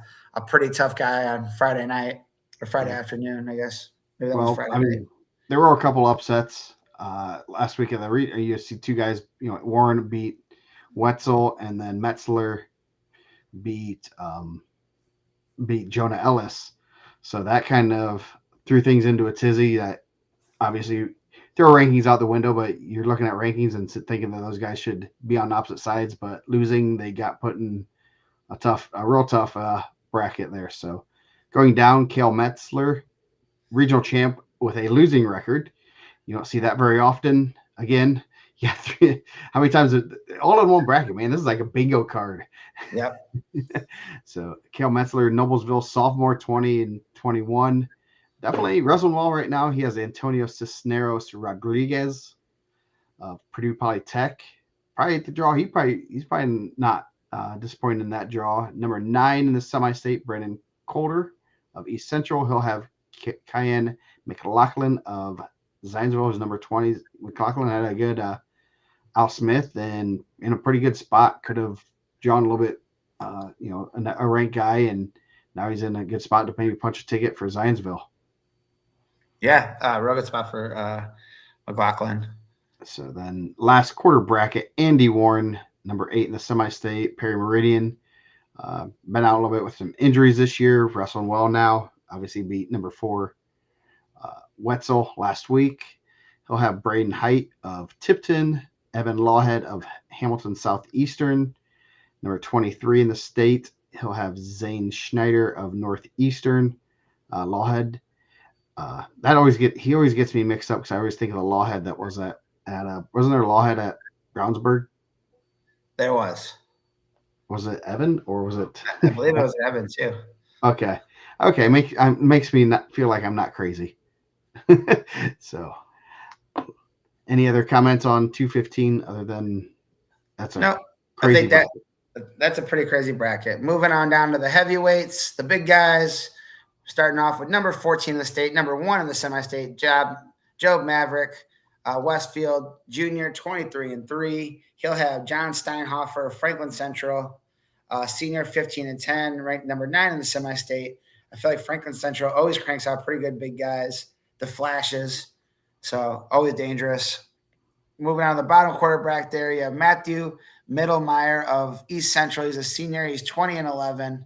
pretty tough guy on Friday night or Friday afternoon, I guess. Maybe that was Friday night. There were a couple upsets last week. You see 2 guys, Warren beat Wetzel, and then Metzler beat Jonah Ellis. So that kind of threw things into a tizzy that obviously throw rankings out the window, but you're looking at rankings and thinking that those guys should be on opposite sides, but losing, they got put in a real tough bracket there. So going down, Cale Metzler, regional champ with a losing record. You don't see that very often. Again, how many times all in one bracket, man? This is like a bingo card. Yep. So Cale Metzler, Noblesville sophomore, 20 and 21. Definitely wrestling well right now. He has Antonio Cisneros Rodriguez of Purdue Polytech. Probably at the draw. He's probably not disappointed in that draw. Number 9 in the semi-state, Brandon Coulter of East Central. He'll have Cayenne McLaughlin of Zionsville, who's number 20. McLaughlin had a good Al Smith and in a pretty good spot. Could have drawn a little bit, a ranked guy, and now he's in a good spot to maybe punch a ticket for Zionsville. Yeah, real good spot for McLaughlin. So then last quarter bracket, Andy Warren, number 8 in the semi-state, Perry Meridian. Been out a little bit with some injuries this year, wrestling well now. Obviously beat number 4 Wetzel last week. He'll have Braden Height of Tipton, Evan Lawhead of Hamilton Southeastern, number 23 in the state. He'll have Zane Schneider of Northeastern. Lawhead. He always gets me mixed up because I always think of the Lawhead that was wasn't there a Lawhead at Brownsburg? There was. Was it Evan or was it? I believe it was Evan too. Okay. Makes me not feel like I'm not crazy. So, any other comments on 215 other than that's a crazy? I think that's a pretty crazy bracket. Moving on down to the heavyweights, the big guys. Starting off with number 14 in the state, number 1 in the semi-state, Job Maverick, Westfield Junior, 23 and 3. He'll have John Steinhofer of Franklin Central, senior, 15 and 10, ranked number 9 in the semi-state. I feel like Franklin Central always cranks out pretty good big guys, the flashes, so always dangerous. Moving on to the bottom quarter bracket there, you have Matthew Mittelmeyer of East Central. He's a senior. He's 20 and 11.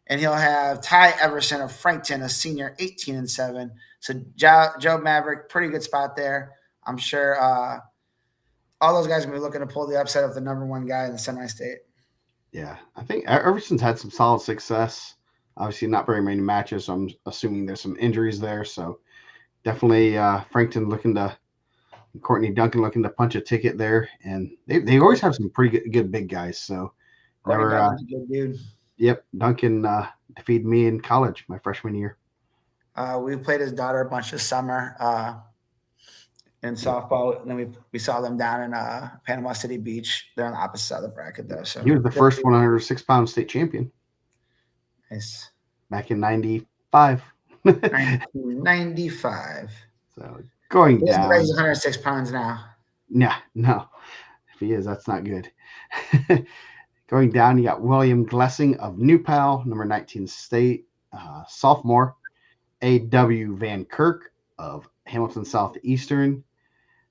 And he'll have Ty Everson of Frankton, a senior, 18 and 7. So Joe Maverick, pretty good spot there. I'm sure all those guys are going to be looking to pull the upset of the number 1 guy in the semi-state. Yeah, I think Everson's had some solid success. Obviously, not very many matches, so I'm assuming there's some injuries there. So definitely Frankton Courtney Duncan looking to punch a ticket there. And they always have some pretty good big guys. So Duncan's a good dude. Yep, Duncan defeated me in college my freshman year. We played his daughter a bunch this summer in softball. And then we saw them down in Panama City Beach. They're on the opposite side of the bracket, though. So he was the first 106-pound state champion. Nice. Back in 95. 1995. So going down. He's 106 pounds now. Yeah, no. If he is, that's not good. Going down, you got William Glessing of New Pal, number 19 state, sophomore. A.W. Van Kirk of Hamilton Southeastern,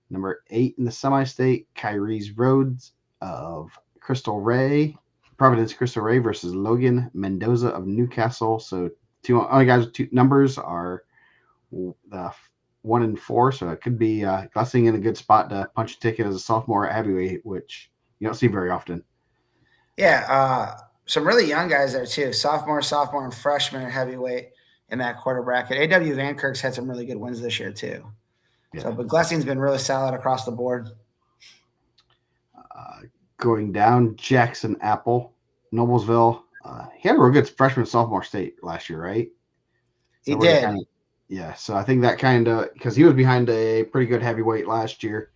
number 8 in the semi-state. Kyrie's Rhodes of Providence Crystal Ray versus Logan Mendoza of Newcastle. So only guys with 2 numbers are the 1 and 4. So it could be Glessing in a good spot to punch a ticket as a sophomore at heavyweight, which you don't see very often. Yeah, some really young guys there too. Sophomore, and freshman at heavyweight in that quarter bracket. A.W. Van Kirk's had some really good wins this year too. Yeah. So, but Glessing's been really solid across the board. Going down, Jackson Apple, Noblesville. He had a real good freshman sophomore state last year, right? He did. Yeah, so I think that kind of, because he was behind a pretty good heavyweight last year,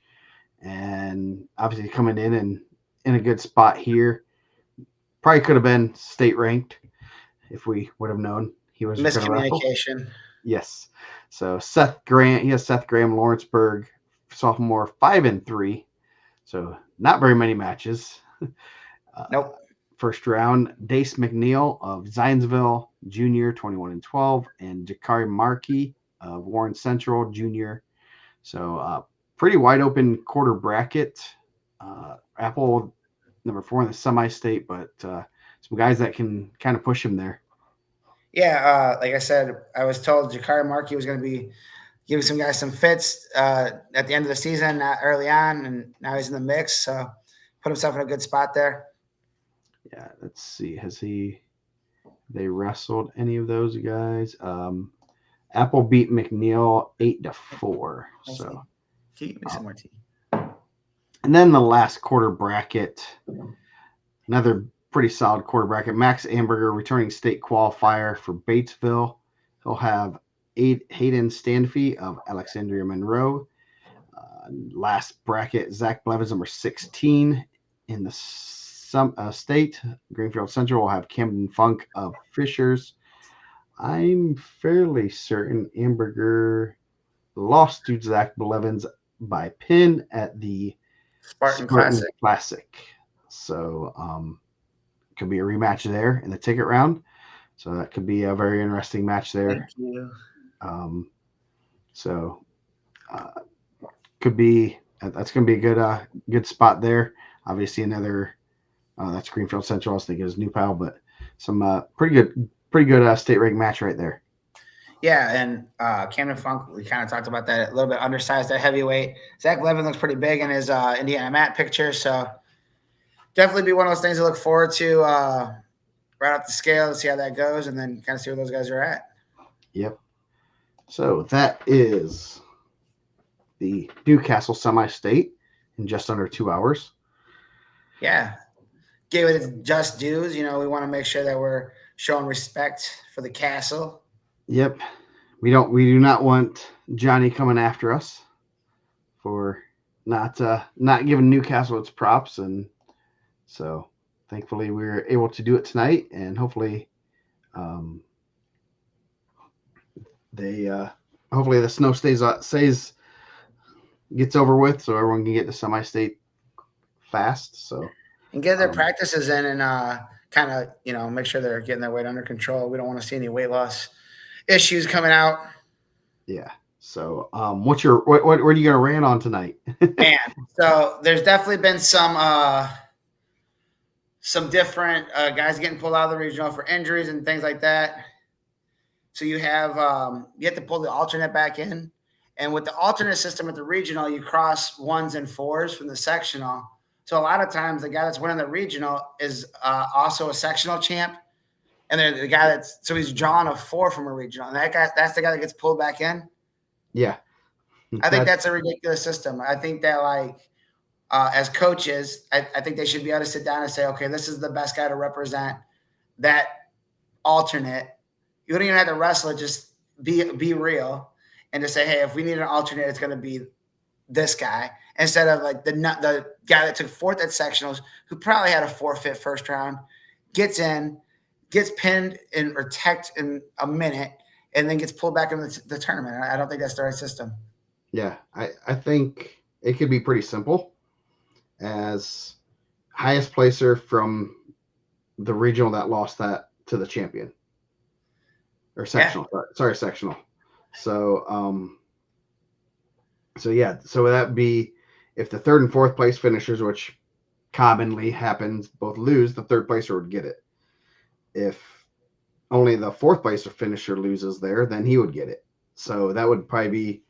and obviously coming in a good spot here. Probably could have been state ranked if we would have known he was miscommunication. Yes. So Seth Graham, Lawrenceburg, sophomore, 5 and 3. So not very many matches. Nope. First round, Dace McNeil of Zionsville, junior, 21 and 12, and Jakari Markey of Warren Central, junior. So pretty wide open quarter bracket. Apple, number 4 in the semi-state, but some guys that can kind of push him there. Yeah, like I said, I was told Jakari Markey was going to be giving some guys some fits at the end of the season, not early on, and now he's in the mix. So put himself in a good spot there. Yeah, let's see. They wrestled any of those guys? Apple beat McNeil 8-4. So give me some more tea. And then the last quarter bracket, another pretty solid quarter bracket. Max Amberger, returning state qualifier for Batesville. He'll have Hayden Stanfey of Alexandria Monroe. Last bracket, Zach Blevins, number 16 in the state. Greenfield Central will have Camden Funk of Fishers. I'm fairly certain Amberger lost to Zach Blevins by pin at the Spartan Classic. So could be a rematch there in the ticket round. So that could be a very interesting match there. Thank you. Could be that's going to be a good spot there. Obviously another that's Greenfield Central. I was thinking it was New Pal, but some pretty good state ranked match right there. Yeah, and Camden Funk, we kind of talked about that, a little bit undersized at heavyweight. Zach Levin looks pretty big in his Indiana Mat picture, so definitely be one of those things to look forward to right off the scale to see how that goes, and then kind of see where those guys are at. Yep. So that is the Newcastle semi-state in just under 2 hours. Yeah. Gave it its just dues. You know, we want to make sure that we're showing respect for the castle. Yep. We do not want Johnny coming after us for not giving Newcastle its props, and so thankfully we were able to do it tonight, and hopefully hopefully the snow gets over with so everyone can get to semi-state fast. So and get their practices in and kind of, you know, make sure they're getting their weight under control. We don't want to see any weight loss issues coming out. Yeah. So what are you gonna rant on tonight? Man, so there's definitely been some different guys getting pulled out of the regional for injuries and things like that. So you have to pull the alternate back in, and with the alternate system at the regional, you cross 1s and 4s from the sectional. So a lot of times the guy that's winning the regional is also a sectional champ. And then the guy so he's drawn a 4 from a regional. And that's the guy that gets pulled back in. Yeah. I think that's a ridiculous system. I think that as coaches, I think they should be able to sit down and say, okay, this is the best guy to represent that alternate. You don't even have to wrestle it, just be real and just say, hey, if we need an alternate, it's going to be this guy instead of like the guy that took fourth at sectionals, who probably had a forfeit first round, gets in, gets pinned or teched in a minute, and then gets pulled back in the tournament. I don't think that's the right system. Yeah, I think it could be pretty simple as highest placer from the regional that lost that to the champion. Or sectional. Yeah. Sorry, sectional. So so that'd be if the third and fourth place finishers, which commonly happens, both lose, the third placer would get it. If only the fourth place finisher loses there, then he would get it. So that would probably be,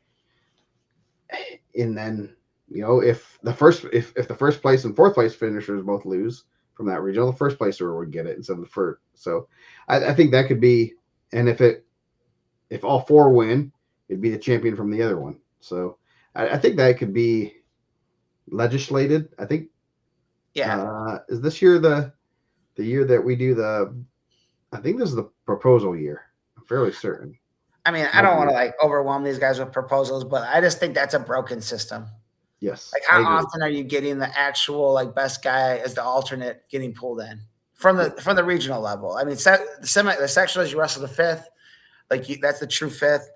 and then if the first place and fourth place finishers both lose from that regional, the first placer would get it instead of the first. So I think that could be, and if all four win, it'd be the champion from the other one. So I think that could be legislated. I think. Yeah. Is this year the year that we do I think this is the proposal year. I'm fairly certain. I mean, I don't want to like overwhelm these guys with proposals, but I just think that's a broken system. Yes. Like how often are you getting the actual like best guy as the alternate getting pulled in from the regional level? I mean, the sectionals, you wrestle the fifth, like that's the true fifth.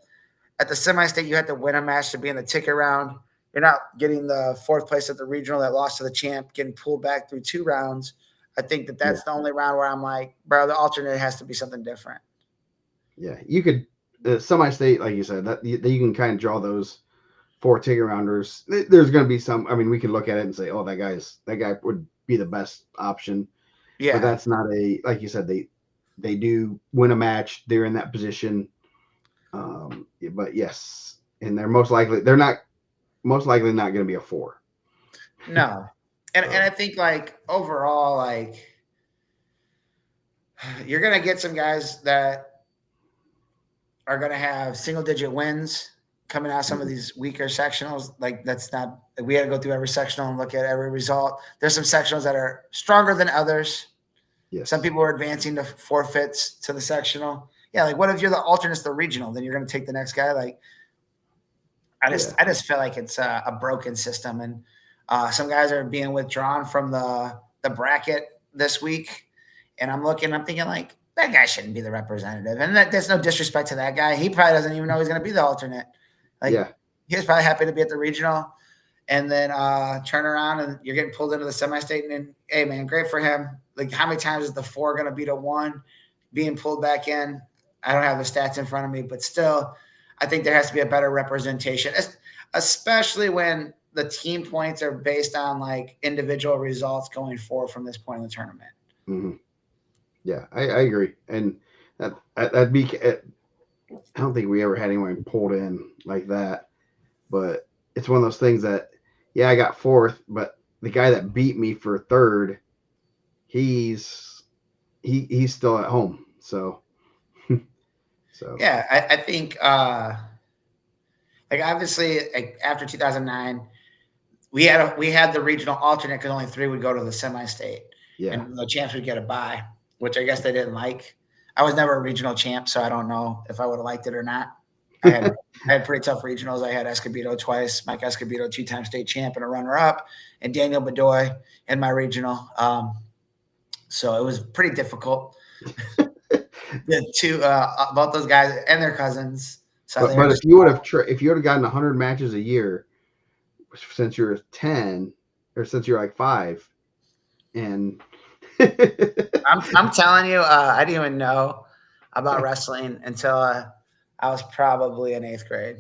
At the semi-state, you have to win a match to be in the ticket round. You're not getting the fourth place at the regional that lost to the champ, getting pulled back through 2 rounds. I think that's the only round where I'm like, bro, the alternate has to be something different. Yeah, you could semi-state, like you said, that you can kind of draw those 4 ticket rounders. There's going to be some. I mean, we can look at it and say, oh, that guy would be the best option. Yeah, but that's not like you said. They do win a match. They're in that position. But yes, and they're most likely not going to be a 4. No. And I think like overall, like you're going to get some guys that are going to have single digit wins coming out of some of these weaker sectionals. Like that's not, we had to go through every sectional and look at every result. There's some sectionals that are stronger than others. Yes. Some people are advancing to forfeits to the sectional. Yeah. Like what if you're the alternates to the regional, then you're going to take the next guy. Like I just feel like it's a broken system, and some guys are being withdrawn from the bracket this week, and I'm thinking like that guy shouldn't be the representative, and there's no disrespect to that guy. He probably doesn't even know he's going to be the alternate. Like he was probably happy to be at the regional, and then turn around and you're getting pulled into the semi-state, and hey man, great for him. Like how many times is the 4 going to beat a 1 being pulled back in? I don't have the stats in front of me, but still, I think there has to be a better representation, especially when the team points are based on like individual results going forward from this point in the tournament. Mm-hmm. Yeah, I agree. And that'd be, I don't think we ever had anyone pulled in like that, but it's one of those things that, yeah, I got 4th, but the guy that beat me for 3rd, he's still at home. So yeah, I think like obviously like after 2009, we had the regional alternate because only 3 would go to the semi-state, and the champs would get a bye, which I guess they didn't like. I was never a regional champ, so I don't know if I would have liked it or not. I had pretty tough regionals. I had Escobedo twice, Mike Escobedo, 2-time state champ and a runner-up, and Daniel Bedoy in my regional. So it was pretty difficult. Both those guys and their cousins. So but if you would have gotten 100 matches a year since you're 10 or since you're like 5, and I'm telling you, I didn't even know about wrestling until I was probably in 8th grade.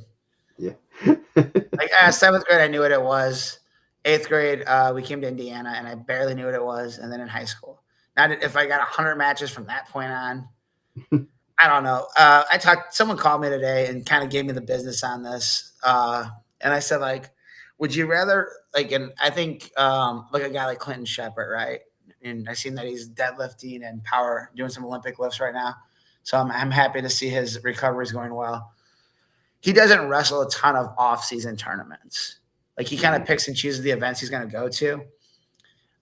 Yeah. Like 7th grade, I knew what it was. 8th grade, we came to Indiana, and I barely knew what it was. And then in high school, now if I got 100 matches from that point on, I don't know. Someone called me today and kind of gave me the business on this. And I said, like, would you rather, like, and I think like a guy like Clinton Shepard, right? And I've seen that he's deadlifting and power, doing some Olympic lifts right now. So I'm happy to see his recovery is going well. He doesn't wrestle a ton of off-season tournaments. Like he kind of picks and chooses the events he's going to go to.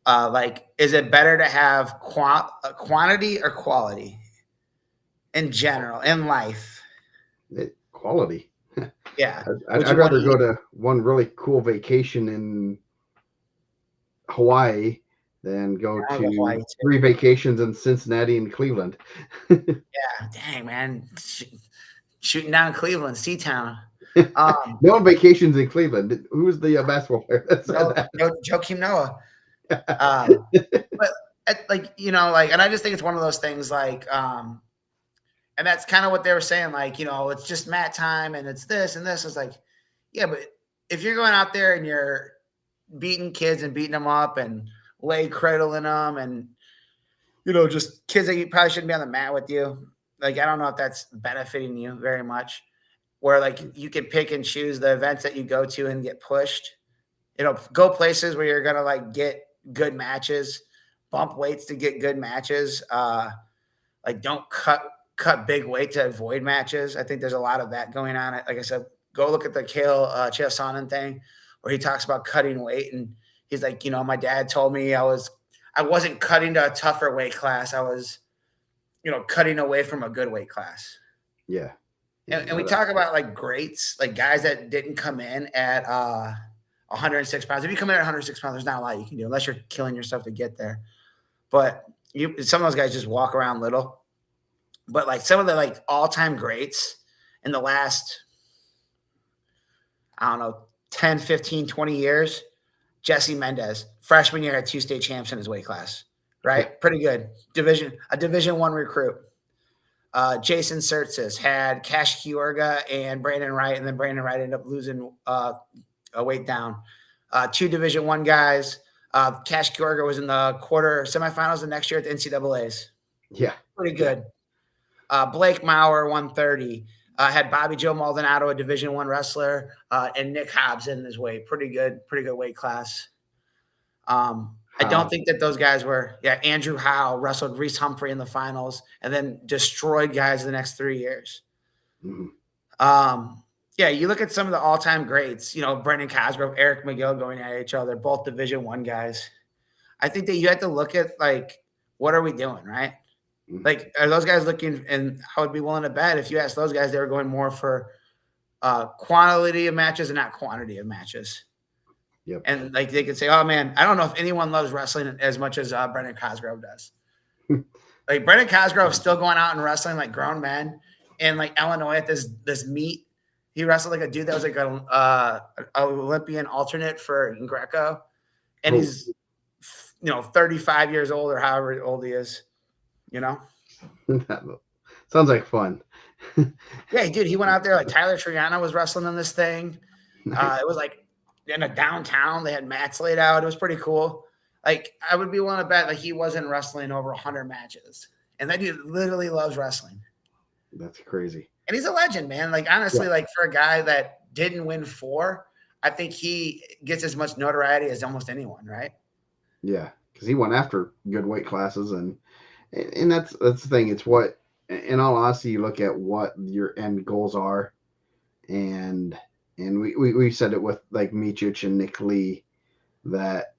Like, is it better to have quantity or quality in general in life? Quality. Yeah. I'd rather go to one really cool vacation in Hawaii than go to 3 vacations in Cincinnati and Cleveland. Yeah, dang, man. Shooting down Cleveland, Seatown. No vacations in Cleveland. Who was the basketball player that said that? Joakim Noah. But like, and I just think it's one of those things like, and that's kind of what they were saying. Like, it's just mat time and it's this and this. It's like, yeah, but if you're going out there and you're beating kids and beating them up and lay cradling them and, just kids that you probably shouldn't be on the mat with you. Like, I don't know if that's benefiting you very much, where like you can pick and choose the events that you go to and get pushed, go places where you're going to like get good matches, bump weights to get good matches. Like don't cut big weight to avoid matches. I think there's a lot of that going on. Like I said, go look at the Chael Sonnen thing where he talks about cutting weight. And he's like, my dad told me I wasn't cutting to a tougher weight class. I was, cutting away from a good weight class. Yeah. And we talk about like greats, like guys that didn't come in at 106 pounds. If you come in at 106 pounds, there's not a lot you can do unless you're killing yourself to get there. But some of those guys just walk around little. But like some of the like all-time greats in the last, I don't know, 10, 15, 20 years, Jesse Mendez, freshman year, had 2 state champs in his weight class, right? Pretty good. A Division I recruit. Jason Sertzis had Cash Kiorga and Brandon Wright, and then Brandon Wright ended up losing a weight down. 2 Division I guys. Cash Kiorga was in the quarter semifinals the next year at the NCAAs. Yeah. Pretty good. Blake Maurer, 130. Had Bobby Joe Maldonado, a Division I wrestler, and Nick Hobbs in his weight. Pretty good weight class. I don't think that those guys were. Yeah, Andrew Howe wrestled Reese Humphrey in the finals and then destroyed guys the next 3 years. Mm-hmm. Yeah, you look at some of the all-time greats. Brendan Cosgrove, Eric McGill going at each other, both Division I guys. I think that you have to look at like, what are we doing, right? Like, are those guys looking? And I would be willing to bet if you ask those guys, they were going more for quality of matches and not quantity of matches. Yep. And like they could say, oh man, I don't know if anyone loves wrestling as much as Brendan Cosgrove does. Like Brendan Cosgrove is still going out and wrestling like grown men in like Illinois at this meet. He wrestled like a dude that was like an Olympian alternate for Greco, and he's 35 years old or however old he is. Sounds like fun. Yeah, dude, he went out there like Tyler Triano was wrestling in this thing. It was like in a downtown. They had mats laid out. It was pretty cool. Like I would be willing to bet like he wasn't wrestling over 100 matches, and that dude literally loves wrestling. That's crazy. And he's a legend, man. Like honestly, like for a guy that didn't win 4, I think he gets as much notoriety as almost anyone, right? Yeah, because he went after good weight classes and that's the thing. It's what, in all honesty, you look at what your end goals are, and we said it with like Micic and Nick Lee, that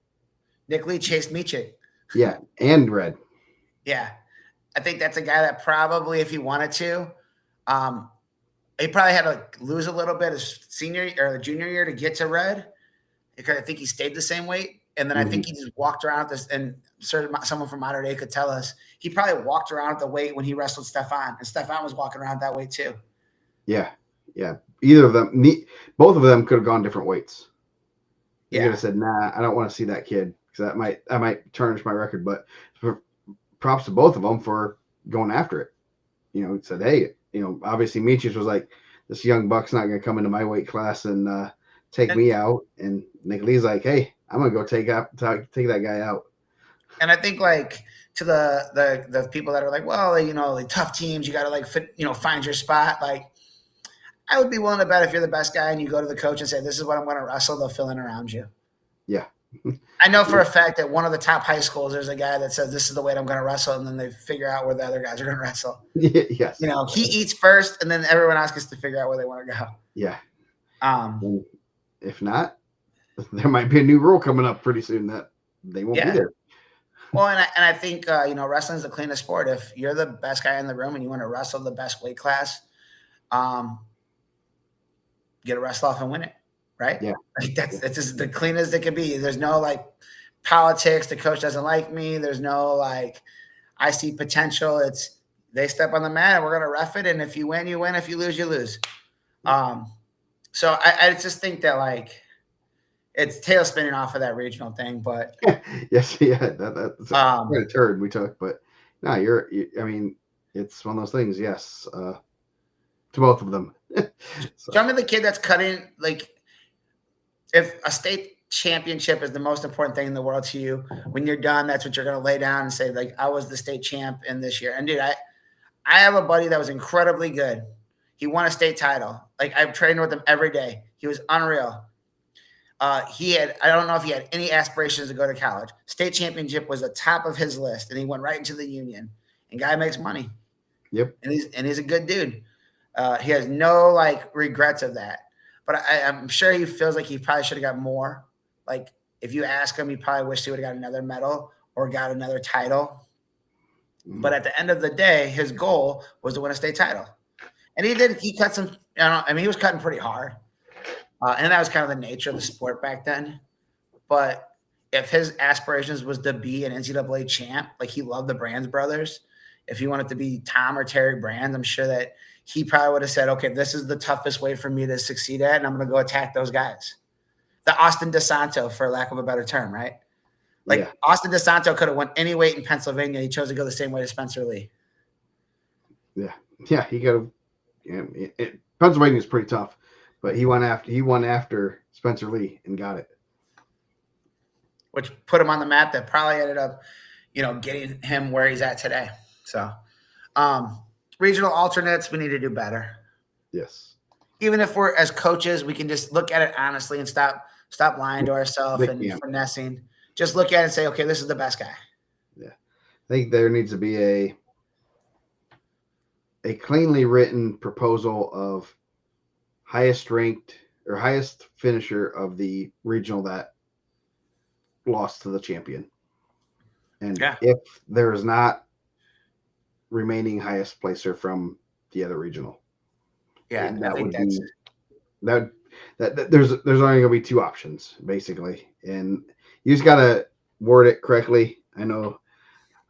Nick Lee chased Micic. Yeah, and Red. Yeah, I think that's a guy that probably, if he wanted to, he probably had to lose a little bit his senior or junior year to get to Red, because I think he stayed the same weight. And then I think he just walked around this, and someone from Modern Day could tell us he probably walked around at the weight when he wrestled Stefan, and Stefan was walking around that weight too. Yeah. Either of them, both of them could have gone different weights. They could have said, "Nah, I don't want to see that kid because I might tarnish my record." But props to both of them for going after it. Said, "Hey, obviously Micic was like, this young buck's not going to come into my weight class and take me out," and Nick Lee's like, "Hey, I'm gonna go take that guy out." And I think like to the people that are like, well, like tough teams, you got to like fit, find your spot. Like I would be willing to bet if you're the best guy and you go to the coach and say, this is what I'm going to wrestle, they'll fill in around you. Yeah. I know for a fact that one of the top high schools, there's a guy that says, this is the weight I'm going to wrestle. And then they figure out where the other guys are going to wrestle. Yes. He eats first and then everyone else gets to figure out where they want to go. Yeah. If not, there might be a new rule coming up pretty soon that they won't be there. Well, and I think, wrestling is the cleanest sport. If you're the best guy in the room and you want to wrestle the best weight class, get a wrestle off and win it, right? Yeah. Like that's just the cleanest it could be. There's no like politics. The coach doesn't like me. There's no like I see potential. It's they step on the mat and we're gonna ref it, and if you win, you win. If you lose, you lose. So I just think that like it's tail spinning off of that regional thing, but yes, yeah, that's a turd we took, but no, I mean, it's one of those things. Yes, to both of them. So. Show me the kid that's cutting. Like, if a state championship is the most important thing in the world to you, when you're done, that's what you're going to lay down and say, like, I was the state champ in this year. And dude, I have a buddy that was incredibly good. He won a state title. Like, I've trained with him every day. He was unreal. I don't know if he had any aspirations to go to college. State championship was the top of his list, and he went right into the union. And guy makes money. Yep. And he's a good dude. He has no like regrets of that. But I'm sure he feels like he probably should have got more. Like if you ask him, he probably wished he would have got another medal or got another title. Mm-hmm. But at the end of the day, his goal was to win a state title. And he did. He cut some. He was cutting pretty hard. And that was kind of the nature of the sport back then. But if his aspirations was to be an NCAA champ, like he loved the Brands brothers, if he wanted to be Tom or Terry Brands, I'm sure that he probably would have said, okay, this is the toughest way for me to succeed at, and I'm going to go attack those guys. The Austin DeSanto, for lack of a better term, right? Like yeah. Austin DeSanto could have won any weight in Pennsylvania. He chose to go the same way as Spencer Lee. Yeah. Yeah, he could have. Yeah, Pennsylvania is pretty tough. But he won after Spencer Lee and got it, which put him on the map. That probably ended up, getting him where he's at today. So, regional alternates, we need to do better. Yes. Even if we're as coaches, we can just look at it honestly and stop lying to ourselves and finessing. Just look at it and say, okay, this is the best guy. Yeah, I think there needs to be a cleanly written proposal of highest ranked or highest finisher of the regional that lost to the champion. And if there is not remaining highest placer from the other regional. Yeah, and that would be that there's only going to be two options basically. And you just got to word it correctly. I know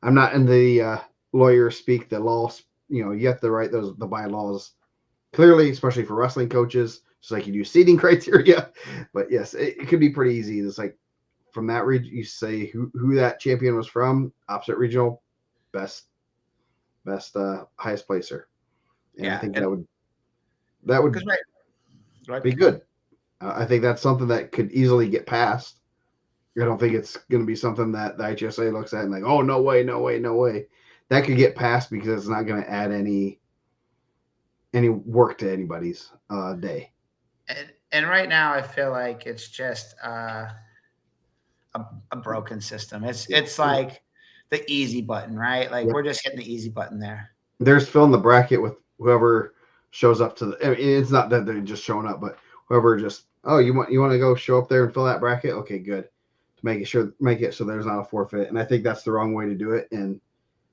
I'm not in the lawyer speak, the law, you have to write the bylaws clearly, especially for wrestling coaches, just like you do seating criteria. But yes, it could be pretty easy. It's like from that region, you say who that champion was from, opposite regional, best highest placer. And I think that would be good. I think that's something that could easily get passed. I don't think it's going to be something that the IHSA looks at and like, oh, no way. That could get passed because it's not going to add any work to anybody's day. And right now I feel like it's just a broken system. It's like the easy button, right? Like we're just hitting the easy button there. There's filling the bracket with whoever shows up to it's not that they're just showing up, but whoever just, you want to go show up there and fill that bracket? Okay, good. Make it so there's not a forfeit. And I think that's the wrong way to do it. And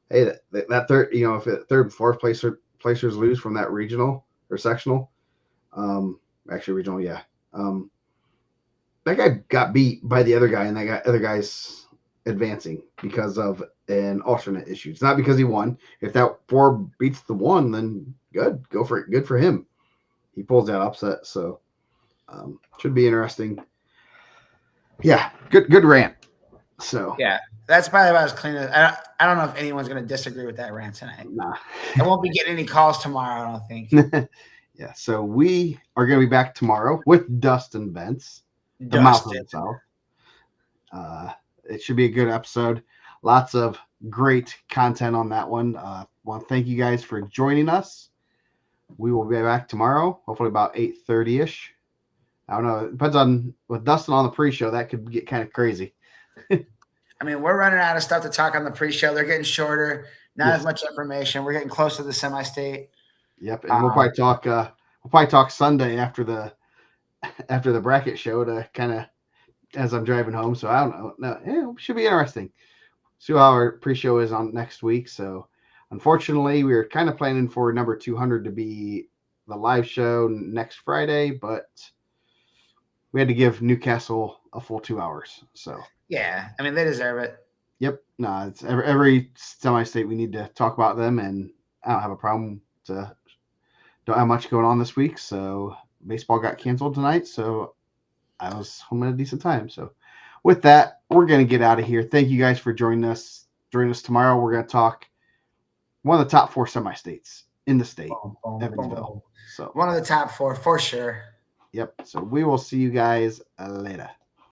hey, that third, if third and fourth placers lose from that regional or sectional, actually regional, yeah. That guy got beat by the other guy, and other guy's advancing because of an alternate issue. It's not because he won. If that 4 beats the 1, then good. Go for it. Good for him. He pulls that upset, so should be interesting. Yeah, good rant. So yeah, that's probably about as clean as I don't know if anyone's going to disagree with that rant tonight. Nah. I won't be getting any calls tomorrow, I don't think. Yeah, so we are going to be back tomorrow with Dustin Bentz, the mouth of the South. It should be a good episode. Lots of great content on that one. Want to thank you guys for joining us. We will be back tomorrow, hopefully about 8:30ish. I don't know. It depends on with Dustin on the pre-show. That could get kind of crazy. I mean, we're running out of stuff to talk on the pre-show. They're getting shorter. Not as much information. We're getting close to the semi-state. Yep, and we'll probably talk Sunday after the bracket show to kind of as I'm driving home. So I don't know. No, it should be interesting. See how our pre-show is on next week. So unfortunately, we were kind of planning for number 200 to be the live show next Friday, but we had to give Newcastle a full 2 hours. So Yeah, I mean they deserve it. yep, no, it's every semi-state we need to talk about them, and I don't have a problem to. Don't have much going on this week, so baseball got canceled tonight, so I was home at a decent time. So with that, we're gonna get out of here. Thank you guys for joining us. Join us tomorrow. We're gonna talk one of the top 4 semi-states in the state, Evansville. So one of the top 4 for sure. yep. So we will see you guys later.